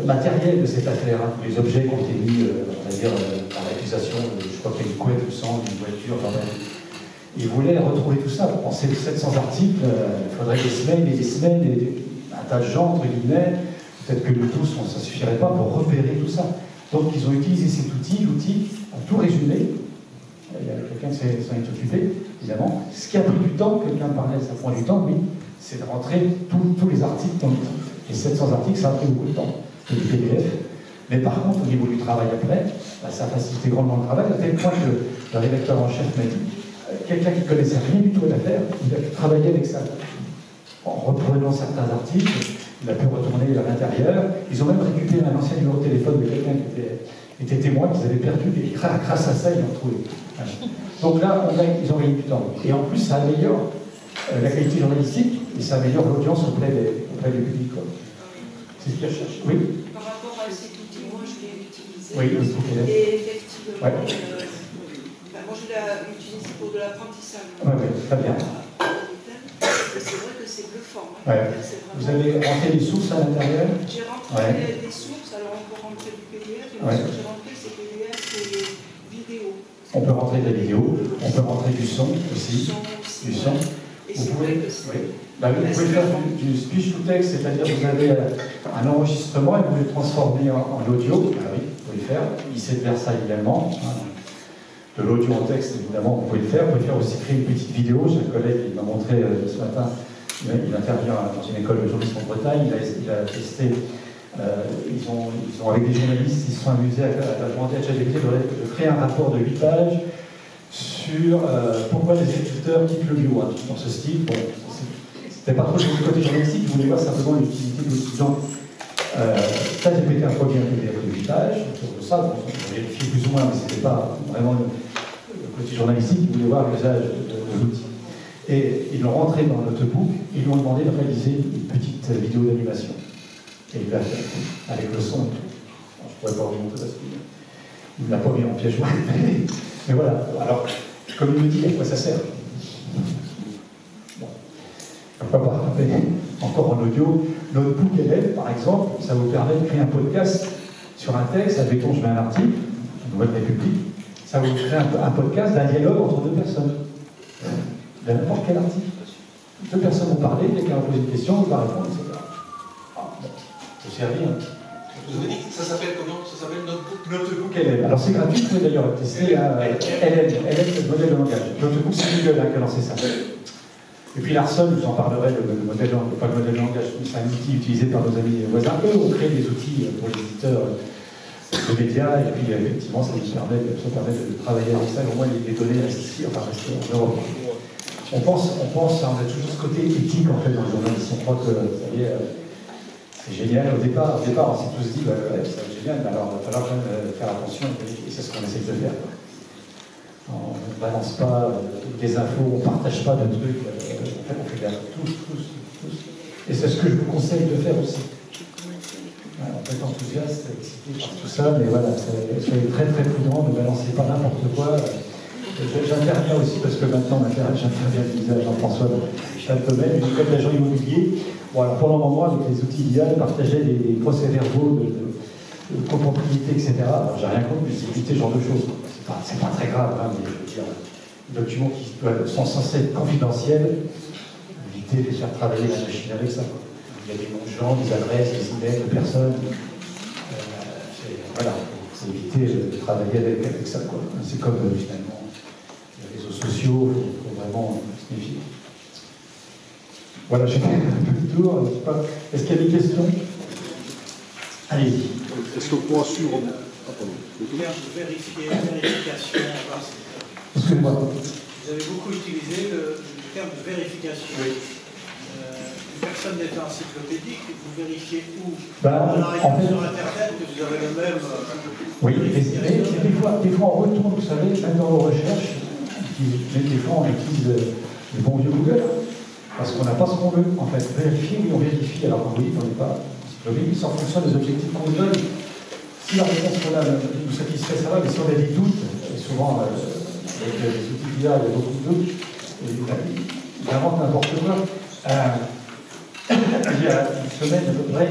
matériel de cette affaire, hein, les objets qui ont été mis, on va dire, par l'accusation, je crois qu'il y a une couette, le sang, une voiture, Ils voulaient retrouver tout ça. Pour ces 700 articles, il faudrait des semaines et des semaines, et un tas de gens, entre guillemets. Peut-être que nous tous, ça ne suffirait pas pour repérer tout ça. Donc ils ont utilisé cet outil, l'outil a tout résumé. Il y a quelqu'un qui s'en est occupé, évidemment. Ce qui a pris du temps, quelqu'un parlait, ça prend du temps, oui, c'est de rentrer tous les articles dans l'outil. Et 700 articles, ça a pris beaucoup de temps. C'est du PDF. Mais par contre, au niveau du travail après, ça a facilité grandement le travail, à tel point que le rédacteur en chef m'a dit quelqu'un qui ne connaissait rien du tout à l'affaire, il a travaillé avec ça. En reprenant certains articles, il a pu retourner à l'intérieur. Ils ont même récupéré un ancien numéro de téléphone de quelqu'un qui était témoin, qu'ils avaient perdu, et grâce à ça, ils l'ont trouvé. Voilà. Donc là, ils ont gagné du temps. Et en plus, ça améliore la qualité journalistique, et ça améliore l'audience auprès du public. C'est ce qu'ils recherchent. Oui. Par rapport à cet outil, moi je l'ai utilisé. Oui, et effectivement, ouais. Moi je l'ai utilisé pour de l'apprentissage. Oui, très bien. C'est vrai que c'est bluffant. Ouais. Vous avez rentré des sources à l'intérieur? J'ai rentré des sources, alors on peut rentrer du PDF, et moi ce que j'ai rentré c'est PDF et vidéo. On peut rentrer des vidéos, on peut rentrer du son aussi. Du son. Vous pouvez, vous pouvez faire du speech to text, c'est-à-dire que vous avez un enregistrement et vous le transformer en audio. Ah oui, vous pouvez le faire. Lycée de Versailles également. De l'audio en texte, évidemment, vous pouvez le faire. Vous pouvez faire aussi créer une petite vidéo. J'ai un collègue qui m'a montré ce matin, il intervient dans une école de journalisme en Bretagne. Il a testé, ils ont, avec des journalistes, ils se sont amusés à demander à ChatGPT de créer un rapport de 8 pages sur pourquoi les éditeurs quittent le bio, hein, dans ce style. Bon, c'était pas trop du côté journalistique, ils voulaient voir simplement l'utilité de l'outil. Donc, ChatGPT a produit un PDF de 8 pages, autour de ça, bon, on vérifié plus ou moins, mais c'était pas vraiment le côté journalistique, ils voulaient voir l'usage de l'outil. Et ils l'ont rentré dans le notebook, ils lui ont demandé de réaliser une petite vidéo d'animation. Et il l'a fait, avec le son et tout. Bon, je pourrais pas vous montrer parce qu'il ne l'a pas mis en piège. Mais voilà, alors, comme il me dit, à quoi ça sert? Bon. Pourquoi pas? Encore en audio, Notebook LM, par exemple, ça vous permet de créer un podcast sur un texte, admettons, je mets un article, Nouvelle République, ça vous crée un podcast d'un dialogue entre deux personnes. De n'importe quel article. Deux personnes vont parler, quelqu'un va poser une question, il va répondre, etc. Ah, bon, ça sert à rien. Vous avez dit que ça s'appelle comment? Ça s'appelle Notebook LM. Alors c'est gratuit, vous pouvez d'ailleurs tester LM, c'est le modèle de langage. Notebook, c'est Google qui a lancé ça. Et puis Larson, je vous en parlerai, le modèle, pas le modèle de langage, c'est un outil utilisé par nos amis voisins. Eux ont créé des outils pour les éditeurs de médias, et puis effectivement, ça permet de travailler avec ça, au moins les données restent ici, enfin rester en Europe. On pense, on a toujours ce côté éthique en fait dans le journalisme. On croit que ça y est, c'est génial. Au départ, on s'est tous dit, c'est génial, mais alors il va falloir quand même faire attention, et c'est ce qu'on essaie de faire. On ne balance pas des infos, on ne partage pas de trucs, en fait on fait tous Et c'est ce que je vous conseille de faire aussi. Voilà, on peut être enthousiaste, excité par tout ça, mais voilà, soyez très très prudents, ne balancez pas n'importe quoi. J'interviens aussi parce que maintenant j'interviens à Jean-François Châteaumet, du code d'agent immobilier. Bon, alors pour le moment, avec les outils d'IA, partager des procès-verbaux de copropriété, etc. Alors j'ai rien contre, mais c'est éviter ce genre de choses. C'est pas très grave, hein, mais je veux dire, les documents qui sont censés être confidentiels, éviter de faire travailler la machine avec ça. Il y a des noms de gens, des adresses, des emails de personnes. Voilà, c'est éviter de travailler avec ça. C'est comme finalement les réseaux sociaux, il faut vraiment se méfier. Voilà, j'ai fait un peu le tour. Est-ce qu'il y a des questions? Allez-y. Est-ce qu'on pourra suivre... Le terme de vérification, excusez-moi. Vous avez beaucoup utilisé le terme de vérification. Oui. Une personne d'état encyclopédique, vous vérifiez où? En arrivant sur Internet, vous avez le même... Oui, mais des fois on retourne, vous savez, même dans nos recherches, mais des fois on utilise le bon vieux Google, parce qu'on n'a pas ce qu'on veut. En fait, vérifier, oui, on vérifie, alors oui, on n'est pas... Oui, c'est en fonction des objectifs qu'on nous donne. Si la réponse qu'on a nous satisfait, ça va, mais si on a des doutes, et souvent avec les outils d'IA, il y a beaucoup de doutes, il invente n'importe quoi. Il y a une semaine à peu près,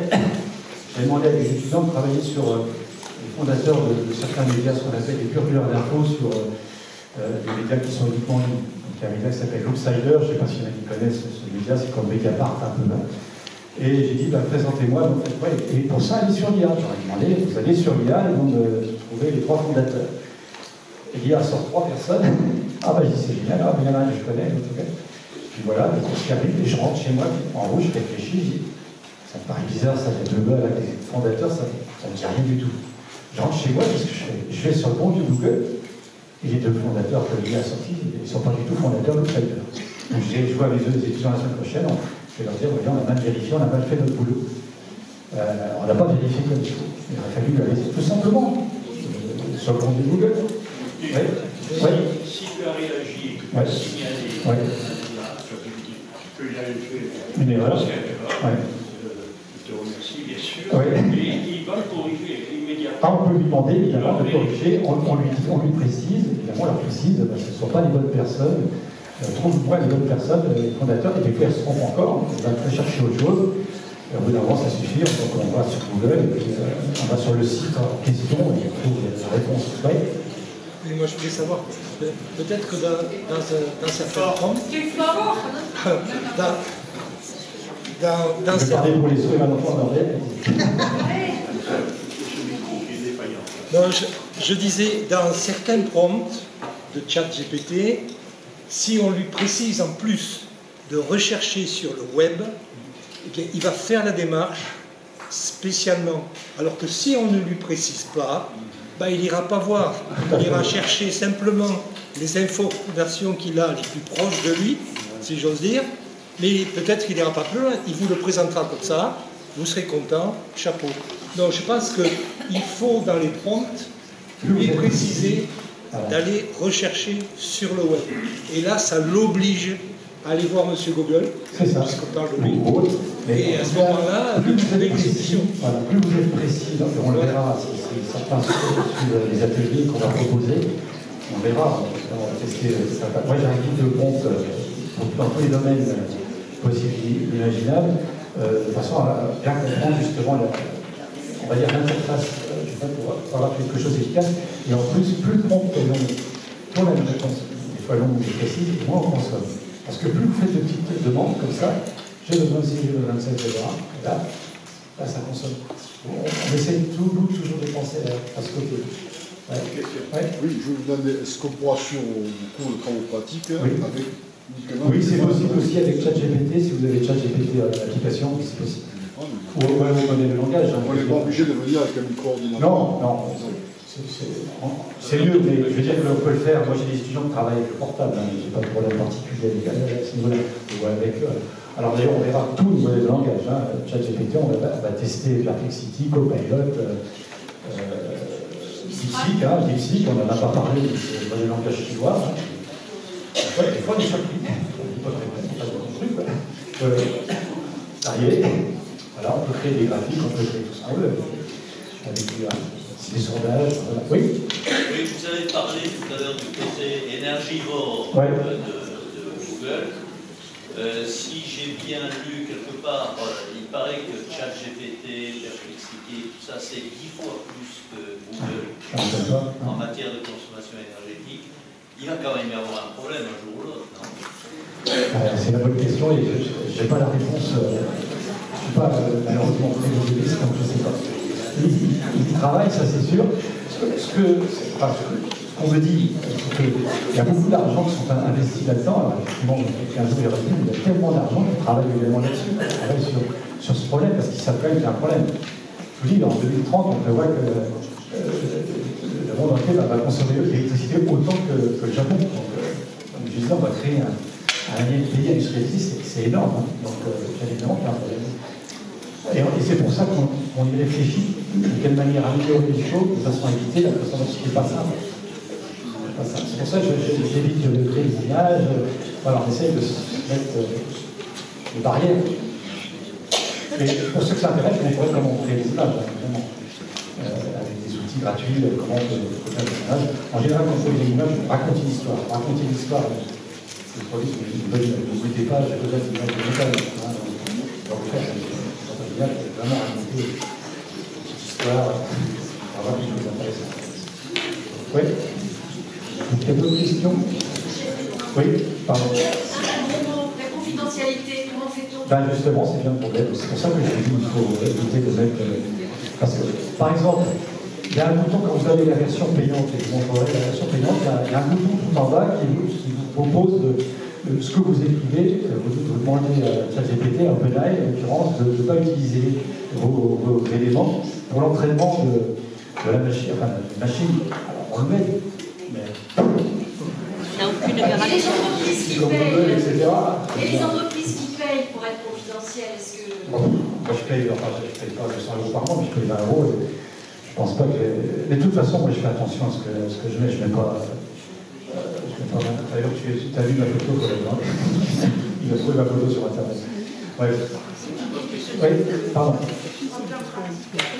j'ai demandé à des étudiants de travailler sur les fondateurs de certains médias, ce qu'on appelle les purgeurs d'infos, sur des médias qui sont uniquement en ligne. Donc il y a un média qui s'appelle L'Outsider, je ne sais pas s'il y en a qui connaissent ce média, c'est comme Mediapart un peu là. Et j'ai dit, présentez-moi. Et pour ça, allez sur l'IA. J'aurais demandé, vous allez sur l'IA et donc trouver les 3 fondateurs. Et l'IA sort 3 personnes. Ah je dis, c'est génial, il y en a un que je connais, en tout cas. Puis voilà, ce qui arrive, et je rentre chez moi, en rouge, je réfléchis, je dis, ça me paraît bizarre, ça fait 2 gars avec les fondateurs, ça ne me dit rien du tout. Je rentre chez moi, qu'est-ce que je fais? Je vais sur le bon vieux Google, et les 2 fondateurs que l'IA a sortis, ils ne sont pas du tout fondateurs de L'Outsider. Donc je vois mes 2 étudiants la semaine prochaine. Je vais leur dire, on a mal vérifié, on a mal fait notre boulot. On n'a pas vérifié comme il faut. Il aurait fallu aller tout simplement sur le compte de Google. Si tu as réagi, signalé qu'il avait fait une erreur, je te remercie bien sûr, et il va le corriger immédiatement. On peut lui demander évidemment de corriger, on lui précise, évidemment on leur précise, ce ne sont pas les bonnes personnes. Trouve-moi les bonnes personnes, les fondateurs, et des fois elles se trompent encore, on va chercher autre chose, et au bout d'un moment ça suffit, donc on va sur Google, et puis on va sur le site en question, et on trouve la réponse. Et moi je voulais savoir, peut-être que dans certains prompts, je parlais pour les souhaits malentendants d'anglais. Non, je disais, dans certains prompts de ChatGPT, si on lui précise en plus de rechercher sur le web, eh bien, il va faire la démarche spécialement. Alors que si on ne lui précise pas, il n'ira pas voir. Il ira chercher simplement les informations qu'il a les plus proches de lui, si j'ose dire, mais peut-être qu'il n'ira pas plus loin. Il vous le présentera comme ça, vous serez content, chapeau. Donc je pense qu'il faut dans les prompts lui préciser d'aller rechercher sur le web. Et là, ça l'oblige à aller voir M. Google, puisqu'on parle de lui. Et à ce moment-là, vous avez une décision. Voilà, plus vous êtes précis, donc on le verra, si certains suivent les ateliers qu'on va proposer, on verra, on va tester. Moi, j'ai un guide de prompt dans tous les domaines possibles et imaginables, de façon à bien comprendre justement on va dire l'interface, pour avoir quelque chose d'efficace. Et en plus, plus le prompt est long, pour la réponse, des fois longue et précise, moins on consomme. Parce que plus vous faites de petites demandes comme ça, j'ai besoin de 6, j'ai besoin de 27, etc. Là, ça consomme. On essaie toujours de penser à ce côté. Oui, je vais vous demander, est-ce qu'on pourra suivre du coup le travail pratique avec uniquement... Oui, c'est possible aussi avec ChatGPT, si vous avez ChatGPT à l'application, c'est possible. Ou vous connaissez le langage. On n'est pas obligé de venir avec un micro-ordinateur. Non. C'est mieux, mais je veux dire qu'on peut le faire. Moi, j'ai des étudiants qui travaillent avec le portable, je n'ai pas de problème particulier avec ce niveau-là. Alors d'ailleurs, on verra tous les modèles de langage. ChatGPT, on va tester Perplexity, Copilot, DeepSeek, on n'en a pas parlé du modèle de langage chinois. Des fois, on est surpris. On ne dit pas très bien, on pas de truc. créer des graphiques, on peut créer tout ce qu'on veut. Avec des sondages, voilà. Oui. Oui, vous avez parlé tout à l'heure du côté énergivore de Google. Si j'ai bien lu quelque part, il paraît que ChatGPT, Perplexity, tout ça, c'est 10 fois plus que Google en matière de consommation énergétique. Il va quand même y avoir un problème un jour ou l'autre, non? C'est la bonne question et je n'ai pas la réponse. Je ne suis pas malheureusement très optimiste, donc je ne sais pas. Il travaille, ça c'est sûr. Ce qu'on me dit, c'est qu'il y a beaucoup d'argent qui sont investis là-dedans. Alors effectivement, 15 jours, il y a tellement d'argent qu'ils travaillent également là-dessus. Ils travaillent sur ce problème parce qu'ils savent quand même qu'il y a un problème. Je vous dis, en 2030, on prévoit que le monde entier va consommer l'électricité autant que le Japon. Donc, comme je disais, on va créer un pays industrialisé, c'est énorme. Hein. Donc, bien évidemment qu'il y a un problème. Et c'est pour ça qu'on y réfléchit de quelle manière améliorer les choses de façon à éviter la consommation. C'est pas simple. C'est pour ça que j'évite de créer des images. Voilà, on essaye de se mettre des barrières. Et pour ceux que ça intéresse, on pourrait comment créer des images, vraiment. Avec des outils gratuits, comment on peut faire des images. En général, quand on fait des images, on raconte une histoire. Raconter une histoire, c'est le produit, vous ne mettez pas, j'ai besoin d'une image de métal. Donc, c'est vraiment raconter une histoire, on va voir des choses intéressantes. Oui? Il y a d'autres questions? Oui? Pardon. La confidentialité, comment fait-on? Ben justement, c'est bien le problème. C'est pour ça que je dis qu'il faut éviter de mettre. Parce que, par exemple, il y a un bouton, quand vous avez la version payante, et je vous montrerai la version payante, il y a un bouton tout en bas qui vous propose ce que vous écrivez. Vous demandez à ChatGPT, à OpenAI, en l'occurrence, de ne pas utiliser vos éléments pour l'entraînement de la machine. Enfin, de la machine. Alors, on le met. Mais... Il n'y a aucune garantie. Et les entreprises qui payent pour être confidentielles, est-ce que... Moi, je paye pas 200 € par mois, mais je paye 20 €. Je pense pas que... Mais de toute façon, moi, je fais attention à ce que je mets. Je mets pas... D'ailleurs, tu as vu ma photo, il a trouvé ma photo sur Internet. Ouais. Oui, pardon.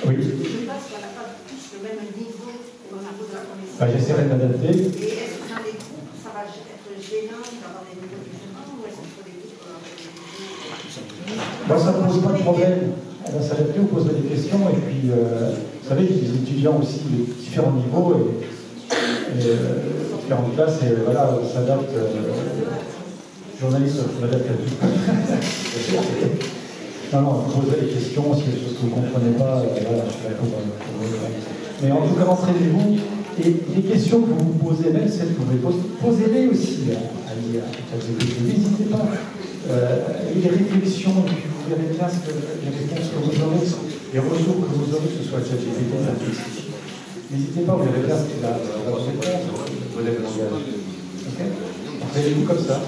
Oui. Je pense qu'on n'a pas tous le même niveau au niveau de la connaissance. J'essaierai de m'adapter. Et est-ce que dans les groupes, ça va être gênant d'avoir des niveaux différents ou est-ce qu'il faut des groupes Moi, ça ne pose pas de problème. On va s'adapter, on poserait des questions et puis, vous savez, les étudiants aussi de différents niveaux et différentes classes et voilà, on s'adapte. Journaliste, on s'adapte à tout. Non, vous poserez des questions, s'il y a des choses que vous ne comprenez pas, voilà, je suis là pour mais en tout cas, entraînez-vous. Et les questions que vous vous posez, même celles que vous posez-les aussi à l'IA. N'hésitez pas. Les réflexions, et puis vous verrez bien les réponses que vous aurez, les retours que vous aurez, que ce soit ChatGPT, n'hésitez pas, vous verrez bien ce qu'il a votre réponse, vos langage. Ok? Entraînez-vous comme ça.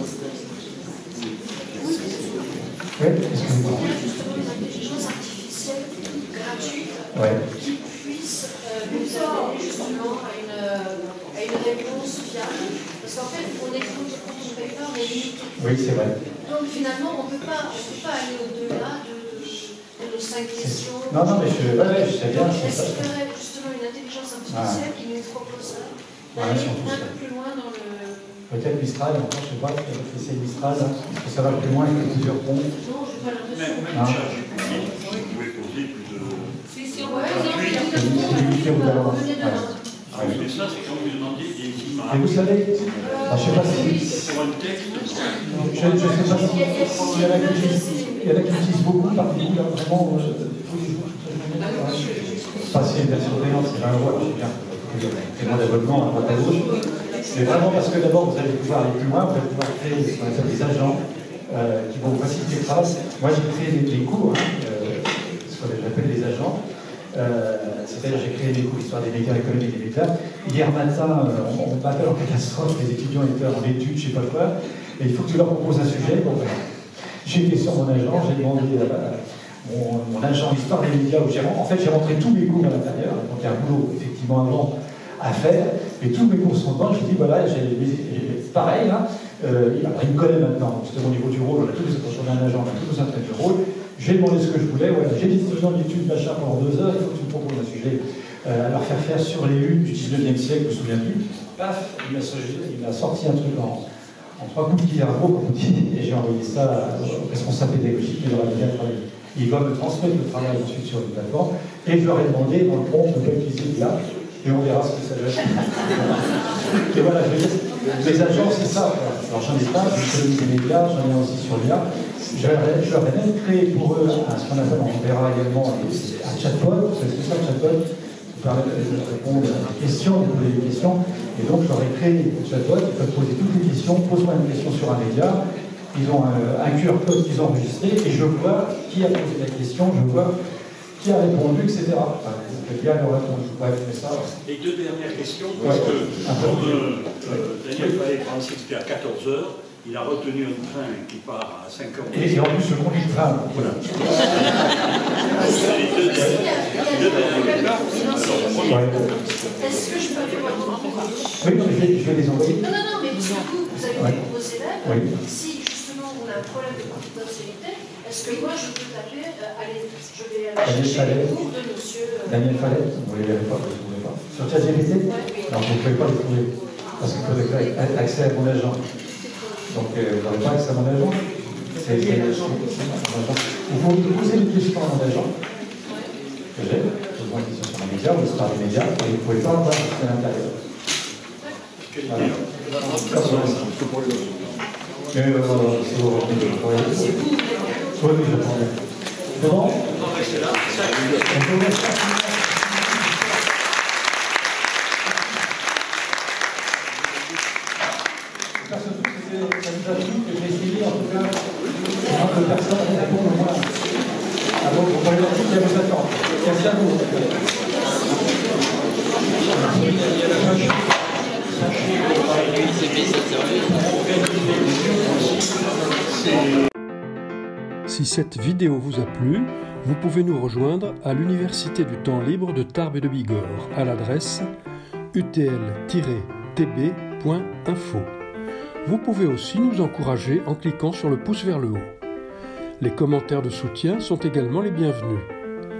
Oui, excusez-moi. Il y a justement des intelligences artificielles gratuites qui puissent nous amener justement à une réponse fiable. Parce qu'en fait, on écoute, quand on ne paye pas, on est limité. Oui, c'est vrai. Donc finalement, on ne peut pas aller au-delà de nos 5 questions. Non, mais je sais bien. Donc, est-ce qu'il y aurait justement une intelligence artificielle qui nous proposerait d'aller un peu plus loin dans le... Peut-être Mistral, encore, je ne sais pas, peut-être essayer Mistral, parce que ça va plus loin avec plusieurs ponts. Non, je n'ai pas l'impression. Même ChatGPT, vous pouvez poser plus de... Si on peut Mais ça, c'est quand vous demandez des images. Et vous savez, je ne sais pas si... Pour un texte, je ne sais pas si il y en a qui utilisent beaucoup, parmi vous, là, vraiment, tous les jours. Passer une version payante, c'est 20 €, je sais bien. Tellement d'abonnements à droite à gauche. C'est vraiment parce que d'abord, vous allez pouvoir aller plus loin, vous allez pouvoir créer ce qu'on appelle des agents qui vont vous faciliter le travail. Moi, j'ai créé des cours, ce qu'on appelle des agents. C'est-à-dire, j'ai créé des cours histoire des médias économiques et des médias. Hier matin, on m'appelle en catastrophe, les étudiants étaient en études, je ne sais pas quoi, et il faut que tu leur proposes un sujet. Bon, j'ai été sur mon agent, j'ai demandé mon agent d'histoire des médias où en fait, j'ai rentré tous mes cours à l'intérieur, donc il y a un boulot effectivement avant à faire, et tous mes cours sont dedans. Je dis voilà, pareil, il me connaît maintenant, justement au niveau du rôle, on a tous les autres, on a un agent, on a tous besoin de rôle. J'ai demandé ce que je voulais, voilà, j'ai des étudiants d'études machin pendant 2 heures, il faut que tu me proposes un sujet à leur faire sur les unes du 19e siècle, je me souviens plus. Paf, il m'a sorti un truc en 3 coups de guillermo, comme on dit, et j'ai envoyé ça au responsable pédagogique qui leur a bien travaillé. Il va me transmettre le travail ensuite sur une plateforme, et je leur ai demandé, dans le prompt, de pas utiliser l'IA, et on verra ce que ça donne. Et voilà, je veux dire, les agences, c'est ça. Alors j'en ai pas, je fais des médias, j'en ai aussi sur l'IA. Je leur ai même créé pour eux ce qu'on appelle, on verra également, un chatbot. C'est ça, un chatbot qui permet de répondre à des questions, de poser des questions. Et donc, je leur ai créé un chatbot, ils peuvent poser toutes les questions, pose-moi une question sur un média. Ils ont un QR code qu'ils ont enregistré et je vois qui a posé la question, je vois qui a répondu, etc. Bien leur répondre. Ouais, ça. Et 2 dernières questions, parce que Daniel Fallet-Francis, c'était à 14h, il a retenu un train qui part à 5h. Et en plus, je conduis le train. Voilà. Est-ce que je peux faire un point? Oui, non, mais je vais les envoyer. Non, mais parce que vous avez des gros élèves, si justement on a un problème de confidentialité, est-ce que moi je peux taper, je vais aller chercher les cours de monsieur... Daniel Fallet, vous ne les verrez pas, vous ne les trouvez pas. Sur ChatGPT? Non, vous ne pouvez pas les trouver. Parce qu'il faut accès à mon agent. Donc, vous n'avez pas accès à mon agent. Vous pouvez poser une question à mon agent. Que j'ai. Je pose une question sur un média, ou sur des médias, et vous ne pouvez pas avoir accès à l'intérieur. Voilà. Mais c'est vous. Oui, je prends bien. C'est bon? En tout cas, de personnes répondent au moins à vos problématiques et à vos attentes. Merci à vous. Si cette vidéo vous a plu, vous pouvez nous rejoindre à l'Université du temps libre de Tarbes et de Bigorre à l'adresse utl-tb.info. Vous pouvez aussi nous encourager en cliquant sur le pouce vers le haut. Les commentaires de soutien sont également les bienvenus.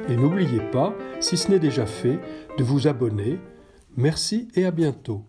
Et n'oubliez pas, si ce n'est déjà fait, de vous abonner. Merci et à bientôt.